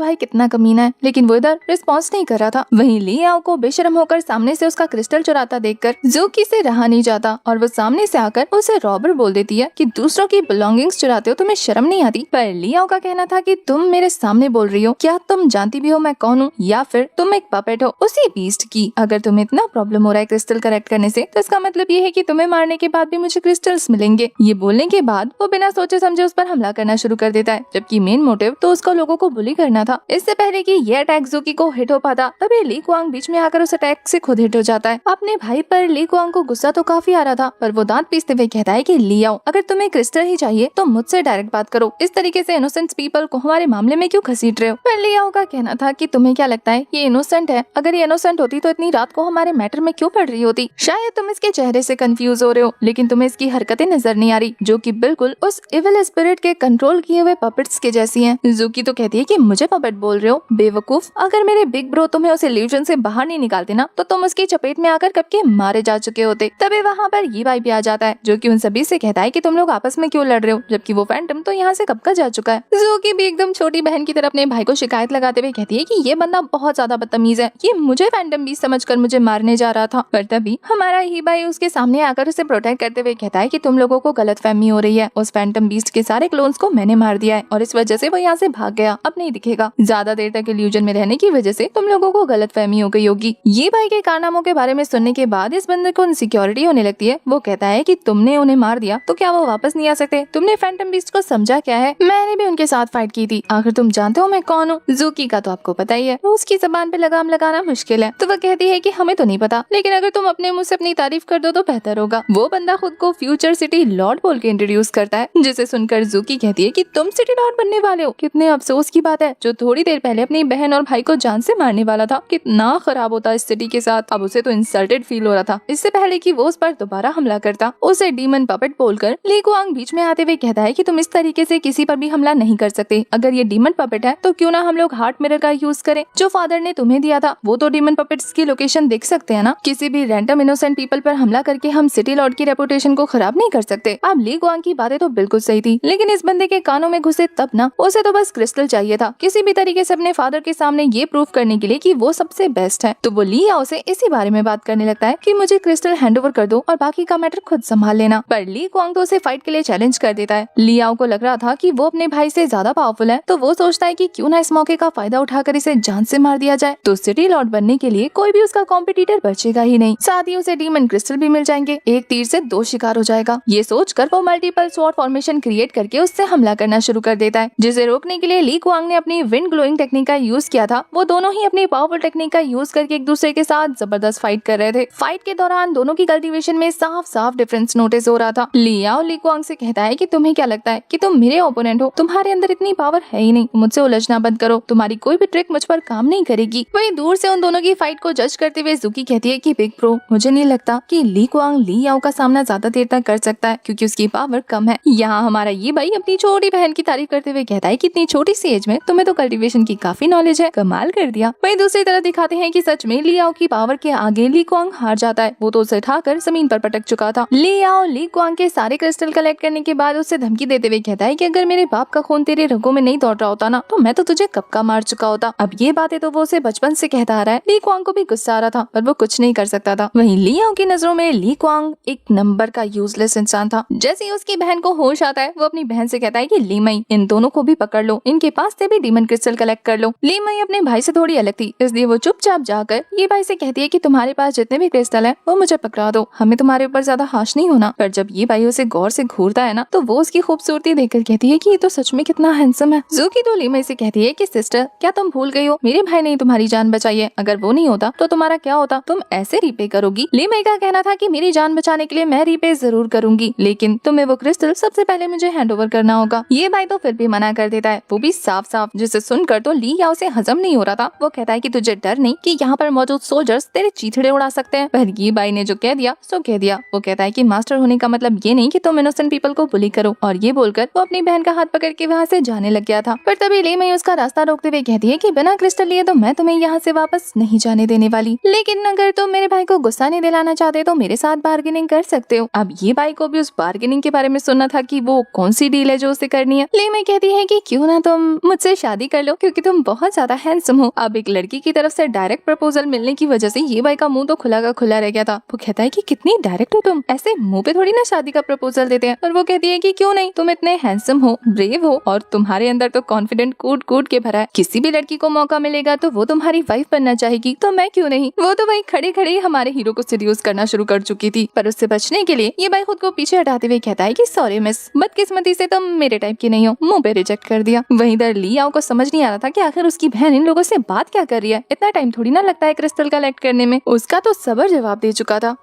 भाई कितना कमीना है, लेकिन वो इधर रिस्पॉन्स नहीं कर रहा था। वहीं ली आओ को बेशरम होकर सामने से उसका क्रिस्टल चुराता देखकर ज़ूकी से रहा नहीं जाता और वो सामने से आकर उसे रॉबर बोल देती है कि दूसरों की बिलोंगिंग्स चुराते हो, तुम्हें शर्म नहीं आती। पर ली आओ का कहना था कि तुम मेरे सामने बोल रही हो, क्या तुम जानती भी हो मैं कौन हूँ या फिर तुम एक पपेट हो उसी बीस्ट की। अगर तुम्हें इतना प्रॉब्लम हो रहा है क्रिस्टल कलेक्ट करने से तो इसका मतलब ये है कि तुम्हें मारने के बाद भी मुझे क्रिस्टल्स मिलेंगे। ये बोलने के बाद वो बिना सोचे समझे उस पर हमला करना शुरू कर देता है, जबकि मेन मोटिव तो उसका लोगों को बुली करना था। इससे पहले कि ये अटैक ज़ूकी को हिट हो पाता तभी ली क्वांग बीच में आकर उस अटैक से खुद हिट हो जाता है। अपने भाई पर ली क्वांग को गुस्सा तो काफी आ रहा था, पर वो दांत पीसते हुए कहता है कि ली आओ, अगर तुम्हें क्रिस्टल ही चाहिए तो मुझसे डायरेक्ट बात करो, इस तरीके से इनोसेंट पीपल को हमारे मामले में क्यों घसीट रहे हो। पर ली आओ का कहना था कि तुम्हें क्या लगता है ये इनोसेंट है, अगर ये इनोसेंट होती तो इतनी रात को हमारे मैटर में क्यों पड़ रही होती। शायद तुम इसके चेहरे से कंफ्यूज हो रहे हो, लेकिन तुम्हें इसकी हरकतें नजर नहीं आ रही, जो कि बिल्कुल उस इविल स्पिरिट के कंट्रोल किए हुए पपेट्स के जैसी हैं। ज़ूकी तो कहती है कि मुझे पपेट बोल रहे हो, बेवकूफ, अगर मेरे बिग ब्रो तुम्हें उस इल्यूजन से बाहर नहीं निकालते ना तो तुम उसकी चपेट में आकर कब के मारे जा चुके होते। तभी वहाँ पर ये भाई भी आ जाता है, जो कि उन सभी से कहता है कि तुम लोग आपस में क्यों लड़ रहे हो, जबकि वो फैंटम तो यहाँ से कब का जा चुका है। ज़ूकी भी एकदम छोटी बहन की तरह अपने भाई को शिकायत लगाते हुए कहती है कि ये बंदा बहुत ज्यादा बदतमीज है, ये मुझे फैंटम बीस्ट समझकर मुझे मारने जा रहा था। पर तभी हमारा ही भाई उसके सामने आकर उसे प्रोटेक्ट करते हुए कहता है कि तुम लोगों को गलतफहमी हो रही है, उस फैंटम बीस्ट के सारे क्लोन्स को मैंने मार दिया है और इस वजह से वो यहाँ से भाग गया, अब नहीं दिखेगा। ज्यादा देर तक इल्यूजन में रहने की वजह से तुम लोगों को गलतफहमी हो गई होगी। ये भाई के कारनामों के बारे में सुनने के बाद इस बंदे को इनसिक्योरिटी होने लगती है। वो कहता है कि तुमने उन्हें मार दिया तो क्या वो वापस नहीं आ सकते, तुमने फैंटम बीस्ट को समझा क्या है, मैंने भी उनके साथ फाइट की थी, आखिर तुम जानते हो मैं कौन हूँ। ज़ूकी का तो आपको पता ही है, उसकी जबान पे लगाम लगाना मुश्किल है, तो वो कहती है कि हमें तो नहीं पता, लेकिन अगर तुम अपने मुंह से अपनी तारीफ कर दो तो बेहतर होगा। वो बंदा खुद को फ्यूचर सिटी लॉर्ड बोल के इंट्रोड्यूस करता है, जिसे सुनकर ज़ूकी कहती है कि तुम सिटी लॉर्ड बनने वाले हो, कितने अफसोस की बात है, जो थोड़ी देर पहले अपनी बहन और भाई को जान से मारने वाला था, कितना खराब होता इस सिटी के साथ। अब उसे तो इंसल्टेड फील हो रहा था। इससे पहले कि वो उस पर दोबारा हमला करता, उसे डीमन पपेट बोलकर ली क्वांग बीच में आते हुए कहता है कि तुम इस तरीके से किसी पर भी हमला नहीं कर सकते, अगर ये डीमन पपेट है तो क्यों ना हम लोग हार्ट मिरर का यूज करें, जो फादर ने तुम्हें दिया था, वो तो डीमन पपेट्स की लोकेशन देख सकते हैं ना, किसी भी रैंडम इनोसेंट पीपल पर हमला करके हम सिटी लॉर्ड की रेपुटेशन को खराब नहीं कर सकते। अब ली क्वांग की बातें तो बिल्कुल सही थी, लेकिन इस बंदे के कानों में घुसे तब ना, उसे तो बस क्रिस्टल चाहिए था, किसी भी तरीके तरीके से अपने फादर के सामने ये प्रूव करने के लिए कि वो सबसे बेस्ट है। तो वो ली याओ से इसी बारे में बात करने लगता है कि मुझे क्रिस्टल हैंडओवर कर दो और बाकी का मैटर खुद संभाल लेना। पर ली क्वांग तो उसे फाइट के लिए चैलेंज कर देता है। ली याओ को लग रहा था कि वो अपने भाई से ज्यादा पावरफुल है, तो वो सोचता है कि क्यों ना इस मौके का फायदा उठाकर इसे जान से मार दिया जाए। तो सिटी लॉर्ड बनने के लिए कोई भी उसका कॉम्पिटिटर बचेगा ही नहीं, साथ ही उसे डीमन क्रिस्टल भी मिल जाएंगे। एक तीर से दो शिकार हो जाएगा। ये सोचकर वो मल्टीपल स्वॉर्ड फॉर्मेशन क्रिएट करके उससे हमला करना शुरू कर देता है, जिसे रोकने के लिए ली क्वांग ने अपनी विंड ग्लोइंग टेक्निक का यूज किया था। वो दोनों ही अपनी पावरफुल टेक्निक का यूज करके एक दूसरे के साथ जबरदस्त फाइट कर रहे थे। फाइट के दौरान दोनों की कल्टीवेशन में साफ साफ डिफरेंस नोटिस हो रहा था। ली याओ ली क्वांग से कहता है कि तुम्हें क्या लगता है कि तुम मेरे ओपोनेंट हो, तुम्हारे अंदर इतनी पावर है ही नहीं, मुझसे उलझना बंद करो, तुम्हारी कोई भी ट्रिक मुझ पर काम नहीं करेगी। वहीं दूर से उन दोनों की फाइट को जज करते हुए ज़ुकी कहती है कि बिग ब्रो, मुझे नहीं लगता कि ली क्वांग ली याओ का सामना ज्यादा देर तक कर सकता है, क्योंकि उसकी पावर कम है। यहाँ हमारा ये भाई अपनी छोटी बहन की तारीफ करते हुए कहता है कि इतनी छोटी सी एज में तुम्हें तो कल्टीवेशन की काफी नॉलेज है, कमाल कर दिया। वहीं दूसरी तरफ दिखाते हैं कि सच में ली याओ की पावर के आगे ली क्वांग हार जाता है। वो तो उसे उठाकर जमीन पर पटक चुका था। ली याओ ली क्वांग के सारे क्रिस्टल कलेक्ट करने के बाद उससे धमकी देते हुए कहता है कि अगर मेरे बाप का खून तेरे रगों में नहीं दौड़ रहा होता ना, तो मैं तो तुझे कब का मार चुका होता। अब ये बातें तो वो उसे बचपन से कहता आ रहा है। ली क्वांग को भी गुस्सा आ रहा था, पर वो कुछ नहीं कर सकता था। वहीं ली याओ की नजरों में ली क्वांग एक नंबर का यूजलेस इंसान था। जैसे ही उसकी बहन को होश आता है, वो अपनी बहन से कहता है कि ली मई, इन दोनों को भी पकड़ लो, इनके पास से भी डीमन क्रिस्टल कलेक्ट कर लो। ली मई अपने भाई से थोड़ी अलग थी, इसलिए वो चुपचाप जाकर ये भाई से कहती है कि तुम्हारे पास जितने भी क्रिस्टल है वो मुझे पकड़ा दो, हमें तुम्हारे ऊपर ज्यादा हाश नहीं होना। पर जब ये भाई उसे गौर से घूरता है ना, तो वो उसकी खूबसूरती देखकर कहती है कि ये तो सच में कितना हैंडसम है। ज़ुकी तो ली मई से कहती है कि सिस्टर, क्या तुम भूल गई हो, मेरे भाई ने तुम्हारी जान बचाई है, अगर वो नहीं होता तो तुम्हारा क्या होता, तुम ऐसे रीपे करोगी। ली मई का कहना था कि मेरी जान बचाने के लिए मैं रीपे जरूर करूंगी, लेकिन तुम्हें वो क्रिस्टल सबसे पहले मुझे हैंडओवर करना होगा। ये भाई तो फिर भी मना कर देता है, वो भी साफ साफ, जिसे सुनकर तो ली याओ से हजम नहीं हो रहा था। वो कहता है कि तुझे डर नहीं कि यहाँ पर मौजूद सोल्जर्स तेरे चीथड़े उड़ा सकते हैं। पर ये भाई ने जो कह दिया सो कह दिया। वो कहता है कि मास्टर होने का मतलब ये नहीं कि तुम इनोसेंट पीपल को बुली करो, और ये बोलकर वो अपनी बहन का हाथ पकड़ के वहाँ से जाने लग गया था। पर तभी ली मई उसका रास्ता रोकते हुए कहती है कि बिना क्रिस्टल लिए तो मैं तुम्हें यहाँ से वापस नहीं जाने देने वाली, लेकिन अगर तुम मेरे भाई को गुस्सा नहीं दिलाना चाहते तो मेरे साथ बार्गेनिंग कर सकते हो। अब ये भाई को भी उस बार्गेनिंग के बारे में सुनना था कि वो कौन सी डील है जो उसे करनी है। ली मई कहती है कि क्यों ना तुम मुझसे शादी कर लो, क्योंकि तुम बहुत ज्यादा हैंडसम हो। अब एक लड़की की तरफ से डायरेक्ट प्रपोजल मिलने की वजह से ये भाई का मुंह तो खुला का खुला रह गया था। वो कहता है कि कितनी डायरेक्ट हो तुम, ऐसे मुंह पे थोड़ी ना शादी का प्रपोजल देते हैं। और वो कहती है कि क्यों नहीं, तुम इतने हैंडसम हो, ब्रेव हो, और तुम्हारे अंदर तो कॉन्फिडेंट कूट कूट के भरा है। किसी भी लड़की को मौका मिलेगा तो वो तुम्हारी वाइफ बनना चाहेगी, तो मैं क्यों नहीं। वो तो वही खड़े खड़े हमारे हीरो को सीड्यूस करना शुरू कर चुकी थी। पर उससे बचने के लिए ये भाई खुद को पीछे हटाते हुए कहता है कि सॉरी मिस, बदकिस्मती से तुम मेरे टाइप की नहीं हो, मुंह पे रिजेक्ट कर दिया। वहीं इधर ली याओ को समझ नहीं आ रहा था कि आखिर उसकी बहन इन लोगों से बात क्या कर रही है। इतना टाइम थोड़ी ना लगता है क्रिस्टल कलेक्ट करने में। उसका तो सबर जवाब दे चुका था।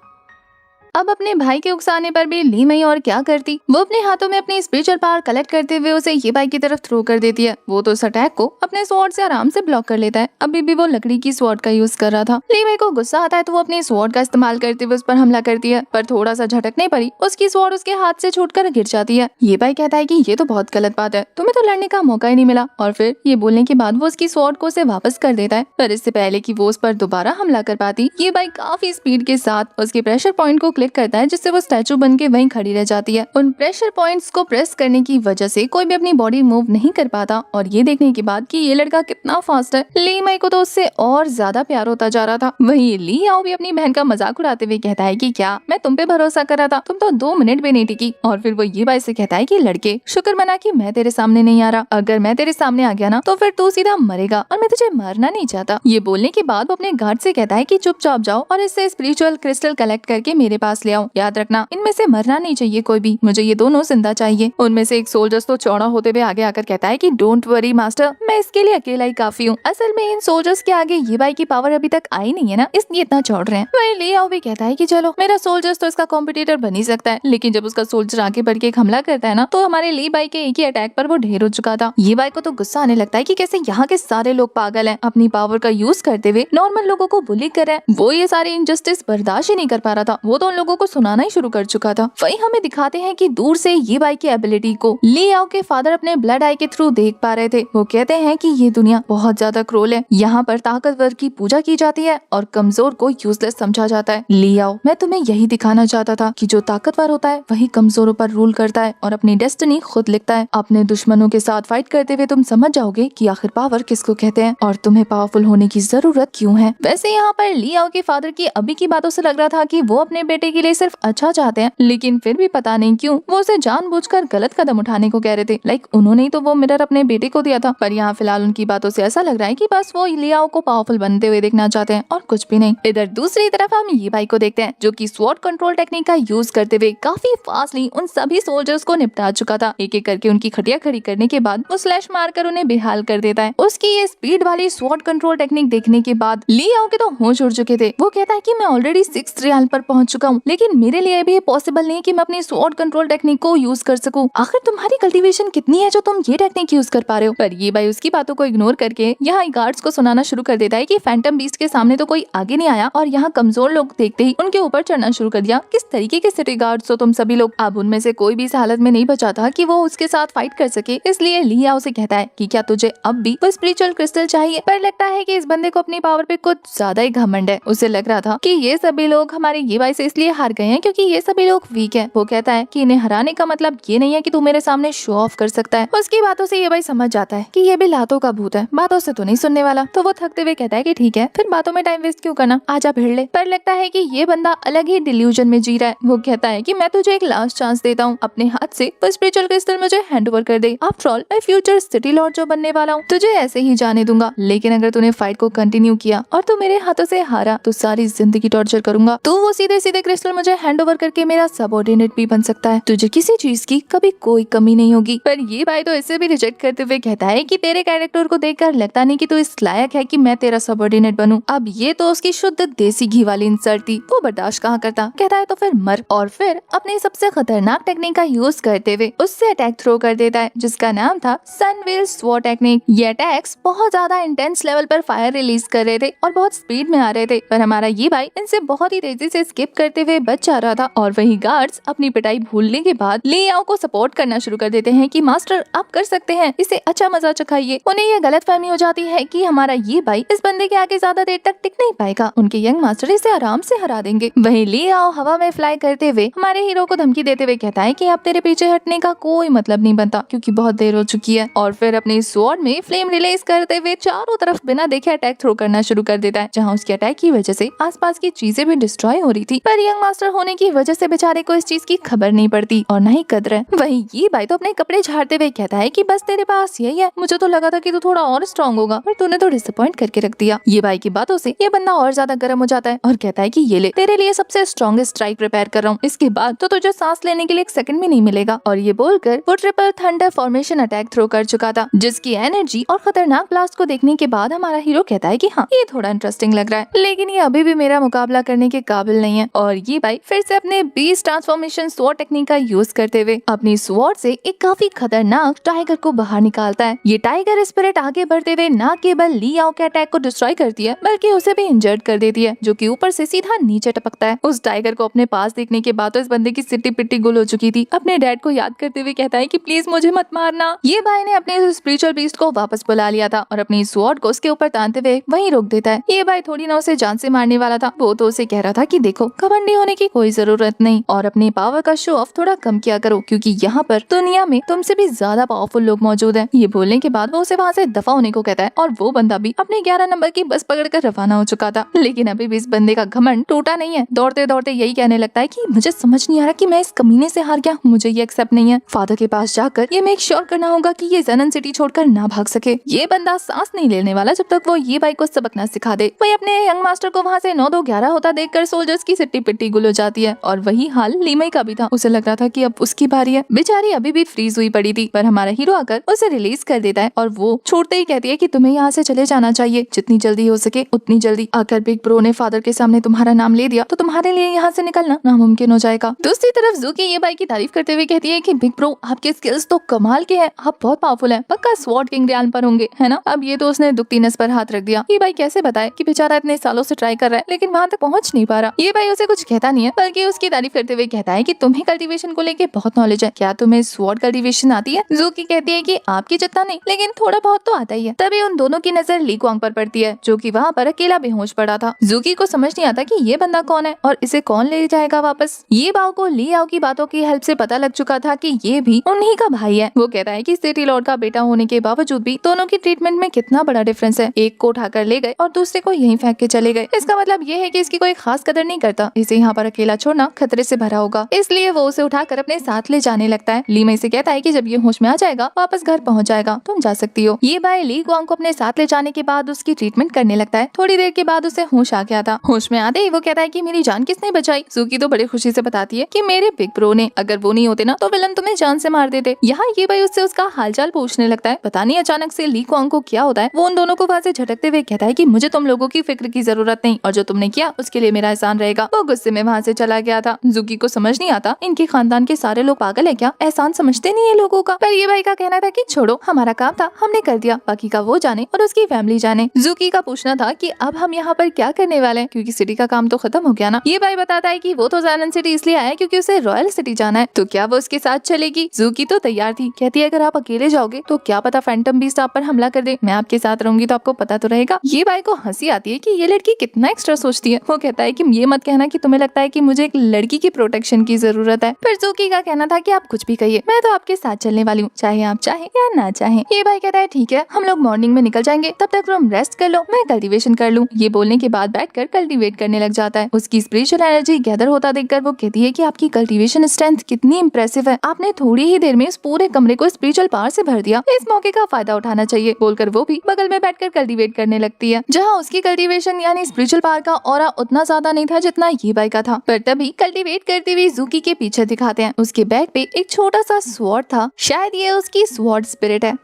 अब अपने भाई के उकसाने पर भी ली मई और क्या करती, वो अपने हाथों में अपनी स्पिरिचुअल पावर कलेक्ट करते हुए उसे ये भाई की तरफ थ्रो कर देती है। वो तो उस अटैक को अपने स्वॉर्ड से आराम से ब्लॉक कर लेता है। अभी भी वो लकड़ी की स्वॉर्ड का यूज कर रहा था। ली मई को गुस्सा आता है तो वो अपनी स्वॉर्ड का इस्तेमाल करते हुए उस पर हमला करती है, पर थोड़ा सा झटकने पर ही उसकी स्वॉर्ड उसके हाथ से छूटकर गिर जाती है। ये भाई कहता है कि ये तो बहुत गलत बात है, तुम्हें तो लड़ने का मौका ही नहीं मिला। और फिर ये बोलने के बाद वो उसकी स्वॉर्ड को उसे वापस कर देता है। पर इससे पहले कि वो उस पर दोबारा हमला कर पाती, ये भाई काफी स्पीड के साथ उसके प्रेशर पॉइंट को क्लिक करता है, जिससे स्टैचू बन के वहीं खड़ी रह जाती है। उन प्रेशर पॉइंट्स को प्रेस करने की वजह से कोई भी अपनी बॉडी मूव नहीं कर पाता। और ये देखने के बाद कि ये लड़का कितना फास्ट है, ली मई को तो उससे और ज्यादा प्यार होता जा रहा था। वहीं ली याओ भी अपनी बहन का मजाक उड़ाते हुए कहता है कि क्या मैं तुम पे भरोसा कर रहा था, तुम तो 2 मिनट भी नहीं टिकी। और फिर वो ये भाई से कहता है कि लड़के, शुक्र मना कि मैं तेरे सामने नहीं आ रहा, अगर मैं तेरे सामने आ गया ना तो फिर तू सीधा मरेगा, और मैं तुझे मारना नहीं चाहता। ये बोलने के बाद वो अपने गार्ड से कहता है कि चुपचाप जाओ और इससे स्पिरिचुअल क्रिस्टल कलेक्ट करके मेरे पास ले आओ। याद रखना, इनमें से मरना नहीं चाहिए कोई भी, मुझे ये दोनों जिंदा चाहिए। उनमें से एक सोल्जर्स तो चौड़ा होते हुए आगे आकर कहता है कि डोंट वरी मास्टर, मैं इसके लिए अकेला ही काफी हूँ। असल में इन सोल्जर्स के आगे ये भाई की पावर अभी तक आई नहीं है ना, इसलिए इतना चौड़ रहे हैं। वही ली याओ भी कहता है कि चलो, मेरा सोल्जर्स तो इसका कॉम्पिटिटर बन ही सकता है, लेकिन जब उसका सोल्जर आगे बढ़ के एक हमला करता है ना, तो हमारे ली भाई के एक ही अटैक पर वो ढेर हो चुका था। ये भाई को तो गुस्सा आने लगता है कि कैसे यहाँ के सारे लोग पागल हैं, अपनी पावर का यूज करते हुए नॉर्मल लोगों को बुली कर रहे हैं। वो ये सारी इनजस्टिस बर्दाश्त ही नहीं कर पा रहा था। वो तो उन लोगों को सुनाना ही शुरू कर चुका था। वही हमें दिखाते हैं कि दूर से ये बाई की एबिलिटी को ली आओ के फादर अपने ब्लड आई के थ्रू देख पा रहे थे। वो कहते हैं कि ये दुनिया बहुत ज्यादा क्रूर है, यहाँ पर ताकतवर की पूजा की जाती है और कमजोर को यूजलेस समझा जाता है। ली आओ, मैं तुम्हें यही दिखाना चाहता था कि जो ताकतवर होता है वही कमजोरों पर रूल करता है और अपनी डेस्टिनी खुद लिखता है। अपने दुश्मनों के साथ फाइट करते हुए तुम समझ जाओगे कि आखिर पावर किसको कहते हैं और तुम्हें पावरफुल होने की जरूरत क्यों है। वैसे यहाँ पर ली आओ के फादर की अभी की बातों से लग रहा था कि वो अपने बेटे के लिए सिर्फ अच्छा चाहते हैं, लेकिन फिर भी पता नहीं क्यों वो उसे जानबूझकर गलत कदम उठाने को कह रहे थे। लाइक उन्होंने ही तो वो मिरर अपने बेटे को दिया था, पर यहाँ फिलहाल उनकी बातों से ऐसा लग रहा है कि बस वो ली आओ को पावरफुल बनते हुए देखना चाहते हैं और कुछ भी नहीं। इधर दूसरी तरफ हम ये भाई को देखते हैं जो कि स्वॉर्ड कंट्रोल टेक्निक का यूज करते हुए काफी फास्टली उन सभी सोल्जर्स को निपटा चुका था। एक एक करके उनकी खटिया खड़ी करने के बाद वो स्लैश मारकर उन्हें बेहाल कर देता है। उसकी ये स्पीड वाली स्वॉर्ड कंट्रोल टेक्निक देखने के बाद ली आओ के तो होश उड़ चुके थे। वो कहता है कि मैं ऑलरेडी 6th रियाल पर पहुंच चुका हूँ, लेकिन मेरे लिए भी पॉसिबल नहीं कि मैं अपनी स्वॉर्ड कंट्रोल टेक्निक को यूज कर सकूं। आखिर तुम्हारी कल्टीवेशन कितनी है जो तुम ये टेक्निक यूज कर पा रहे हो। पर ये भाई उसकी बातों को इग्नोर करके यहाँ गार्ड्स को सुनाना शुरू कर देता है कि फैंटम बीस्ट के सामने तो कोई आगे नहीं आया और यहाँ कमजोर लोग देखते ही उनके ऊपर चढ़ना शुरू कर दिया। किस तरीके के सिटी गार्ड्स हो तुम सभी लोग। अब उनमें से कोई भी इस हालत में नहीं बचा था कि वो उसके साथ फाइट कर सके, इसलिए ली आओ से कहता है कि क्या तुझे अब भी वो स्पिरिचुअल क्रिस्टल चाहिए। पर लगता है कि इस बंदे को अपनी पावर पे कुछ ज्यादा ही घमंड है। उसे लग रहा था कि ये सभी लोग हमारे ये भाई से इसलिए हार गए हैं क्योंकि ये सभी लोग वीक है। वो कहता है कि इन्हें हराने का मतलब ये नहीं है कि तू मेरे सामने शो ऑफ कर सकता है। उसकी बातों से ये भाई समझ जाता है कि ये भी लातों का भूत है, बातों से तो नहीं सुनने वाला। तो वो थकते हुए कहता है कि ठीक है, फिर बातों में टाइम वेस्ट क्यों करना, आजा भिड़ ले। पर लगता है कि ये बंदा अलग ही डिल्यूजन में जी रहा है। वो कहता है कि मैं तुझे एक लास्ट चांस देता हूँ, अपने हाथ से वो स्पिरिचुअल क्रिस्टल मुझे हैंड ओवर कर दे। आफ्टर ऑल मैं फ्यूचर सिटी लॉर्ड जो बनने वाला हूँ, तुझे ऐसे ही जाने दूंगा, लेकिन अगर तूने फाइट को कंटिन्यू किया और तू मेरे हाथों से हारा तो सारी जिंदगी टॉर्चर करूंगा। तू वो सीधे सीधे क्रिस्टल मुझे हैंड ओवर करके मेरा सबऑर्डिनेट भी बन सकता है। तुझे किसी चीज की कभी कोई कमी नहीं होगी। पर ये भाई तो इसे भी रिजेक्ट करते हुए कहता है कि तेरे कैरेक्टर को देखकर लगता नहीं कि तू इस लायक है कि मैं तेरा सबऑर्डिनेट बनूं। अब ये तो उसकी शुद्ध देसी घी वाली इंसल्ट थी, वो बर्दाश्त कहाँ करता। कहता है तो फिर मर, और फिर अपनी सबसे खतरनाक टेक्निक का यूज करते हुए उससे अटैक थ्रो कर देता है जिसका नाम था सनवेल स्वॉर्ड टेक्निक। ये अटैक्स बहुत ज्यादा इंटेंस लेवल पर फायर रिलीज कर रहे थे और बहुत स्पीड में आ रहे थे, पर हमारा ये भाई इनसे बहुत ही तेजी से स्किप करते हुए बच जा रहा था। और वही गार्ड्स अपनी पिटाई भूलने के बाद ली आओ को सपोर्ट करना शुरू कर देते हैं कि मास्टर आप कर सकते हैं, इसे अच्छा मजा चखाइए। उन्हें ये गलतफहमी हो जाती है कि हमारा ये भाई इस बंदे के आगे ज्यादा देर तक टिक नहीं पाएगा, उनके यंग मास्टर इसे आराम से हरा देंगे। वही ली आओ हवा में फ्लाई करते हुए हमारे हीरो को धमकी देते हुए कहता है कि अब तेरे पीछे हटने का कोई मतलब नहीं बनता क्योंकि बहुत देर हो चुकी है। और फिर अपनी स्वॉर्ड में फ्लेम रिलीज करते हुए चारों तरफ बिना देखे अटैक थ्रो करना शुरू कर देता है, जहाँ उसके अटैक की वजह से आसपास की चीजें भी डिस्ट्रॉय हो रही थी। पर यंग मास्टर होने की वजह से बेचारे को इस चीज की खबर नहीं पड़ती और न ही कदर है। वही ये भाई तो अपने कपड़े झाड़ते हुए कहता है कि बस तेरे पास यही है, मुझे तो लगा था कि तू थोड़ा और स्ट्रॉन्ग होगा पर तूने तो डिसअपॉइंट करके रख दिया। ये भाई की बातों से ये बंदा और ज्यादा गर्म हो जाता है और कहता है कि ये ले, तेरे लिए सबसे स्ट्रॉन्गेस्ट स्ट्राइक प्रिपेयर कर रहा हूँ, इसके बाद तो तुझे सांस लेने के लिए एक सेकंड भी नहीं मिलेगा। और ये बोलकर वो triple thunder formation attack throw कर चुका था, जिसकी एनर्जी और खतरनाक ब्लास्ट को देखने के बाद हमारा हीरो कहता है कि हाँ ये थोड़ा इंटरेस्टिंग लग रहा है, लेकिन ये अभी भी मेरा मुकाबला करने के काबिल नहीं है। और ये भाई फिर से अपने बीस्ट ट्रांसफॉर्मेशन स्वॉर्ड टेक्निक का यूज करते हुए अपनी स्वॉर्ड से एक काफी खतरनाक टाइगर को बाहर निकालता है। ये टाइगर स्पिरिट आगे बढ़ते हुए न केवल ली आओ के अटैक को डिस्ट्रॉय करती है बल्कि उसे भी इंजर्ड कर देती है, जो कि ऊपर से सीधा नीचे टपकता है। उस टाइगर को अपने पास देखने के बाद तो इस बंदे की सिट्टी पिट्टी गुल हो चुकी थी। अपने डैड को याद करते हुए कहता है कि प्लीज मुझे मत मारना। ये भाई ने अपने स्पिरिचुअल बीस्ट को वापस बुला लिया था और अपनी स्वॉर्ड को उसके ऊपर तानते हुए वहीं रोक देता है। ये भाई थोड़ी ना उसे जान से मारने वाला था, वो तो उसे कह रहा था कि देखो घमंडी होने की कोई जरूरत नहीं और अपनी पावर का शो ऑफ थोड़ा कम किया करो क्योंकि यहाँ पर दुनिया में तुमसे भी ज्यादा पावरफुल लोग मौजूद हैं। ये बोलने के बाद वो उसे वहाँ से दफा होने को कहता है और वो बंदा भी अपने 11 नंबर की बस पकड़कर रवाना हो चुका था। लेकिन अभी भी इस बंदे का घमंड टूटा नहीं है। दौड़ते दौड़ते यही कहने लगता है कि मुझे समझ नहीं आ रहा कि मैं इस कमीने से हार गया, मुझे ये एक्सेप्ट नहीं है। फादर के पास जाकर ये मेक श्योर करना होगा कि ये ज़नन सिटी छोड़कर ना भाग सके। ये बंदा सांस नहीं लेने वाला जब तक वो ये भाई को सबक ना सिखा दे। वही अपने यंग मास्टर को वहाँ से 9-2-11 होता देखकर सोल्जर्स की सिट्टी पिट्टी गुल हो जाती है। और वही हाल लीमई का भी था। उसे लग रहा था कि अब उसकी बारी है। बेचारी अभी भी फ्रीज हुई पड़ी थी, पर हमारा हीरो आकर उसे रिलीज कर देता है और वो छोड़ते ही कहती है कि तुम्हें यहाँ से चले जाना चाहिए, जितनी जल्दी हो सके उतनी जल्दी। अगर बिग ब्रो ने फादर के सामने तुम्हारा नाम ले दिया तो तुम्हारे लिए यहाँ से निकलना नामुमकिन हो जाएगा। दूसरी तरफ ज़ूकी ये भाई की तारीफ करते हुए कहती है कि बिग ब्रो आपके स्किल्स तो कमाल के हैं, आप बहुत पावरफुल हैं, पक्का स्वॉर्ड किंग रियान पर होंगे, है ना। अब ये तो उसने दुखती नस पर हाथ रख दिया। ये भाई कैसे बताए कि बेचारा इतने सालों से ट्राई कर रहा है लेकिन वहाँ तक पहुँच नहीं पा रहा। ये भाई उसे कुछ कहता नहीं है बल्कि उसकी तारीफ करते हुए कहता है कि तुम्हें कल्टीवेशन को लेके बहुत नॉलेज है, क्या तुम्हें स्वॉर्ड कल्टीवेशन आती है? जूकी कहती है कि आपकी जितना नहीं लेकिन थोड़ा बहुत तो आता ही है। तभी उन दोनों की नजर ली क्वांग पर पड़ती है जो कि वहाँ पर अकेला बेहोश पड़ा था। जूकी को समझ नहीं आता कि ये बंदा कौन है और इसे कौन ले जाएगा वापस। ये बाव को ली आओ की बातों की हेल्प से पता लग चुका था कि ये भी उन्हीं का भाई है। वो कहता है कि सिटी लॉर्ड का बेटा होने के बावजूद भी दोनों की ट्रीटमेंट में कितना बड़ा डिफरेंस है। एक को उठाकर ले गए और दूसरे को यहीं फेंक के चले गए। इसका मतलब ये है कि इसकी कोई खास कदर नहीं करता। इसे यहाँ पर अकेला छोड़ना खतरे से भरा होगा, इसलिए वो उसे उठाकर अपने साथ ले जाने लगता है। ली मई से कहता है कि जब ये होश में आ जाएगा वापस घर पहुँच जाएगा, तुम जा सकती हो। ये भाई ली क्वांग को अपने साथ ले जाने के बाद उसकी ट्रीटमेंट करने लगता है। थोड़ी देर के बाद उसे होश आ गया था। होश में आते ही वो कहता है कि मेरी जान किसने बचाई? जूकी तो बड़ी खुशी से बताती है कि मेरे बिग ब्रो ने, अगर वो नहीं होते ना तो विलन तुम्हें जान से मार देते। यहाँ ये भाई उससे उसका हालचाल पूछने लगता है। पता नहीं अचानक से ली क्वांग को क्या होता है, वो उन दोनों को वहाँ से झटकते हुए कहता है कि मुझे तुम लोगों की फिक्र की जरूरत नहीं और जो तुमने किया उसके लिए मेरा एहसान रहेगा। वो गुस्से में वहाँ से चला गया था। जूकी को समझ नहीं आता इनके खानदान के सारे लोग पागल है क्या, एहसान समझते नहीं है लोगों का। पर ये भाई का कहना था कि छोड़ो, हमारा काम था हमने कर दिया, बाकी का वो जाने और उसकी फैमिली जाने। जूकी का पूछना था कि अब हम यहाँ पर क्या करने वाले हैं, क्योंकि सिटी का काम तो खत्म हो गया ना। ये भाई बताता है कि वो तो ज़ायलन सिटी इसलिए आया क्योंकि उसे रॉयल सिटी जाना है, तो क्या वो उसके साथ चलेगी? जूकी तो तैयार थी, कहती है अगर आप अकेले जाओगे तो क्या पता फैंटम बीस्ट आप पर हमला कर दे, मैं आपके साथ रहूंगी तो आपको पता तो रहेगा। ये भाई को हंसी आती है कि ये लड़की कितना एक्स्ट्रा सोचती है। वो कहता है कि ये मत कहना कि तुम्हें लगता है कि मुझे एक लड़की की प्रोटेक्शन की जरूरत है। फिर जूकी का कहना था कि आप कुछ भी कहिए, मैं तो आपके साथ चलने वाली हूँ, चाहे आप चाहे या ना चाहे। ये भाई कहता है ठीक है, हम लोग मॉर्निंग में निकल जाएंगे, तब तक तुम रेस्ट कर लो, मैं कल्टीवेशन कर लूँ। ये बोलने के बाद बैठकर कल्टीवेट करने लग जाता है। उसकी स्पिरिचुअल एनर्जी गैदर होता देखकर वो कहती है कि आपकी कल्टीवेशन स्ट्रेंथ कितनी इंप्रेसिव है, आपने थोड़ी ही देर में इस पूरे कमरे को स्पिरिचुअल पावर से भर दिया, इस मौके का फायदा उठाना चाहिए। बोलकर वो भी बगल में बैठकर कल्टीवेट करने लगती है, जहाँ उसकी कल्टीवेशन यानी स्पिरिचुअल पावर का ऑरा उतना ज्यादा नहीं था जितना ये भाई का था। पर तभी कल्टीवेट करते हुए जूकी के पीछे दिखाते हैं, उसके बैग पे एक छोटा सा स्वॉर्ड था, शायद ये उसकी स्वॉर्ड स्पिरिट है।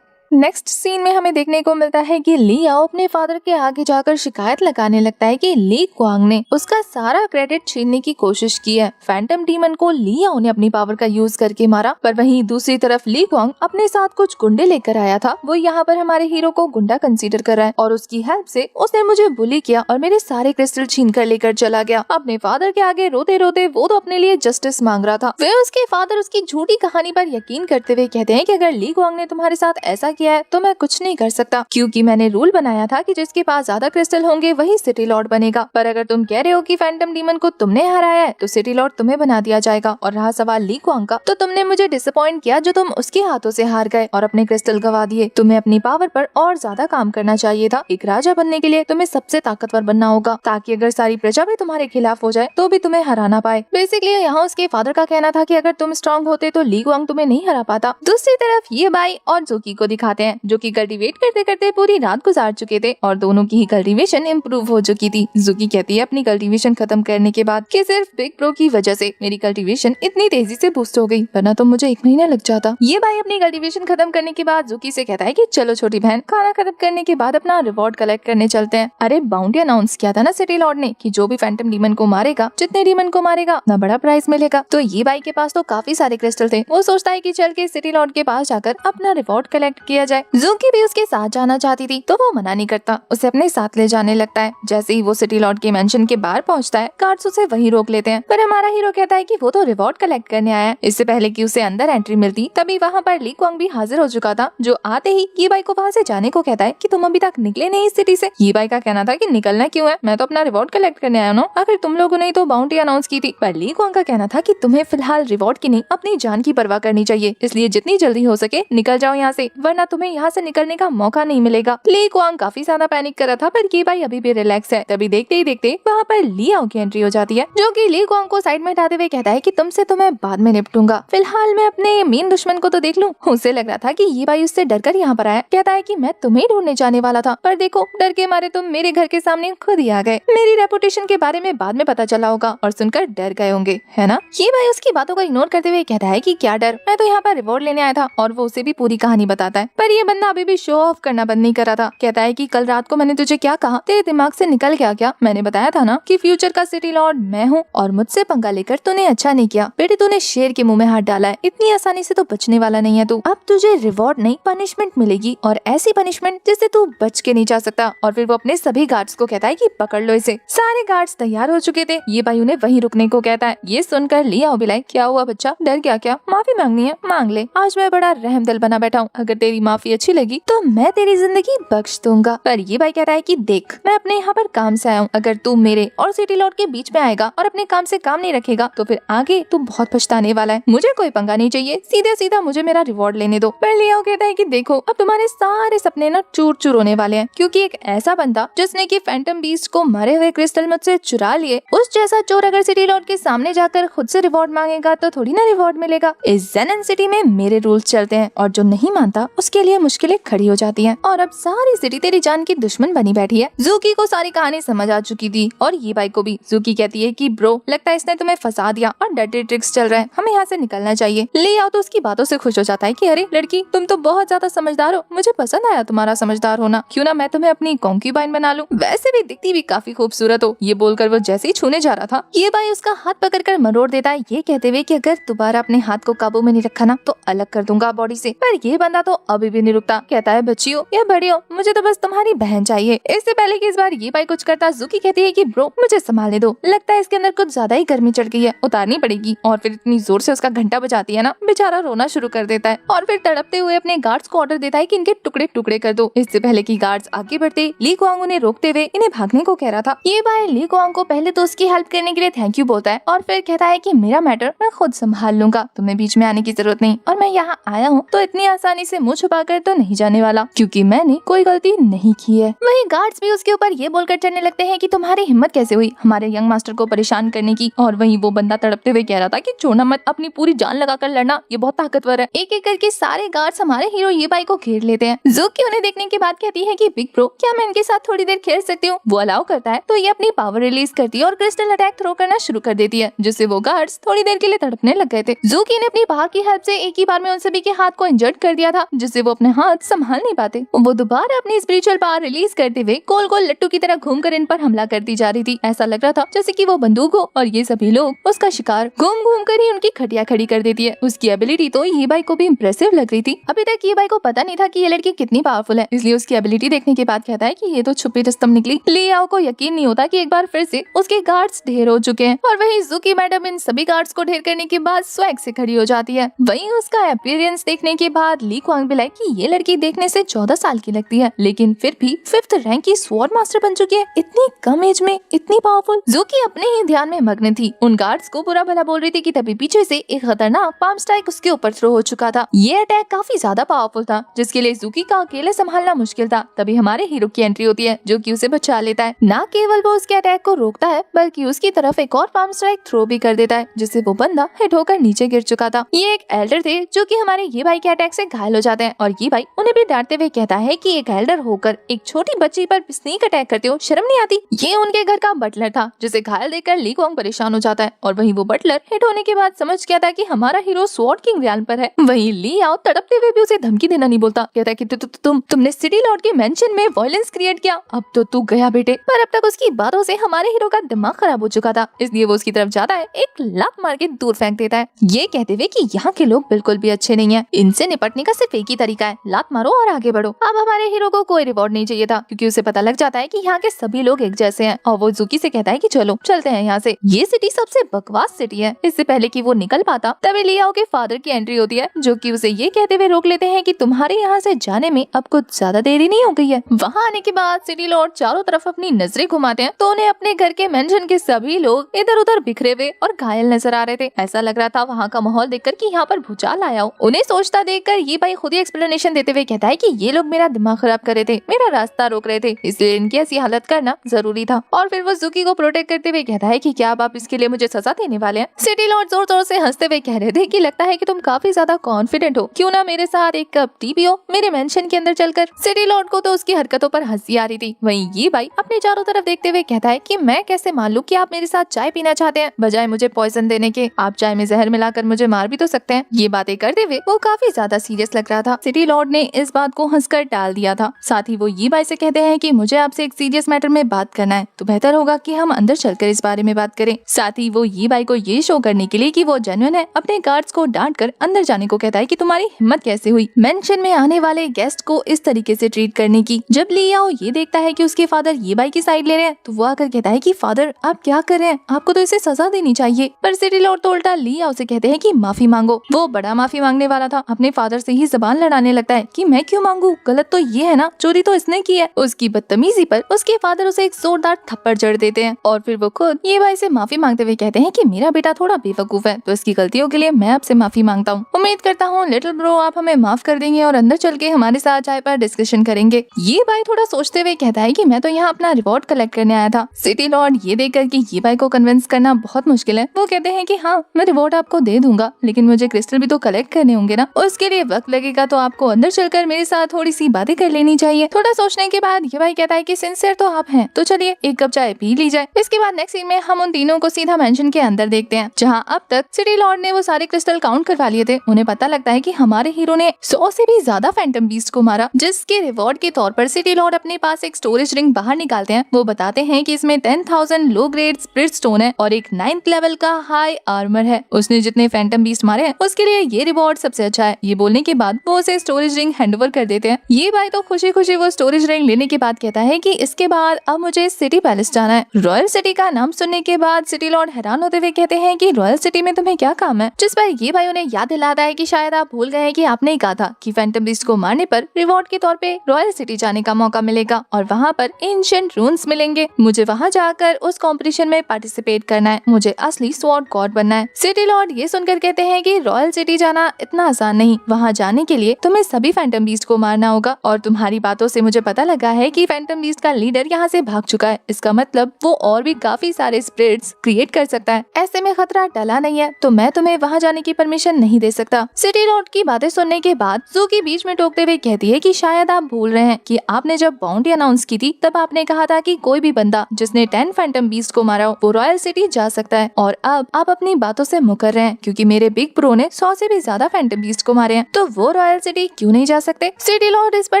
नेक्स्ट सीन में हमें देखने को मिलता है कि ली आओ अपने फादर के आगे जाकर शिकायत लगाने लगता है कि ली क्वांग ने उसका सारा क्रेडिट छीनने की कोशिश की है। फैंटम डीमन को ली आओ ने अपनी पावर का यूज करके मारा, पर वहीं दूसरी तरफ ली क्वांग अपने साथ कुछ गुंडे लेकर आया था। वो यहाँ पर हमारे हीरो को गुंडा कंसीडर कर रहा है और उसकी हेल्प से उसने मुझे बुली किया और मेरे सारे क्रिस्टल छीन कर लेकर चला गया। अपने फादर के आगे रोते रोते वो तो अपने लिए जस्टिस मांग रहा था। वे उसके फादर उसकी झूठी कहानी पर यकीन करते हुए कहते हैं कि अगर ली क्वांग ने तुम्हारे साथ ऐसा किया है तो मैं कुछ नहीं कर सकता, क्योंकि मैंने रूल बनाया था कि जिसके पास ज्यादा क्रिस्टल होंगे वही सिटी लॉर्ड बनेगा। पर अगर तुम कह रहे हो कि फैंटम डीमन को तुमने हराया है तो सिटी लॉर्ड तुम्हें बना दिया जाएगा। और रहा सवाल ली क्वांग का, तो तुमने मुझे डिसअपॉइंट किया जो तुम उसके हाथों से हार गए और अपने क्रिस्टल गवा दिए। तुम्हें अपनी पावर पर और ज्यादा काम करना चाहिए था। एक राजा बनने के लिए तुम्हें सबसे ताकतवर बनना होगा, ताकि अगर सारी प्रजा भी तुम्हारे खिलाफ हो जाए तो भी तुम्हें हराना पाए। बेसिकली यहाँ उसके फादर का कहना था कि अगर तुम स्ट्रॉन्ग होते तो ली क्वांग तुम्हें नहीं हरा पाता। दूसरी तरफ ये बाई और जूकी को दिखाते हैं जो कि कल्टीवेट करते करते पूरी रात गुजार चुके थे और दोनों की ही कल्टीवेशन इम्प्रूव हो चुकी थी। जूकी कहती है अपनी कल्टीवेशन खत्म करने के बाद कि सिर्फ बिग ब्रो की वजह से मेरी कल्टीवेशन इतनी तेजी से बूस्ट हो गई, वरना तो मुझे 1 महीना लग जाता। ये भाई अपनी कल्टीवेशन खत्म करने के बाद जूकी से कहता है कि चलो छोटी बहन, खाना खत्म करने के बाद अपना रिवॉर्ड कलेक्ट करने चलते हैं। अरे बाउंटी अनाउंस किया था ना सिटी लॉर्ड ने कि जो भी फैंटम डीमन को मारेगा, जितने डीमन को मारेगा ना बड़ा प्राइज मिलेगा। तो ये भाई के पास तो काफी सारे क्रिस्टल थे। वो सोचता है कि चल के सिटी लॉर्ड के पास जाकर अपना रिवॉर्ड कलेक्ट किया जाए। जूकी भी उसके साथ जाना चाहती थी तो वो मना नहीं करता, उसे अपने साथ ले जाने लगता है। जैसे ही वो सिटी लॉर्ड के मेंशन के बाहर पहुंचता है, गार्ड्स उसे वहीं रोक लेते हैं। पर हमारा हीरो कहता है कि वो तो रिवॉर्ड कलेक्ट करने आया है। इससे पहले कि उसे अंदर एंट्री मिलती तभी वहाँ पर ली क्वांग भी हाजिर हो चुका था, जो आते ही ये भाई को वहाँ से जाने को कहता है कि तुम अभी तक निकले नहीं इस सिटी से। ये भाई का कहना था कि निकलना क्यों है, मैं तो अपना रिवॉर्ड कलेक्ट करने आया हूँ। अगर तुम लोगों ने तो बाउंटी अनाउंस की थी। पर ली क्वांग का कहना था कि तुम्हें फिलहाल रिवॉर्ड की नहीं अपनी जान की परवाह करनी चाहिए, इसलिए जितनी जल्दी हो सके निकल जाओ यहाँ से, वरना तुम्हें यहाँ से निकलने का मौका नहीं मिलेगा। ली क्वांग काफी ज्यादा पैनिक कर रहा था, पर ये भाई अभी भी रिलैक्स है। तभी देखते ही देखते वहाँ पर ली आओ की एंट्री हो जाती है, जो कि ली क्वांग को साइड में हटाते हुए कहता है कि तुमसे तो मैं बाद में निपटूंगा, फिलहाल मैं अपने मेन दुश्मन को तो देख लूं। उसे लग रहा था कि ये भाई उससे डरकर यहाँ पर आया। कहता है कि मैं तुम्हें ढूंढने जाने वाला था, पर देखो डर के मारे तुम मेरे घर के सामने खुद ही आ गए। मेरी रेपुटेशन के बारे में बाद में पता चला होगा और सुनकर डर गए होंगे, है ना। ये भाई उसकी बातों को इग्नोर करते हुए कहता है कि क्या डर, मैं तो यहाँ पर रिवॉर्ड लेने आया था। और वो उसे भी पूरी कहानी बताता है। पर ये बंदा अभी भी शो ऑफ करना बंद नहीं कर रहा था। कहता है कि कल रात को मैंने तुझे क्या कहा, तेरे दिमाग से निकल गया क्या? मैंने बताया था ना कि फ्यूचर का सिटी लॉर्ड मैं हूँ और मुझसे पंगा लेकर तूने अच्छा नहीं किया। बेटे तूने शेर के मुंह में हाथ डाला है, इतनी आसानी से तो बचने वाला नहीं है तू। अब तुझे रिवॉर्ड नहीं पनिशमेंट मिलेगी, और ऐसी पनिशमेंट जिससे तू बच के नहीं जा सकता। और फिर वो अपने सभी गार्ड्स को कहता है कि पकड़ लो इसे। सारे गार्ड्स तैयार हो चुके थे। ये भाई उन्हें वहीं रुकने को कहता है। ये सुनकर लियाओ भी लाइक, क्या हुआ बच्चा, डर गया क्या? माफी मांगनी है मांग ले, आज मैं बड़ा रहम दिल बना बैठा हूँ। अगर तेरी माफी अच्छी लगी तो मैं तेरी जिंदगी बख्श दूंगा। पर ये भाई कहता है कि देख, मैं अपने यहाँ पर काम से आया हूँ। अगर तू मेरे और सिटी लॉर्ड के बीच में आएगा और अपने काम से काम नहीं रखेगा तो फिर आगे तू बहुत पछताने वाला है। मुझे कोई पंगा नहीं चाहिए, सीधे सीधा मुझे मेरा रिवॉर्ड लेने दो। पर लियाओ कहता है कि देखो, अब तुम्हारे सारे सपने ना चूर चूर होने वाले हैं, क्योंकि एक ऐसा बंदा जिसने की फैंटम बीस्ट को मारे हुए क्रिस्टल मुझसे चुरा लिए, उस जैसा चोर अगर सिटी लॉर्ड के सामने जाकर खुद से रिवॉर्ड मांगेगा तो थोड़ी ना रिवॉर्ड मिलेगा। इस जेनन सिटी में मेरे रूल्स चलते हैं और जो नहीं मानता उसके लिए मुश्किलें खड़ी हो जाती हैं। और अब सारी सिटी तेरी जान की दुश्मन बनी बैठी है। ज़ूकी को सारी कहानी समझ आ चुकी थी और ये भाई को भी। ज़ूकी कहती है कि ब्रो, लगता है इसने तुम्हें फंसा दिया और डर्टी ट्रिक्स चल रहा है, हमें यहाँ से निकलना चाहिए। ले आओ तो उसकी बातों से खुश हो जाता है कि अरे लड़की, तुम तो बहुत ज्यादा समझदार हो, मुझे पसंद आया तुम्हारा समझदार होना। क्यों ना मैं तुम्हें अपनी कॉन्क्यूबाइन बना लूं, वैसे भी दिखती भी काफी खूबसूरत हो। ये बोलकर वो जैसे ही छूने जा रहा था, ये भाई उसका हाथ पकड़कर मरोड़ देता है, ये कहते हुए कि अगर दोबारा अपने हाथ को काबू में नहीं रखा ना तो अलग कर दूंगा बॉडी से। पर ये बंदा तो अभी भी नहीं रुकता। कहता है बच्चियों या बड़ी हो, मुझे तो बस तुम्हारी बहन चाहिए। इससे पहले कि इस बार ये भाई कुछ करता, ज़ूकी कहती है कि ब्रो मुझे संभालने दो, लगता है इसके अंदर कुछ ज्यादा ही गर्मी चढ़ गई है, उतारनी पड़ेगी। और फिर इतनी जोर से उसका घंटा बजाती है ना, बेचारा रोना शुरू कर देता है और फिर तड़पते हुए अपने गार्ड्स को ऑर्डर देता है कि इनके टुकड़े टुकड़े कर दो। इससे पहले कि गार्ड्स आगे बढ़ते, ली कुआंग उन्हें रोकते हुए इन्हें भागने को कह रहा था। ये भाई ली कुआंग को पहले तो उसकी हेल्प करने के लिए थैंक यू बोलता है और फिर कहता है कि मेरा मैटर मैं खुद संभाल लूंगा, तुम्हें बीच में आने की जरूरत नहीं, और मैं यहाँ आया हूँ तो इतनी आसानी से मुंह छुपाकर तो नहीं जाने वाला, क्योंकि मैंने कोई गलती नहीं की है। वही गार्ड्स भी उसके ऊपर ये बोलकर चढ़ने लगते हैं कि तुम्हारी हिम्मत कैसे हुई हमारे यंग मास्टर को परेशान करने की। और वहीं वो बंदा तड़पते हुए कह रहा था कि छोड़ना मत, अपनी पूरी जान लगाकर लड़ना, ये बहुत ताकतवर है। एक एक करके सारे गार्ड्स हमारे हीरो ये भाई को घेर लेते हैं। ज़ूकी उन्हें देखने के बाद कहती है कि बिग ब्रो, क्या मैं इनके साथ थोड़ी देर खेल सकती हूँ? वो अलाउ करता है तो ये अपनी पावर रिलीज करती है और क्रिस्टल अटैक थ्रो करना शुरू कर देती है, जिससे वो गार्ड्स थोड़ी देर के लिए तड़पने लग गए थे। ज़ूकी ने अपनी पावर की हेल्प से एक ही बार में उन सभी के हाथ को इंजर्ड कर दिया था, जिससे वो अपने हाथ संभाल नहीं पाते। वो दोबारा अपनी स्पिरिचुअल पावर रिलीज करते हुए गोल गोल लट्टू की तरह घूमकर इन पर हमला करती जा रही थी। ऐसा लग रहा था जैसे कि वो बंदूक हो और ये सभी लोग उसका शिकार। घूम घूम कर ही उनकी खटिया खड़ी कर देती है। उसकी एबिलिटी तो ये भाई को भी इम्प्रेसिव लग रही थी। अभी तक ये भाई को पता नहीं था कि ये लड़की कितनी पावरफुल है, इसलिए उसकी एबिलिटी देखने के बाद कहता है कि ये तो छुपी रुस्तम निकली। लियाओ को यकीन नहीं होता कि एक बार फिर से उसके गार्ड्स ढेर हो चुके हैं। और वहीं ज़ूकी मैडम इन सभी गार्ड्स को ढेर करने के बाद स्वैग से खड़ी हो जाती है। वहीं उसका अपीयरेंस देखने के बाद ली कुआंग भी लाइक कि ये लड़की देखने से 14 साल की लगती है, लेकिन फिर भी 5th रैंक की स्वॉर्ड मास्टर बन चुकी है, इतनी कम एज में इतनी पावरफुल। ज़ूकी अपने ही ध्यान में मग्न थी, उन गार्ड्स को बुरा भला बोल रही थी कि तभी पीछे से एक खतरनाक पाम स्ट्राइक उसके ऊपर थ्रो हो चुका था। ये अटैक काफी ज्यादा पावरफुल था, जिसके लिए ज़ूकी का अकेले संभालना मुश्किल था। तभी हमारे हीरो की एंट्री होती है, जो कि उसे बचा लेता है। न केवल वो उसके अटैक को रोकता है, बल्कि उसकी तरफ एक और पाम स्ट्राइक थ्रो भी कर देता है, जिससे वो बंदा हिट होकर नीचे गिर चुका था। ये एक एल्डर थे जो कि हमारे ये भाई के अटैक से घायल हो जाते हैं, और ये भाई उन्हें भी डांटते हुए कहता है कि एक एल्डर होकर एक छोटी बच्ची पर स्नीक अटैक करते हो, शर्म नहीं आती? ये उनके घर का बटलर था, जिसे घायल देखकर ली कुआंग परेशान हो जाता है, और वहीं वो बटलर हिट होने के बाद समझ गया था कि हमारा हीरो स्वॉर्ड किंग रियान पर है। वहीं ली आओ तड़पते हुए भी उसे धमकी देना नहीं बोलता, कहता है कि तुमने सिटी लॉर्ड के मेंशन में वायलेंस क्रिएट किया, अब तो तू गया बेटे। पर अब तक उसकी बातों से हमारे हीरो का दिमाग खराब हो चुका था, इसलिए वो उसकी तरफ जाता है, एक लात मार के दूर फेंक देता है, ये कहते हुए कि यहाँ के लोग बिल्कुल भी अच्छे नहीं है, इनसे निपटने का सिर्फ एक ही तरीका है, लात मारो और आगे बढ़ो। अब हमारे हीरो को कोई रिवॉर्ड नहीं चाहिए था, क्योंकि उसे पता लग जाता है कि यहाँ के सभी लोग एक जैसे हैं, और वो ज़ूकी से कहता है कि चलो चलते हैं यहाँ से, ये सिटी सबसे बकवास सिटी है। इससे पहले कि वो निकल पाता, तभी लियाओ के फादर की एंट्री होती है, जो कि उसे ये कहते हुए रोक लेते हैं कि तुम्हारे यहाँ से जाने में अब कुछ ज्यादा देरी नहीं हो गई है। वहाँ आने के बाद सिटी लॉर्ड चारों तरफ अपनी नजरें घुमाते हैं, तो उन्हें अपने घर के मेंशन के सभी लोग इधर उधर बिखरे हुए और घायल नजर आ रहे थे। ऐसा लग रहा था वहाँ का माहौल देखकर कि यहाँ पर भूचाल आया हो। उन्हें सोचता देखकर ये भाई खुद ही एक्सप्लेनेशन देते हुए कहता है कि ये लोग मेरा दिमाग खराब कर रहे थे, मेरा रास्ता रोक रहे थे, इसलिए इनकी ऐसी हालत करना जरूरी था। और फिर वो ज़ूकी को प्रोटेक्ट करते हुए कहता है कि क्या अब आप इसके लिए मुझे सजा देने वाले हैं? सिटी लॉर्ड जोर जोर से हंसते हुए कह रहे थे कि लगता है कि तुम काफी ज्यादा कॉन्फिडेंट हो, क्यों ना मेरे साथ एक कप टी पियो मेरे मेंशन के अंदर चलकर। सिटी लॉर्ड को तो उसकी हरकतों पर हंसी आ रही थी। वहीं ये भाई अपने चारों तरफ देखते हुए कहता है कि मैं कैसे मान लूं कि आप मेरे साथ चाय पीना चाहते हैं, बजाय मुझे पॉइजन देने के। आप चाय में जहर मिलाकर मुझे मार भी तो सकते हैं। ये बातें करते हुए वो काफी ज्यादा सीरियस लग रहा था। सिटी लॉर्ड ने इस बात को हंसकर टाल दिया था। साथ ही वो ये बाई से कहते हैं कि मुझे आपसे एक सीरियस मैटर में बात करना है, तो बेहतर होगा कि हम अंदर चलकर इस बारे में बात करें। साथ ही वो ये बाई को ये शो करने के लिए कि वो जेन्युइन है, अपने गार्ड्स को डांट कर अंदर जाने को कहता है कि तुम्हारी हिम्मत कैसे हुई मेंशन में आने वाले गेस्ट को इस तरीके से ट्रीट करने की। जब लियाओ ये देखता है कि उसके फादर ये बाई की साइड ले रहे हैं, तो वो आकर कहता है कि फादर आप क्या कर रहे हैं, आपको तो इसे सजा देनी चाहिए। पर सिटी लॉर्ड तो उल्टा लियाओ से कहते हैं कि माफी मांगो। वो बड़ा माफी मांगने वाला था, अपने फादर से ही जबान लड़ाने लगता है कि मैं क्यों मांगू, गलत तो ये है ना, चोरी तो इसने की है। उसकी बदतमीजी पर उसके फादर उसे एक जोरदार थप्पड़ जड़ देते हैं और फिर वो खुद ये बाई से माफी मांगते हुए कहते हैं कि मेरा बेटा थोड़ा बेवकूफ है, तो इसकी गलतियों के लिए मैं आपसे माफी मांगता हूँ। उम्मीद करता हूँ लिटिल ब्रो आप हमें माफ कर देंगे और अंदर चल के हमारे साथ चाय पर डिस्कशन करेंगे। ये बाई थोड़ा सोचते हुए कहता है कि मैं तो यहाँ अपना रिवॉर्ड कलेक्ट करने आया था। सिटी लॉर्ड ये देखकर कि ये बाई को कन्विंस करना बहुत मुश्किल है, वो कहते हैं कि हाँ मैं रिवॉर्ड आपको दे दूंगा, लेकिन मुझे क्रिस्टल भी तो कलेक्ट करने होंगे ना, उसके लिए वक्त लगेगा, तो आपको अंदर चलकर मेरे साथ थोड़ी सी बातें कर लेनी चाहिए। थोड़ा सोचने के बाद ये बाई कहता है कि सिंसियर तो आप हैं, तो चलिए एक कप चाय पी ली जाए। इसके बाद नेक्स्ट सीन में हम उन तीनों को सीधा मेंशन के अंदर देखते हैं, जहाँ अब तक सिटी लॉर्ड ने वो सारे क्रिस्टल काउंट करवा लिए थे। उन्हें पता लगता है कि हमारे हीरो ने 100 से भी ज्यादा फैंटम बीस्ट को मारा, जिसके रिवॉर्ड के तौर पर सिटी लॉर्ड अपने पास एक स्टोरेज रिंग बाहर निकालते हैं। वो बताते हैं कि इसमें 10,000 लो ग्रेड स्पिरिट स्टोन है और एक 9th लेवल का हाई आर्मर है। उसने जितने फैंटम बीस्ट मारे हैं उसके लिए ये रिवॉर्ड सबसे अच्छा है। ये बोलने के बाद वो उसे स्टोरेज रिंग हैंडओवर कर देते हैं। ये भाई तो खुशी खुशी वो स्टोरेज रिंग लेने के बाद कहता है कि इसके बाद अब मुझे सिटी पैलेस जाना है। रॉयल सिटी का नाम सुनने के बाद सिटी लॉर्ड हैरान होते हुए कहते हैं कि रॉयल सिटी में तुम्हें क्या काम है, जिस पर ये भाई उन्हें याद दिलाता है कि शायद आप भूल गए हैं कि आपने ही कहा था कि फैंटम बीस्ट को मारने पर रिवॉर्ड के तौर पे रॉयल सिटी जाने का मौका मिलेगा और वहाँ पर एंशिएंट रून्स मिलेंगे। मुझे वहाँ जाकर उस कंपटीशन में पार्टिसिपेट करना है, मुझे असली स्वॉर्ड गॉड बनना है। सिटी लॉर्ड ये सुनकर कहते हैं कि रॉयल सिटी जाना इतना आसान नहीं, वहाँ जाने के लिए तुम्हें सभी फैंटम बीस्ट को मारना होगा और तुम्हारी बातों से मुझे पता लगा है कि फैंटम बीस्ट का लीडर यहाँ से भाग चुका है। इसका मतलब वो और भी काफी सारे स्पिरिट्स क्रिएट कर सकता है। ऐसे में खतरा टला नहीं है, तो मैं तुम्हें वहाँ जाने की परमिशन नहीं दे सकता। सिटी लॉर्ड की बातें सुनने के बाद ज़ूकी बीच में टोकते हुए कहती है कि शायद आप भूल रहे हैं कि आपने जब बाउंड्री अनाउंस की थी तब आपने कहा था कि कोई भी बंदा जिसने 10 फैंटम बीस्ट को मारा हो वो रॉयल सिटी जा सकता है, और अब आप अपनी बातों से मुकर रहे हैं क्योंकि मेरे बिग ब्रो ने 100 से भी ज्यादा फैंटम बीस्ट को मारे हैं, तो वो रॉयल सिटी क्यों नहीं जा सकते। सिटी लॉर्ड इस पर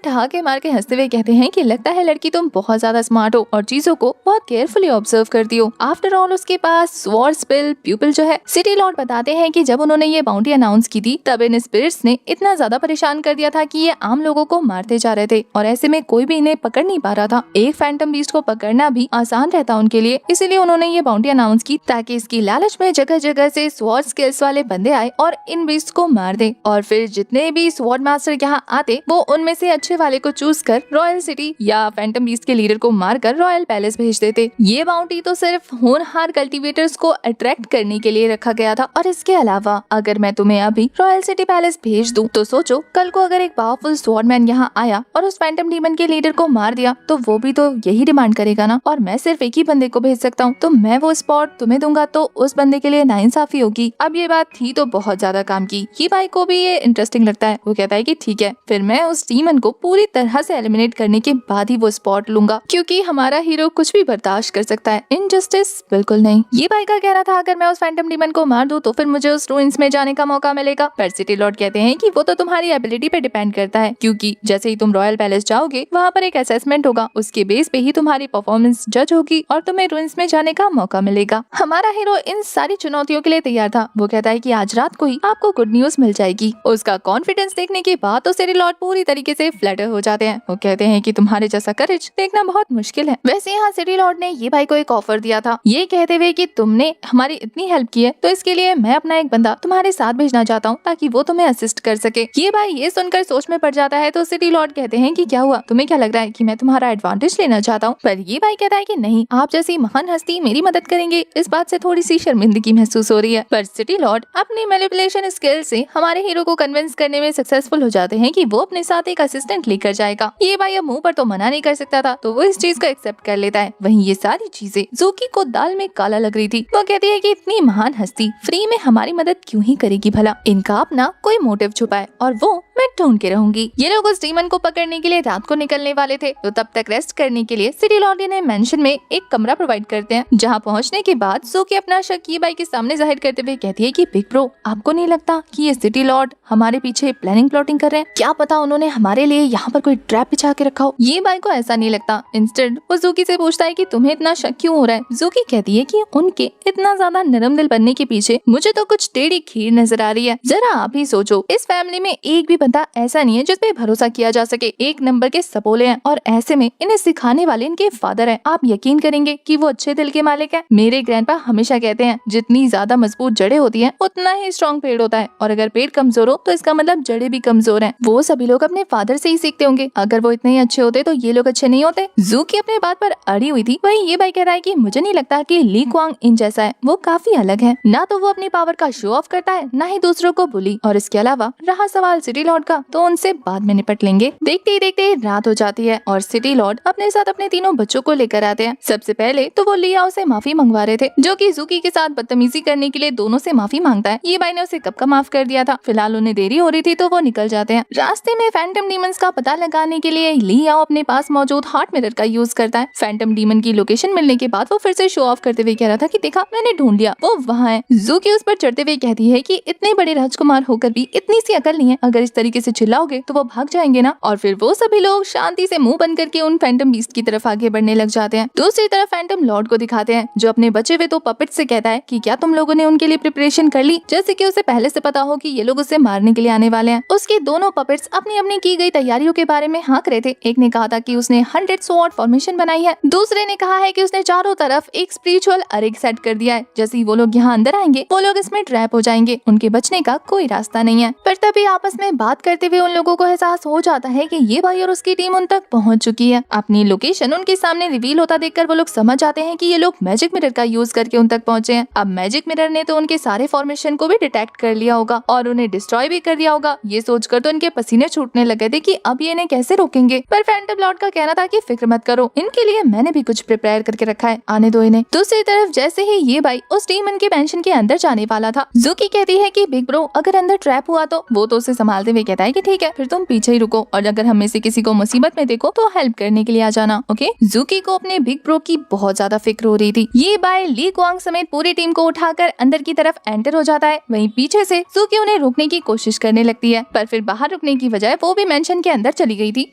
ठहाके मार के हंसते हुए कहते हैं कि लगता है लड़की तुम बहुत ज्यादा स्मार्ट हो और चीजों को बहुत केयरफुली ऑब्जर्व करती हो। आफ्टर ऑल उसके पास स्वॉर्ड स्पिल प्यूपिल जो है। सिटी लॉर्ड बताते हैं कि जब उन्होंने ये बाउंड्री अनाउंस की थी तब इन स्पिरिट्स ने इतना ज्यादा परेशान कर दिया था कि ये आम लोगों को मारते जा रहे थे और ऐसे में कोई भी इन्हें पकड़ नहीं पा रहा था। एक फैंटम बीस्ट को पकड़ना भी आसान रहता उनके लिए, इसीलिए उन्होंने ये बाउंड्री अनाउंस की ताकि इसकी लालच में जगह जगह से स्वॉर्ड स्किल्स वाले बंदे आए और इन बीस्ट को मार दे, और फिर जितने भी स्वॉर्ड मास्टर यहाँ आते वो उनमें से अच्छे वाले को चूज कर रॉयल सिटी या फैंटम बीस्ट के लीडर को मारकर रॉयल पैलेस भेज देते। ये बाउंड्री तो सिर्फ होनहार कल्टीवेटर्स को अट्रैक्ट करने के लिए रखा गया था, और इसके अलावा अगर मैं तुम्हें अभी रॉयल सिटी पैलेस भेज दूं तो सोचो कल को अगर एक पावरफुल स्वॉर्डमैन यहाँ आया और उस फैंटम डीमन के लीडर को मार दिया तो वो भी तो यही डिमांड करेगा ना, और मैं सिर्फ एक ही बंदे को भेज सकता हूँ, तो मैं वो स्पॉट तुम्हें दूंगा तो उस बंदे के लिए नाइंसाफी होगी। अब ये बात थी तो बहुत ज्यादा काम की। ये भाई को भी ये इंटरेस्टिंग लगता है। वो कहता है कि ठीक है, फिर मैं उस डीमन को पूरी तरह से एलिमिनेट करने के बाद ही वो स्पॉट लूंगा, क्योंकि हमारा हीरो कुछ भी बर्दाश्त कर सकता है, इनजस्टिस बिल्कुल नहीं। ये भाई का कहना था अगर मैं उस फैंटम डीमन को मार दूं तो फिर मुझे उस रूइंस में जाने का मौका मिलेगा। पर सिटी लॉर्ड कहते हैं कि वो तो तुम्हारी एबिलिटी पे डिपेंड करता है, क्योंकि जैसे ही तुम रॉयल पैलेस जाओगे वहाँ पर एक असेसमेंट होगा, उसके बेस पे ही तुम्हारी परफॉर्मेंस जज होगी और तुम्हें रूइंस में जाने का मौका मिलेगा। हमारा हीरो इन सारी चुनौतियों के लिए तैयार था। वो कहता है कि आज रात को ही आपको गुड न्यूज मिल जाएगी। उसका कॉन्फिडेंस देखने के बाद तो सिटी लॉर्ड पूरी तरीके से फ्लटर हो जाते हैं। वो कहते हैं कि तुम्हारे जैसा करेज देखना बहुत मुश्किल है। वैसे यहाँ सिटी लॉर्ड ने ये भाई को एक ऑफर दिया था, ये कहते हुए कि तुमने हमारी इतनी हेल्प की है तो इसके लिए मैं अपना एक बंदा तुम्हारे साथ भेजना चाहता हूँ ताकि वो तुम्हें असिस्ट कर सके। ये भाई ये सुनकर सोच में पड़ जाता है तो सिटी लॉर्ड कहते हैं कि क्या हुआ, तुम्हें क्या लग रहा है कि मैं तुम्हारा एडवांटेज लेना चाहता हूँ। पर ये भाई कहता है कि नहीं, आप जैसी महान हस्ती मेरी मदद करेंगे, इस बात से थोड़ी सी शर्मिंदगी महसूस हो रही है। पर सिटी लॉर्ड अपनी मैनिपुलेशन स्किल से हमारे हीरो को कन्विंस करने में सक्सेसफुल हो जाते हैं कि वो अपने साथ एक असिस्टेंट लेकर जाएगा। ये भाई अब मुंह पर तो मना नहीं कर सकता था, तो वो इस चीज को एक्सेप्ट कर लेता है। वहीं ये सारी चीजें ज़ूकी को दाल में काला लग रही थी। वो कहती है कि इतनी महान हस्ती फ्री में हमारी मदद क्यों ही करेगी भला, इनका अपना कोई मोटिव छुपा है और वो मैं ढूंढ के रहूंगी। ये लोग उस डीमन को पकड़ने के लिए रात को निकलने वाले थे, तो तब तक रेस्ट करने के लिए सिटी लॉर्ड ने मेंशन में एक कमरा प्रोवाइड करते हैं, जहाँ पहुँचने के बाद ज़ूकी अपना शक ये भाई के सामने जाहिर करते हुए कहती है कि बिग ब्रो, आपको नहीं लगता कि ये सिटी लॉर्ड हमारे पीछे प्लानिंग प्लॉटिंग कर रहे हैं, क्या पता उन्होंने हमारे लिए यहाँ पर कोई ट्रैप बिछा के रखा हो। ये बाई को ऐसा नहीं लगता। इंस्टेड वो जूकी से पूछता है कि तुम्हें इतना शक क्यों हो रहा है। जूकी कहती है कि उनके इतना ज्यादा नरम दिल बनने के पीछे मुझे तो कुछ टेढ़ी खीर नजर आ रही है। जरा आप ही सोचो, इस फैमिली में एक भी बंदा ऐसा नहीं है जिसपे भरोसा किया जा सके। एक नंबर के सपोले हैं और ऐसे में इन्हें सिखाने वाले इनके फादर हैं। आप यकीन करेंगे कि वो अच्छे दिल के मालिक हैं। मेरे ग्रैंडपा हमेशा कहते हैं जितनी ज्यादा मजबूत जड़ें होती हैं उतना ही स्ट्रॉन्ग पेड़ होता है, और अगर पेड़ कमजोर हो तो इसका मतलब जड़ें भी कमजोर हैं। वो सभी लोग अपने फादर से ही सीखते होंगे। अगर वो इतने ही अच्छे होते तो ये लोग अच्छे नहीं होते। जूकी अपने बात पर अड़ी हुई थी। वहीं ये भाई कह रहा है कि मुझे नहीं लगता कि ली क्वांग इन जैसा है, वो काफी अलग है। ना तो वो अपनी पावर का शो ऑफ करता है, ना ही दूसरों को बुली। और इसके अलावा रहा सवाल सिटी लॉर्ड का, तो उनसे बाद में निपट लेंगे। देखते ही देखते रात हो जाती है और सिटी लॉर्ड अपने साथ अपने तीनों बच्चों को लेकर आते हैं। सबसे पहले तो वो लियाओ से माफी मंगवा रहे थे, जो कि जूकी के साथ बदतमीजी करने के लिए दोनों से माफी मांगता है। ये भाई ने उसे कब का माफ कर दिया था। फिलहाल उन्हें देरी हो रही थी तो वो निकल जाते हैं। रास्ते में फैंटम डीमंस का पता लगाने के लिए लियाओ अपने पास मौजूद हार्ट मिरर का यूज करता है। फैंटम डीमन की लोकेशन मिलने के बाद वो फिर से शो ऑफ करते हुए कह रहा था कि देखा मैंने ढूंढ लिया, वो वहाँ है। जूकी उस पर चढ़ते हुए कहती है कि इतने बड़े राजकुमार होकर भी इतनी सी अकल नहीं है, अगर इस तरीके से चिल्लाओगे तो वो भाग जाएंगे ना। और फिर वो सभी लोग शांति से मुंह बंद करके उन फैंटम बीस्ट की तरफ आगे बढ़ने लग जाते हैं। दूसरी तरफ फैंटम लॉर्ड को दिखाते हैं, जो अपने बचे हुए तो पपेट से कहता है कि क्या तुम लोगों ने उनके लिए प्रिपरेशन कर ली, जैसे कि उसे पहले से पता हो कि ये लोग उसे मारने के लिए आने वाले हैं। उसके दोनों पपेट्स अपनी अपनी की गई तैयारियों के बारे में हाँक रहे थे। एक ने कहा था कि उसने 100 स्वॉर्ड फॉर्मेशन बनाई है, दूसरे ने कहा है कि उसने चारों तरफ एक स्पिरिचुअल अरेग सेट कर दिया है। जैसे ही वो लोग यहाँ अंदर आएंगे वो लोग इसमें ट्रैप हो जाएंगे, उनके बचने का कोई रास्ता नहीं है। पर तभी आपस में बात करते हुए उन लोगों को एहसास हो जाता है कि ये भाई और उसकी टीम उन तक पहुंच चुकी है। अपनी लोकेशन उनके सामने रिवील होता देखकर वो लोग समझ जाते हैं कि ये लोग मैजिक मिरर का यूज करके उन तक पहुंचे हैं। अब मैजिक मिरर ने तो उनके सारे फॉर्मेशन को भी डिटेक्ट कर लिया होगा और उन्हें डिस्ट्रॉय भी कर दिया होगा। ये सोचकर तो इनके पसीने छूटने लगे थे कि अब ये इन्हें कैसे रोकेंगे। पर फैंटम लॉर्ड का कहना था कि फिक्र मत करो, इनके लिए मैंने भी कुछ प्रिपेयर करके रखा है, आने दो इन्हें। दूसरी तरफ जैसे ही ये भाई उस डीमन के पेंशन के अंदर जाने वाला था, जूकी कहती है कि बिग ब्रो अगर अंदर ट्रैप हुआ तो वो तो उसे संभालते हुए कहता है कि ठीक है फिर तुम पीछे ही रुको, और अगर हम में से किसी को मुसीबत में देखो तो हेल्प करने के लिए आ जाना, ओके। जूकी को अपने बिग ब्रो की बहुत ज्यादा फिक्र हो रही थी। ये भाई ली क्वांग समेत पूरी टीम को उठाकर अंदर की तरफ एंटर हो जाता है। वहीं पीछे से जूकी उन्हें रोकने की कोशिश करने लगती है, पर फिर बाहर रुकने की बजाय वो भी मेंशन के अंदर चली गई थी।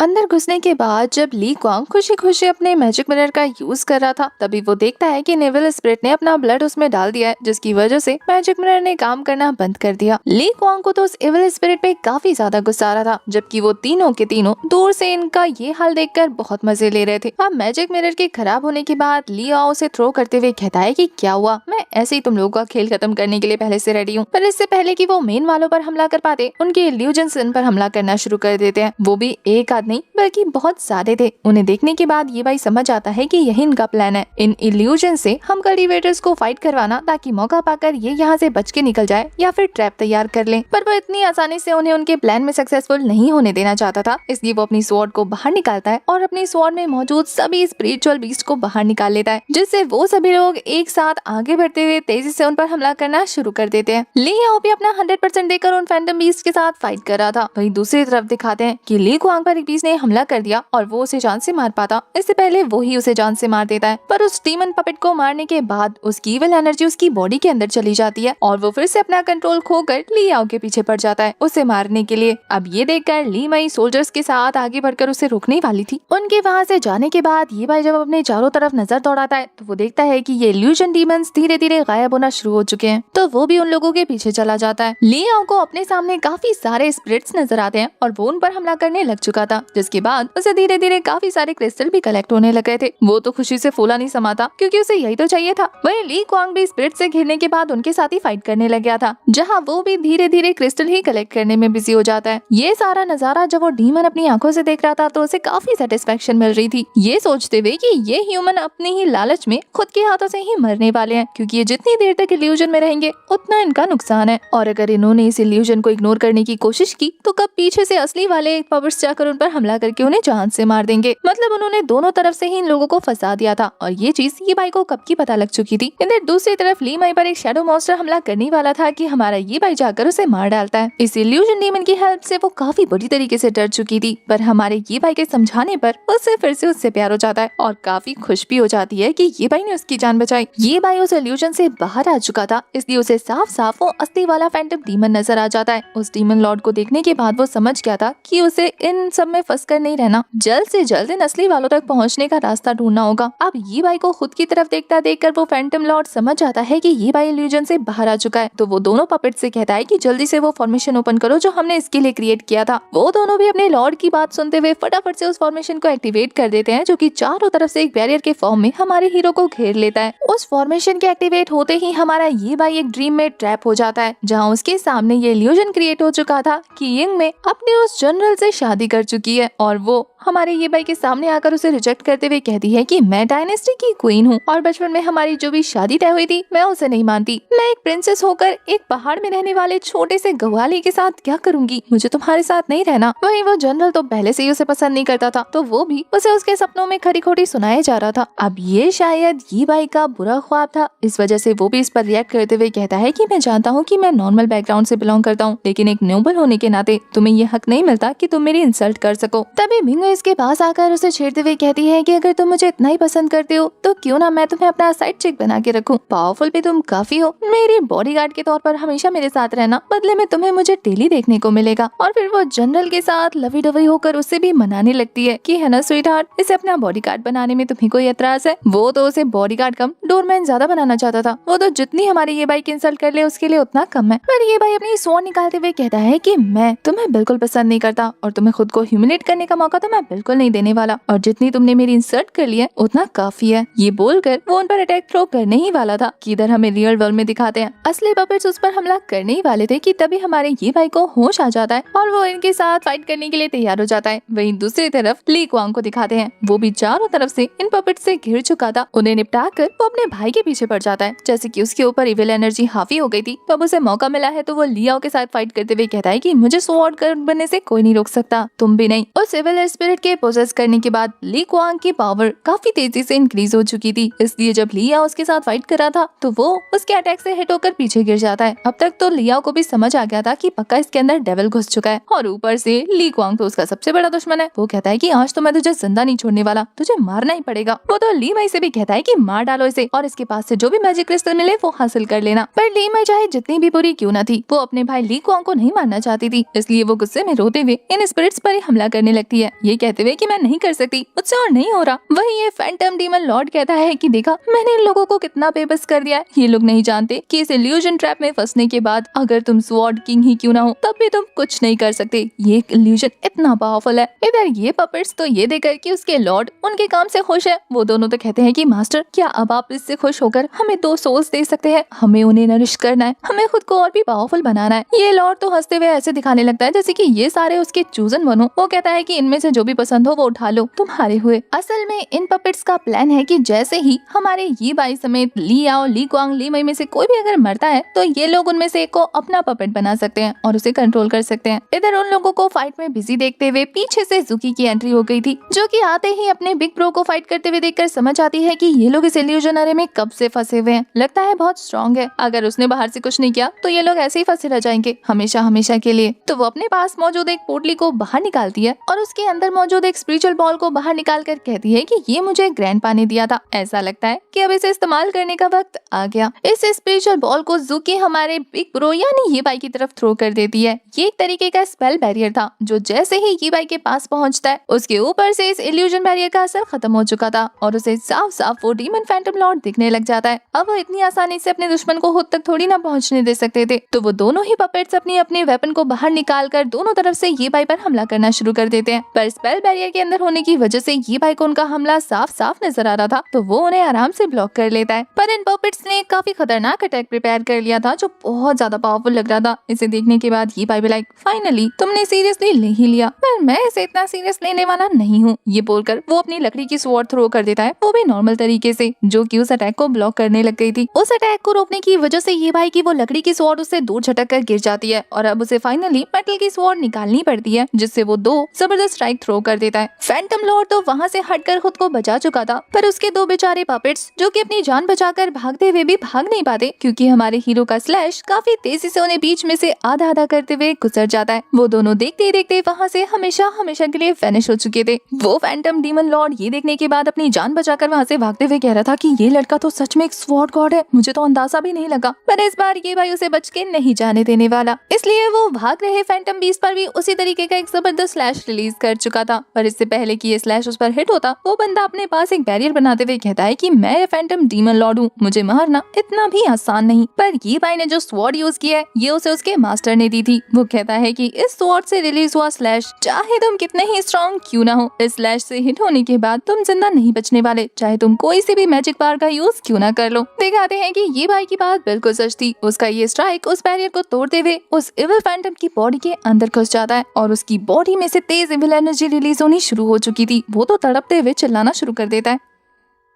अंदर घुसने के बाद जब ली क्वांग खुशी खुशी अपने मैजिक मिरर का यूज कर रहा था, तभी वो देखता है कि नेवल स्पिरिट ने अपना ब्लड उसमें डाल दिया है, जिसकी वजह से मैजिक मिरर ने काम करना बंद कर दिया। ली क्वांग को तो उस एविल स्पिरिट पे काफी ज्यादा गुस्सा आ रहा था, जबकि वो तीनों के तीनों दूर से इनका ये हाल देखकर बहुत मजे ले रहे थे। अब मैजिक मिरर के खराब होने के बाद ली आओ उसे थ्रो करते हुए कहता है कि क्या हुआ, मैं ऐसे ही तुम लोगों का खेल खत्म करने के लिए पहले से रेडी हूँ। पर इससे पहले कि वो मेन वालों पर हमला कर पाते, उनके इल्यूजन्स इन पर हमला करना शुरू कर देते हैं। वो भी एक आध नहीं बल्कि बहुत सारे थे। उन्हें देखने के बाद ये भाई समझ आता है कि यही इनका प्लान है, इन इल्यूजन से हम कल्टीवेटर्स को फाइट करवाना, ताकि मौका पाकर ये यहाँ से बच के निकल जाए या फिर ट्रैप तैयार कर ले। पर वो इतनी आसानी से उन्हें उनके प्लान में सक्सेसफुल नहीं होने देना चाहता था, इसलिए वो अपनी स्वॉर्ड को बाहर निकालता है और अपनी स्वॉर्ड में मौजूद सभी स्पिरिचुअल बीस्ट को बाहर निकाल लेता है, जिससे वो सभी लोग एक साथ आगे बढ़ते हुए तेजी से उन पर हमला करना शुरू कर देते हैं। ली याओ भी अपना 100% देकर उन फैंटम बीस्ट के साथ फाइट कर रहा था। वहीं दूसरी तरफ दिखाते हैं कि ली क्वांग पर एक बीस्ट ने हमला कर दिया और वो उसे जान से मार पाता, इससे पहले वो ही उसे जान से मार देता है। पर उस डीमन पपेट को मारने के बाद उसकी इविल एनर्जी उसकी बॉडी के अंदर चली जाती है और वो फिर से अपना कंट्रोल खोकर ली याओ के पीछे पड़ जाता है उसे मारने के लिए। अब ये देखकर ली मई सोल्जर्स के साथ आगे बढ़कर उसे रोकने वाली थी। उनके वहाँ से जाने के बाद ये भाई जब अपने चारों तरफ नजर दौड़ाता है तो वो देखता है कि ये इल्यूजन डीमंस धीरे धीरे गायब होना शुरू हो चुके हैं, तो वो भी उन लोगों के पीछे चला जाता है। ली याओ को अपने सामने काफी सारे स्पिरिट्स नजर आते हैं और वो उन पर हमला करने लग चुका था, जिसके बाद उसे धीरे धीरे काफी सारे क्रिस्टल भी कलेक्ट होने लगे थे। वो तो खुशी से फूला नहीं समाता, क्योंकि उसे यही तो चाहिए था। वहीं ली क्वांग भी स्पिरिट से घिरने के बाद उनके साथ ही फाइट करने लग गया था, जहां वो भी धीरे धीरे क्रिस्टल ही कलेक्ट करने में बिजी हो जाता है। ये सारा नजारा जब वो डीमन अपनी आंखों से देख रहा था तो उसे काफी सेटिस्फेक्शन मिल रही थी, ये सोचते हुए कि ये ह्यूमन अपने ही लालच में खुद के हाथों से ही मरने वाले हैं, क्योंकि ये जितनी देर तक इल्यूजन में रहेंगे उतना इनका नुकसान है। और अगर इन्होंने इस इल्यूजन को इग्नोर करने की कोशिश की तो कब पीछे से असली वाले पावर्स जाकर उन पर हमला करके उन्हें जान से मार देंगे। मतलब उन्होंने दोनों तरफ से ही इन लोगों को फंसा दिया था और ये चीज ये भाई को कब की पता लग चुकी थी। इधर दूसरी तरफ ली माई पर एक शैडो मॉन्स्टर हमला करने वाला था कि हमारा ये भाई जाकर उसे मार डालता है। इस इल्यूजन डीमन की हेल्प से वो काफी बुरी तरीके से डर चुकी थी, पर हमारे ये भाई के समझाने पर उससे फिर से उससे प्यार हो जाता है और काफी खुश भी हो जाती है कि ये भाई ने उसकी जान बचाई। ये भाई उस इल्यूजन से बाहर आ चुका था, इसलिए उसे साफ साफ वो असली वाला फैंटम डीमन नजर आ जाता है। उस डीमन लॉर्ड को देखने के बाद वो समझ गया था कि उसे इन सब में फंस कर नहीं रहना, जल्द से जल्द इन असली वालों तक पहुंचने का रास्ता ढूंढना होगा। अब ये भाई को खुद की तरफ देखता देखकर वो फैंटम लॉर्ड समझ जाता है कि ये भाई इल्यूजन से बाहर आ चुका है, तो वो दोनों पपेट से कहता है कि जल्दी से वो फॉर्मेशन ओपन करो जो हमने इसके लिए क्रिएट किया था। वो दोनों भी अपने लॉर्ड की बात सुनते हुए फटाफट से उस फॉर्मेशन को एक्टिवेट कर देते हैं, जो कि चारों तरफ से एक बैरियर के फॉर्म में हमारे हीरो को घेर लेता है। उस फॉर्मेशन के एक्टिवेट होते ही हमारा ये भाई एक ड्रीम में ट्रैप हो जाता है, जहाँ उसके सामने ये इल्यूजन क्रिएट हो चुका था कि यंग में अपने उस जनरल से शादी कर चुकी है और वो हमारे ये भाई के सामने आकर उसे रिजेक्ट करते हुए कहती है कि मैं डायनेस्टी की क्वीन हूँ और बचपन में हमारी जो भी शादी तय हुई थी मैं उसे नहीं मानती। मैं एक प्रिंसेस होकर एक पहाड़ में रहने वाले छोटे से गवाले के साथ क्या करूंगी, मुझे तुम्हारे साथ नहीं रहना। वहीं वो जनरल तो पहले से ही उसे पसंद नहीं करता था, तो वो भी उसे उसके सपनों में खरी खोटी सुनाया जा रहा था। अब ये शायद ये भाई का बुरा ख्वाब था, इस वजह से वो भी इस पर रिएक्ट करते हुए कहता है कि मैं जानता हूँ कि मैं नॉर्मल बैकग्राउंड से बिलोंग करता हूँ, लेकिन एक नोबल होने के नाते तुम्हें ये हक नहीं मिलता कि तुम मेरी इंसल्ट कर सको। तभी मिंगो इसके पास आकर उसे छेड़ते हुए कहती है कि अगर तुम मुझे इतना ही पसंद करते हो तो क्यों ना मैं तुम्हें अपना साइड चिक बना के रखूं। पावरफुल भी तुम काफी हो, मेरी बॉडीगार्ड के तौर पर हमेशा मेरे साथ रहना, बदले में तुम्हें मुझे डेली देखने को मिलेगा। और फिर वो जनरल के साथ लवी डवी होकर उसे भी मनाने लगती है कि है ना स्वीट हार्ट, इसे अपना बॉडीगार्ड बनाने में तुम्हें कोई एतराज है। वो तो उसे बॉडीगार्ड कम डोरमैन ज्यादा बनाना चाहता था, वो तो जितनी हमारी ये भाई की इंसल्ट कर ले उसके लिए उतना कम है। पर ये भाई अपनी स्वॉर्ड निकालते हुए कहता है कि मैं तुम्हें बिल्कुल पसंद नहीं करता और तुम्हें खुद को ह्यूमिलेट करने का मौका तो मैं बिल्कुल नहीं देने वाला, और जितनी तुमने मेरी इंसल्ट कर ली है उतना काफी है। ये बोलकर वो उन पर अटैक थ्रो करने ही वाला था कि इधर हमें रियल वर्ल्ड में दिखाते हैं असली पपेट्स उस पर हमला करने ही वाले थे कि तभी हमारे ये भाई को होश आ जाता है और वो इनके साथ फाइट करने के लिए तैयार हो जाता है। वहीं दूसरी तरफ ली क्वांग को दिखाते हैं, वो भी चारों तरफ से इन पपेट्स से घिर चुका था। उन्हें निपटा कर वो अपने भाई के पीछे पड़ जाता है, जैसे कि उसके ऊपर इविल एनर्जी हावी हो गई थी। तो अब उसे मौका मिला है तो वो लियाओ के साथ फाइट करते हुए कहता है कि मुझे स्वॉर्ड गर्ल बनने से कोई नहीं रोक सकता, तुम भी नहीं। उस इविल स्पिरिट के पोजेस करने के बाद ली क्वांग की पावर काफी तेजी से इंक्रीज हो चुकी थी, इसलिए जब लिया उसके साथ फाइट कर रहा था तो वो उसके अटैक से हिट होकर पीछे गिर जाता है। अब तक तो लिया को भी समझ आ गया था कि पक्का इसके अंदर डेविल घुस चुका है और ऊपर से ली क्वांग तो उसका सबसे बड़ा दुश्मन है। वो कहता है कि आज तो मैं तुझे जिंदा नहीं छोड़ने वाला, तुझे मारना ही पड़ेगा। वो तो ली माई से भी कहता है कि मार डालो इसे और इसके पास से जो भी मैजिक क्रिस्टल मिले वो हासिल कर लेना। पर ली माई चाहे जितनी भी बुरी क्यों न थी, वो अपने भाई ली क्वांग को नहीं मारना चाहती थी, इसलिए वो गुस्से में रोते हुए इन स्पिरिट्स पर ही हमला करने लगती है, ये कहते हुए कि मैं नहीं कर सकती, मुझसे और नहीं हो रहा। वही ये फैंटम डीमन लॉर्ड कहता है कि देखा मैंने इन लोगों को कितना बेबस कर दिया है, ये लोग नहीं जानते कि इस इल्यूजन ट्रैप में फंसने के बाद अगर तुम स्वॉर्ड किंग ही क्यों ना हो तब भी तुम कुछ नहीं कर सकते, ये इल्यूजन इतना पावरफुल है। इधर ये पपेट्स तो ये देखकर कि उसके लॉर्ड उनके काम से खुश है, वो दोनों तो कहते हैं कि मास्टर क्या अब आप इससे खुश होकर हमें 2 सोल्स दे सकते हैं, हमें उन्हें नरिश करना है, हमें खुद को और भी पावरफुल बनाना है। ये लॉर्ड तो हंसते हुए ऐसे दिखाने लगता है जैसे कि ये सारे उसके चूजन बनो। वो कहता है कि इनमें से जो भी पसंद हो वो उठा लो, तुम्हारे हुए। असल में इन पपेट्स का प्लान है कि जैसे ही हमारे ये बाई समेत ली आओ, ली क्वांग, ली मई में से कोई भी अगर मरता है तो ये लोग उनमें से एक को अपना पपेट बना सकते हैं और उसे कंट्रोल कर सकते हैं। इधर उन लोगों को फाइट में बिजी देखते हुए पीछे से जुकी की एंट्री हो गई थी, जो कि आते ही अपने बिग ब्रो को फाइट करते हुए देखकर समझ आती है कि ये लोग इस इल्यूजन अरे में कब से फंसे हुए हैं, लगता है बहुत स्ट्रॉन्ग है, अगर उसने बाहर से कुछ नहीं किया तो ये लोग ऐसे ही फंसे रह जाएंगे हमेशा हमेशा के लिए। तो वो अपने पास मौजूद एक पोटली को बाहर निकालती है और उसके अंदर मौजूद एक स्पिरिचुअल बॉल को बाहर निकाल कर कहती है कि ये मुझे ग्रैंडपा ने दिया था, ऐसा लगता है कि अब इसे इस्तेमाल करने का वक्त आ गया। इस स्पिरिचुअल बॉल को जुकी हमारे बिग ब्रो यानी ये बाई की तरफ थ्रो कर देती है। ये एक तरीके का स्पेल बैरियर था जो जैसे ही ये बाई के पास पहुंचता है उसके ऊपर से इस इल्यूजन बैरियर का असर खत्म हो चुका था और उसे साफ साफ वो डीमन फैंटम लॉर्ड दिखने लग जाता है। अब वो इतनी आसानी से अपने दुश्मन को खुद तक थोड़ी ना पहुंचने दे सकते थे, तो वो दोनों ही पपेट्स अपनी अपने वेपन को बाहर निकाल कर दोनों तरफ से ये बाई पर हमला करना शुरू कर देते हैं। पर स्पेल बैरियर के अंदर होने की वजह से ये बाई को उनका हमला साफ साफ नजर आ रहा था, तो वो उन्हें आराम से ब्लॉक कर लेता है। पर इन पपेट्स ने काफी खतरनाक अटैक प्रिपेयर कर लिया था जो बहुत ज्यादा पावरफुल लग रहा था। इसे देखने के बाद ये बाई भी लाइक फाइनली तुमने सीरियसली ले ही लिया, पर मैं इसे इतना सीरियस लेने वाला नहीं हूँ। ये बोलकर वो अपनी लकड़ी की स्वॉर्ड थ्रो कर देता है, वो भी नॉर्मल तरीके से, जो कि उस अटैक को ब्लॉक करने लग गई थी। उस अटैक को रोकने की वजह से ये भाई की वो लकड़ी की स्वॉर्ड उससे दूर झटक कर गिर जाती है और अब उसे फाइनली मेटल की स्वॉर्ड निकालनी पड़ती है, जिससे वो 2 जबरदस्त स्ट्राइक थ्रो कर देता है। फैंटम लॉर्ड तो वहाँ से हटकर खुद को बचा चुका था, पर उसके दो बेचारे पपेट्स जो कि अपनी जान बचाकर भागते हुए भी भाग नहीं पाते, क्योंकि हमारे हीरो का स्लैश काफी तेजी से उन्हें बीच में से आधा आधा करते हुए गुजर जाता है। वो दोनों देखते ही देखते वहाँ से हमेशा हमेशा के लिए फिनिश हो चुके थे। वो फैंटम डीमन लॉर्ड ये देखने के बाद अपनी जान बचाकर वहाँ से भागते हुए कह रहा था कि ये लड़का तो सच में एक स्वॉर्ड गॉड है, मुझे तो अंदाजा भी नहीं लगा। पर इस बार ये भाई उसे बच के नहीं जाने देने वाला, इसलिए वो भाग रहे फैंटम बीस्ट पर भी उसी तरीके का एक जबरदस्त स्लैश रिलीज कर चुका था। पर इससे पहले कि ये स्लैश उस पर हिट होता, वो बंदा अपने पास एक बैरियर बनाते हुए कहता है कि मैं फैंटम डीमन लॉर्ड हूँ, मुझे मारना इतना भी आसान नहीं। पर ये भाई ने जो स्वॉर्ड यूज किया है ये उसे उसके मास्टर ने दी थी। वो कहता है कि इस स्वॉर्ड से रिलीज हुआ स्लैश चाहे तुम कितने ही स्ट्रॉन्ग क्यों ना हो, इस स्लैश से हिट होने के बाद तुम जिंदा नहीं बचने वाले, चाहे तुम कोई सी भी मैजिक पावर का यूज क्यों ना कर लो। दिखाते हैं कि ये भाई की बात बिल्कुल सच थी। उसका ये स्ट्राइक उस बैरियर को तोड़ते हुए उस इविल फैंटम की बॉडी के अंदर घुस जाता है और उसकी बॉडी में से तेज इविल एनर्जी रिलीज होनी शुरू हो चुकी थी। वो तो तड़पते हुए चिल्लाना शुरू कर देता है।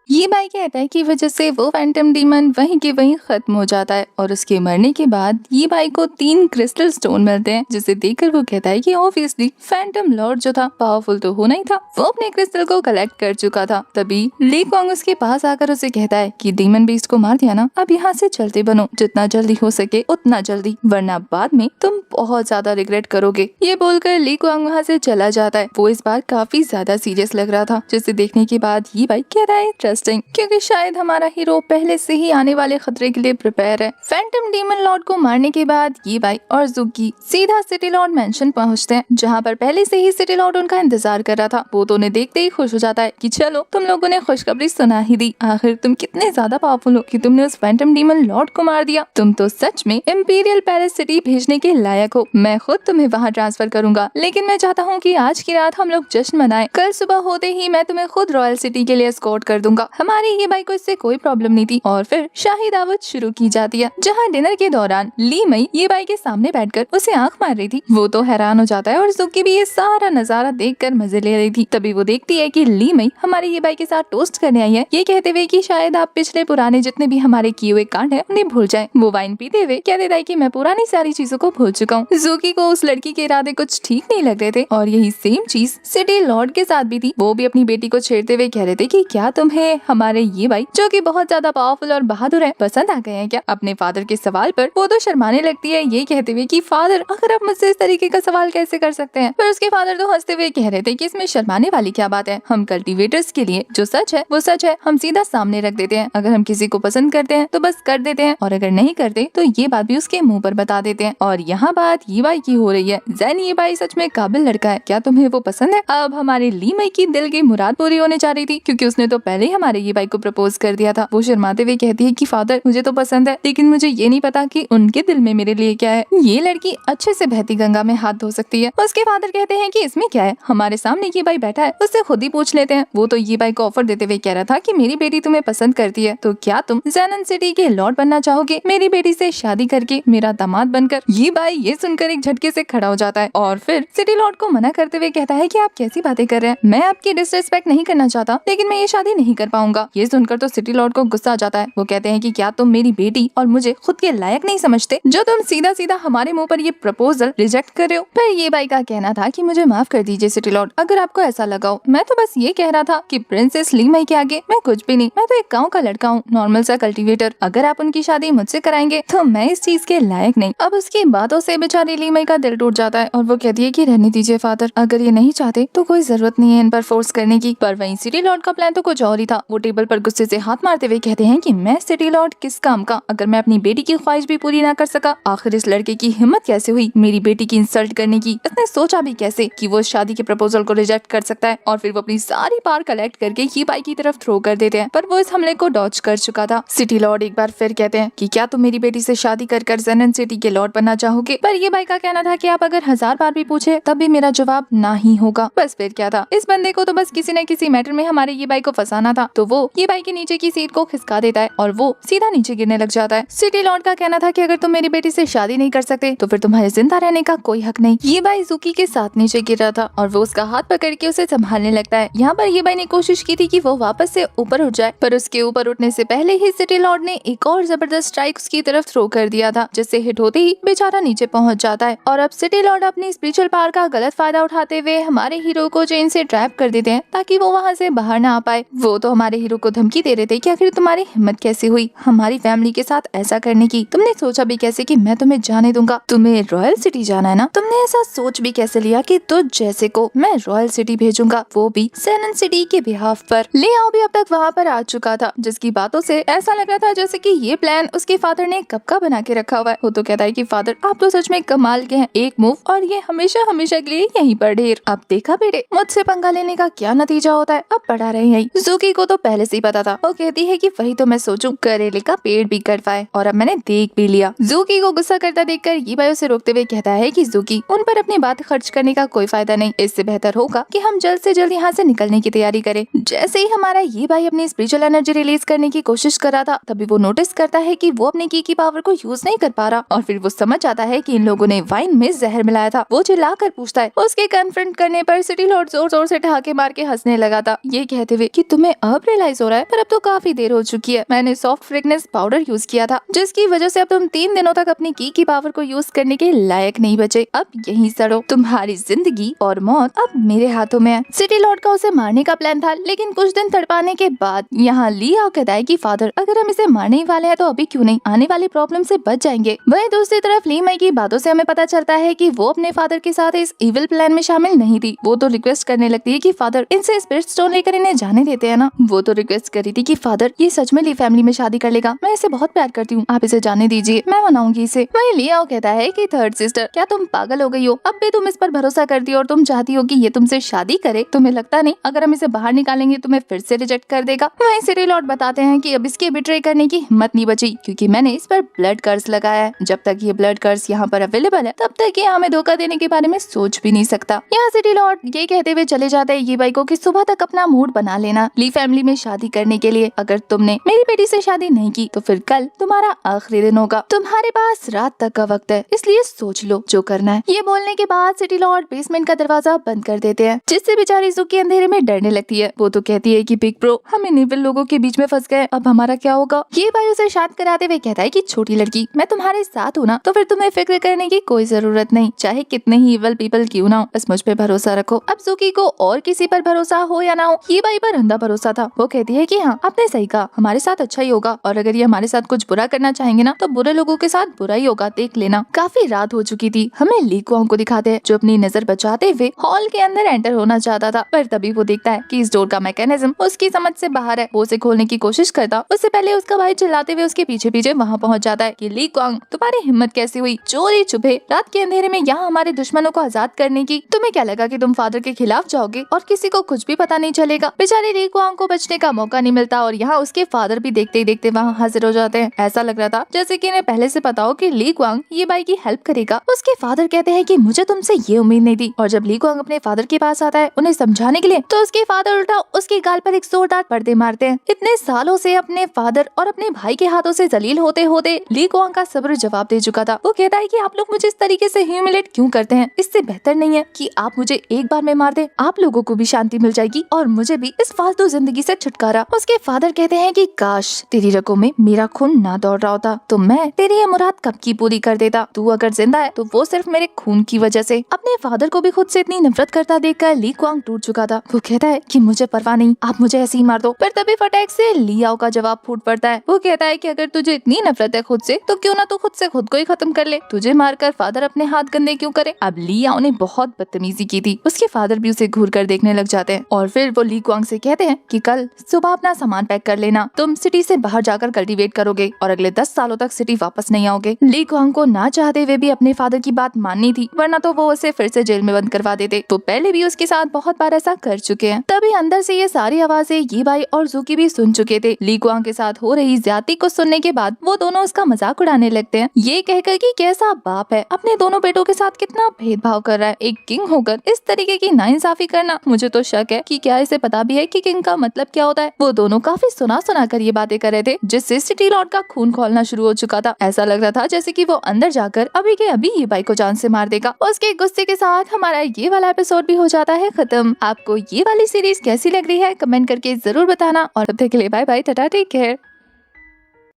ये भाई के अटैक की वजह से वो फैंटम डीमन वहीं के वहीं खत्म हो जाता है और उसके मरने के बाद ये भाई को 3 क्रिस्टल स्टोन मिलते हैं, जिसे देखकर वो कहता है कि ऑब्वियसली फैंटम लॉर्ड जो था पावरफुल तो होना ही था। वो अपने क्रिस्टल को कलेक्ट कर चुका था। तभी ली क्वांग उसके पास आकर उसे कहता है कि डीमन बीस्ट को मार दिया ना, अब यहाँ से चलते बनो, जितना जल्दी हो सके उतना जल्दी, वरना बाद में तुम बहुत ज्यादा रिग्रेट करोगे। ये बोलकर ली क्वांग वहाँ से चला जाता है। वो इस बार काफी ज्यादा सीरियस लग रहा था, जिसे देखने के बाद ये भाई कह रहा है क्योंकि शायद हमारा हीरो पहले से ही आने वाले खतरे के लिए प्रिपेयर है। फैंटम डीमन लॉर्ड को मारने के बाद ये भाई और ज़ुकी सीधा सिटी लॉर्ड मेंशन पहुंचते हैं, जहां पर पहले से ही सिटी लॉर्ड उनका इंतजार कर रहा था। वो तो उन्हें देखते ही खुश हो जाता है कि चलो तुम लोगों ने खुशखबरी सुना ही दी, आखिर तुम कितने ज्यादा पावरफुल हो कि तुमने उस फैंटम डीमन लॉर्ड को मार दिया। तुम तो सच में इंपीरियल पैलेस सिटी भेजने के लायक हो। मैं खुद तुम्हें वहाँ ट्रांसफर करूंगा, लेकिन मैं चाहता हूँ कि आज की रात हम लोग जश्न मनाएं। कल सुबह होते ही मैं तुम्हें खुद रॉयल सिटी के लिए एस्कॉर्ट कर दूंगा। हमारे ये भाई को इससे कोई प्रॉब्लम नहीं थी और फिर शाही दावत शुरू की जाती है, जहाँ डिनर के दौरान ली मई ये भाई के सामने बैठकर उसे आंख मार रही थी। वो तो हैरान हो जाता है और ज़ुकी भी ये सारा नजारा देखकर मजे ले रही थी। तभी वो देखती है कि ली मई हमारे ये भाई के साथ टोस्ट करने आई है, ये कहते हुए कि शायद आप पिछले पुराने जितने भी हमारे किए हुए कांड है उन्हें भूल जाएं। वो वाइन पीते हुए कह देता है कि मैं पुरानी सारी चीजों को भूल चुका हूँ। ज़ुकी को उस लड़की के इरादे कुछ ठीक नहीं लग रहे थे और यही सेम चीज सिटी लॉर्ड के साथ भी थी। वो भी अपनी बेटी को छेड़ते हुए कह रहे थे कि क्या तुम्हें हमारे ये भाई जो कि बहुत ज्यादा पावरफुल और बहादुर है पसंद आ गए हैं क्या। अपने फादर के सवाल पर वो तो शर्माने लगती है, ये कहते हुए कि फादर अगर आप मुझसे इस तरीके का सवाल कैसे कर सकते हैं। पर उसके फादर तो हंसते हुए कह रहे थे कि इसमें शर्माने वाली क्या बात है, हम कल्टीवेटर्स के लिए जो सच है वो सच है, हम सीधा सामने रख देते हैं। अगर हम किसी को पसंद करते हैं तो बस कर देते हैं और अगर नहीं करते तो ये बात भी उसके मुंह पर बता देते हैं। और यहाँ बात ये भाई की हो रही है, जैन ये भाई सच में काबिल लड़का है, क्या तुम्हें वो पसंद है। अब हमारे ली मई की दिल की मुराद पूरी होने जा रही थी, क्योंकि उसने तो पहले ही हमारे ये भाई को प्रपोज कर दिया था। वो शर्माते हुए कहती है कि फादर मुझे तो पसंद है, लेकिन मुझे ये नहीं पता कि उनके दिल में मेरे लिए क्या है। ये लड़की अच्छे से बहती गंगा में हाथ धो सकती है। उसके फादर कहते हैं कि इसमें क्या है, हमारे सामने ये भाई बैठा है, उससे खुद ही पूछ लेते हैं। वो तो ये भाई को ऑफर देते हुए कह रहा था कि मेरी बेटी तुम्हें पसंद करती है, तो क्या तुम ज़ैनन सिटी के लॉर्ड बनना चाहोगे, मेरी बेटी से शादी करके मेरा दामाद बनकर। ये भाई ये सुनकर एक झटके से खड़ा हो जाता है और फिर सिटी लॉर्ड को मना करते हुए कहता है कि आप कैसी बातें कर रहे हैं, मैं आपकी डिसरिस्पेक्ट नहीं करना चाहता, लेकिन मैं ये शादी नहीं कर पाऊंगा। ये सुनकर तो सिटी लॉर्ड को गुस्सा आ जाता है। वो कहते हैं कि क्या तुम मेरी बेटी और मुझे खुद के लायक नहीं समझते, जो तुम सीधा सीधा हमारे मुंह पर ये प्रपोजल रिजेक्ट कर रहे हो। पर ये भाई का कहना था कि मुझे माफ कर दीजिए सिटी लॉर्ड, अगर आपको ऐसा लगा हो, मैं तो बस ये कह रहा था कि प्रिंसेस ली मई के आगे मैं कुछ भी नहीं, मैं तो एक गाँव का लड़का हूँ, नॉर्मल सा कल्टीवेटर। अगर आप उनकी शादी मुझसे कराएंगे तो मैं इस चीज के लायक नहीं। अब उसकी बातों से बेचारी ली मई का दिल टूट जाता है और वो कहती है कि रहने दीजिए फादर, अगर ये नहीं चाहते तो कोई जरूरत नहीं है इन पर फोर्स करने की। पर वहीं सिटी लॉर्ड का प्लान तो कुछ और ही था। वो टेबल पर गुस्से से हाथ मारते हुए कहते हैं कि मैं सिटी लॉर्ड किस काम का, अगर मैं अपनी बेटी की ख्वाहिश भी पूरी ना कर सका। आखिर इस लड़के की हिम्मत कैसे हुई मेरी बेटी की इंसल्ट करने की, इसने सोचा भी कैसे कि वो शादी के प्रपोजल को रिजेक्ट कर सकता है। और फिर वो अपनी सारी पावर कलेक्ट करके ये भाई की तरफ थ्रो कर देते हैं, पर वो इस हमले को डॉज कर चुका था। सिटी लॉर्ड एक बार फिर कहते हैं कि क्या तुम मेरी बेटी से शादी कर ज़ैनन सिटी के लॉर्ड बनना चाहोगे। पर ये भाई का कहना था कि आप अगर 1000 बार भी पूछे तब भी मेरा जवाब ना ही होगा। बस फिर क्या था, इस बंदे को तो बस किसी न किसी मैटर में हमारे ये भाई को फंसाना था। तो वो ये बाई के नीचे की सीट को खिसका देता है और वो सीधा नीचे गिरने लग जाता है। सिटी लॉर्ड का कहना था कि अगर तुम मेरी बेटी से शादी नहीं कर सकते तो फिर तुम्हारे जिंदा रहने का कोई हक नहीं। ये बाई ज़ूकी के साथ नीचे गिर रहा था और वो उसका हाथ पकड़ के उसे संभालने लगता है। यहाँ पर ये बाई ने कोशिश की थी कि वो वापस से ऊपर उठ जाए, पर उसके ऊपर उठने से पहले ही सिटी लॉर्ड ने एक और जबरदस्त स्ट्राइक उसकी तरफ थ्रो कर दिया था, जिससे हिट होते ही बेचारा नीचे पहुंच जाता है। और अब सिटी लॉर्ड अपनी स्पिरिचुअल पावर का गलत फायदा उठाते हुए हमारे हीरो को चेन से ट्रैप कर देते हैं ताकि वो वहाँ से बाहर ना आ पाए। वो तो हमारे हीरो को धमकी दे रहे थे कि आखिर तुम्हारी हिम्मत कैसे हुई हमारी फैमिली के साथ ऐसा करने की, तुमने सोचा भी कैसे कि मैं तुम्हें जाने दूंगा, तुम्हें रॉयल सिटी जाना है ना, तुमने ऐसा सोच भी कैसे लिया कि तुझ जैसे को मैं रॉयल सिटी भेजूंगा, वो भी सैनन सिटी के बिहाफ पर। लियाओ भी अब तक वहाँ पर आ चुका था, जिसकी बातों से ऐसा लग रहा था जैसे कि ये प्लान उसके फादर ने कब का बना के रखा हुआ है। वो तो कहता है कि फादर आप तो सच में कमाल के हैं, एक मूव और ये हमेशा हमेशा के लिए यहीं पर ढेर। अब देखा बेटे मुझसे पंगा लेने का क्या नतीजा होता है, अब पड़ा रहे यही। ज़ूकी को तो पहले से ही पता था, वो कहती है कि वही तो मैं सोचूं करेले का पेड़ भी कट पाए और अब मैंने देख भी लिया। ज़ूकी को गुस्सा करता देखकर ये बाई उसे रोकते हुए कहता है कि ज़ूकी उन पर अपनी बात खर्च करने का कोई फायदा नहीं, इससे बेहतर होगा कि हम जल्द से जल्द यहाँ से निकलने की तैयारी करें। जैसे ही हमारा ये भाई अपनी स्पिरिचुअल एनर्जी रिलीज करने की कोशिश कर रहा था तभी वो नोटिस करता है कि वो अपने की पावर को यूज नहीं कर पा रहा और फिर वो समझ जाता है कि इन लोगों ने वाइन में जहर मिलाया था। वो चिल्ला कर पूछता है। उसके कन्फ्रंट करने पर सिटी लॉर्ड जोर जोर से ठहाके मार के हंसने लगा था, ये कहते हुए कि तुम्हें अब रियलाइज हो रहा है, पर अब तो काफी देर हो चुकी है। मैंने सॉफ्ट फ्रेगनेंस पाउडर यूज किया था जिसकी वजह से अब तुम 3 दिनों तक अपनी की पावर को यूज करने के लायक नहीं बचे। अब यहीं सड़ो, तुम्हारी जिंदगी और मौत अब मेरे हाथों में है। सिटी लॉर्ड का उसे मारने का प्लान था, लेकिन कुछ दिन तड़पाने के बाद यहाँ लियाओ कहता है कि फादर अगर हम इसे मारने ही वाले हैं तो अभी क्यों नहीं, आने वाली प्रॉब्लम से बच जाएंगे। वहीं दूसरी तरफ ली मई की बातों से हमें पता चलता है कि वो अपने फादर के साथ इस इविल प्लान में शामिल नहीं थी। वो तो रिक्वेस्ट करने लगती है कि फादर इनसे स्पिरिट स्टोन लेकर इन्हें जाने देते हैं ना। वो तो रिक्वेस्ट करी थी कि फादर ये सच में ली फैमिली में शादी कर लेगा, मैं इसे बहुत प्यार करती हूँ, आप इसे जाने दीजिए, मैं मनाऊंगी इसे। वहीं लियाओ कहता है कि थर्ड सिस्टर क्या तुम पागल हो गई हो, अब भी तुम इस पर भरोसा करती हो और तुम चाहती हो कि ये तुमसे शादी करे, तुम्हें लगता नहीं अगर हम इसे बाहर निकालेंगे तुम्हें फिर से रिजेक्ट कर देगा। वहीं सिटी लॉर्ड बताते हैं कि अब इसके बिट्रे करने की हिम्मत नहीं बची क्योंकि मैंने इस पर ब्लड कर्स लगाया है। जब तक ये ब्लड कर्स यहाँ पर अवेलेबल है तब तक ये हमें धोखा देने के बारे में सोच भी नहीं सकता। यहाँ सिटी लॉर्ड ये कहते हुए चले जाते हैं ये बाई को कि सुबह तक अपना मूड बना लेना ली फैमिली में शादी करने के लिए। अगर तुमने मेरी बेटी से शादी नहीं की तो फिर कल तुम्हारा आखिरी दिन होगा, तुम्हारे पास रात तक का वक्त है, इसलिए सोच लो जो करना है। ये बोलने के बाद सिटी लॉर्ड बेसमेंट का दरवाजा बंद कर देते हैं, जिससे बेचारी ज़ूकी अंधेरे में डरने लगती है। वो तो कहती है कि बिग ब्रो हम इन इविल लोगों के बीच में फंस गए, अब हमारा क्या होगा। ये भाई उसे शांत कराते हुए कहता है कि छोटी लड़की मैं तुम्हारे साथ हूँ ना, तो फिर तुम्हें फिक्र करने की कोई जरूरत नहीं, चाहे कितने ही इविल पीपल क्यों ना हो, बस मुझ पे भरोसा रखो। अब ज़ूकी को और किसी पर भरोसा हो या ना हो, ये भाई पर अंधा भरोसा था। वो कहती है कि हाँ आपने सही कहा, हमारे साथ अच्छा ही होगा और अगर ये हमारे साथ कुछ बुरा करना चाहेंगे ना तो बुरे लोगों के साथ बुरा ही होगा, देख लेना। काफी रात हो चुकी थी, हमें ली कुआंग को दिखाते हैं जो अपनी नजर बचाते हुए हॉल के अंदर एंटर होना चाहता था, पर तभी वो देखता है कि इस डोर का मैकेनिज्म उसकी समझ से बाहर है। वो उसे खोलने की कोशिश करता, उससे पहले उसका भाई चिल्लाते हुए उसके पीछे पीछे वहाँ पहुँच जाता है कि ली कुआंग तुम्हारी हिम्मत कैसी हुई चोरी छुपे रात के अंधेरे में यहाँ हमारे दुश्मनों को आजाद करने की, तुम्हें क्या लगा कि तुम फादर के खिलाफ जाओगे और किसी को कुछ भी पता नहीं चलेगा। बेचारे ली कुआंग को बचने का मौका नहीं मिलता और यहाँ उसके फादर भी देखते ही देखते वहाँ हाजिर हो जाते हैं। ऐसा लग रहा था जैसे कि इन्हें पहले से पता हो कि ली कुआंग ये भाई की हेल्प करेगा। उसके फादर कहते हैं कि मुझे तुमसे ये उम्मीद नहीं थी, और जब ली कुआंग अपने फादर के पास आता है उन्हें समझाने के लिए तो उसके फादर उल्टा उसके गाल पर एक जोरदार पर्दे मारते हैं। इतने सालों से अपने फादर और अपने भाई के हाथों से जलील होते होते ली कुआंग का सब्र जवाब दे चुका था। वो कहता है कि आप लोग मुझे इस तरीके से ह्यूमिलेट क्यों करते हैं, इससे बेहतर नहीं है कि आप मुझे एक बार में मार दे, आप लोगों को भी शांति मिल जाएगी और मुझे भी इस फालतू जिंदगी से छुटकारा। उसके फादर कहते हैं कि काश तेरी रगों में मेरा खून ना दौड़ रहा होता तो मैं तेरी ये मुराद कब की पूरी कर देता। तू अगर जिंदा है तो वो सिर्फ मेरे खून की वजह से। अपने फादर को भी खुद से इतनी नफरत करता देखकर ली कुआंग टूट चुका था। वो कहता है कि मुझे परवाह नहीं, आप मुझे ऐसे ही मार दो। पर तभी फटाक से लियाओ का जवाब फूट पड़ता है। वो कहता है कि अगर तुझे इतनी नफरत है खुद से तो क्यों ना तू खुद से खुद को ही खत्म कर ले, तुझे मारकर फादर अपने हाथ गंदे क्यों करे। अब लियाओ ने बहुत बदतमीजी की थी, उसके फादर भी उसे घूर कर देखने लग जाते हैं और फिर वो ली कुआंग से कहते हैं कि कल सुबह अपना सामान पैक कर लेना, तुम सिटी से बाहर जाकर कल्टीवेट करोगे और अगले 10 सालों तक सिटी वापस नहीं आओगे। ली कुआंग को ना चाहते हुए भी अपने फादर की बात माननी थी, वरना तो वो उसे फिर से जेल में बंद करवा देते। तो पहले भी उसके साथ बहुत बार ऐसा कर चुके हैं। तभी अंदर से ये सारी आवाजें ये भाई और ज़ूकी भी सुन चुके थे। ली कुआंग के साथ हो रही ज्यादती को सुनने के बाद वो दोनों उसका मजाक उड़ाने लगते हैं, ये कहकर कि कैसा बाप है, अपने दोनों बेटों के साथ कितना भेदभाव कर रहा है, एक किंग होकर इस तरीके की नाइंसाफी करना। मुझे तो शक है कि क्या इसे पता भी है कि किंग का मतलब मतलब क्या होता है। वो दोनों काफी सुना सुना कर ये बातें कर रहे थे, जिससे सिटी लॉर्ड का खून खौलना शुरू हो चुका था। ऐसा लग रहा था जैसे कि वो अंदर जाकर अभी के अभी ये बाई को जान से मार देगा। उसके गुस्से के साथ हमारा ये वाला एपिसोड भी हो जाता है खत्म। आपको ये वाली सीरीज कैसी लग रही है कमेंट करके जरूर बताना, और तब तक के लिए bye bye, tata, take care.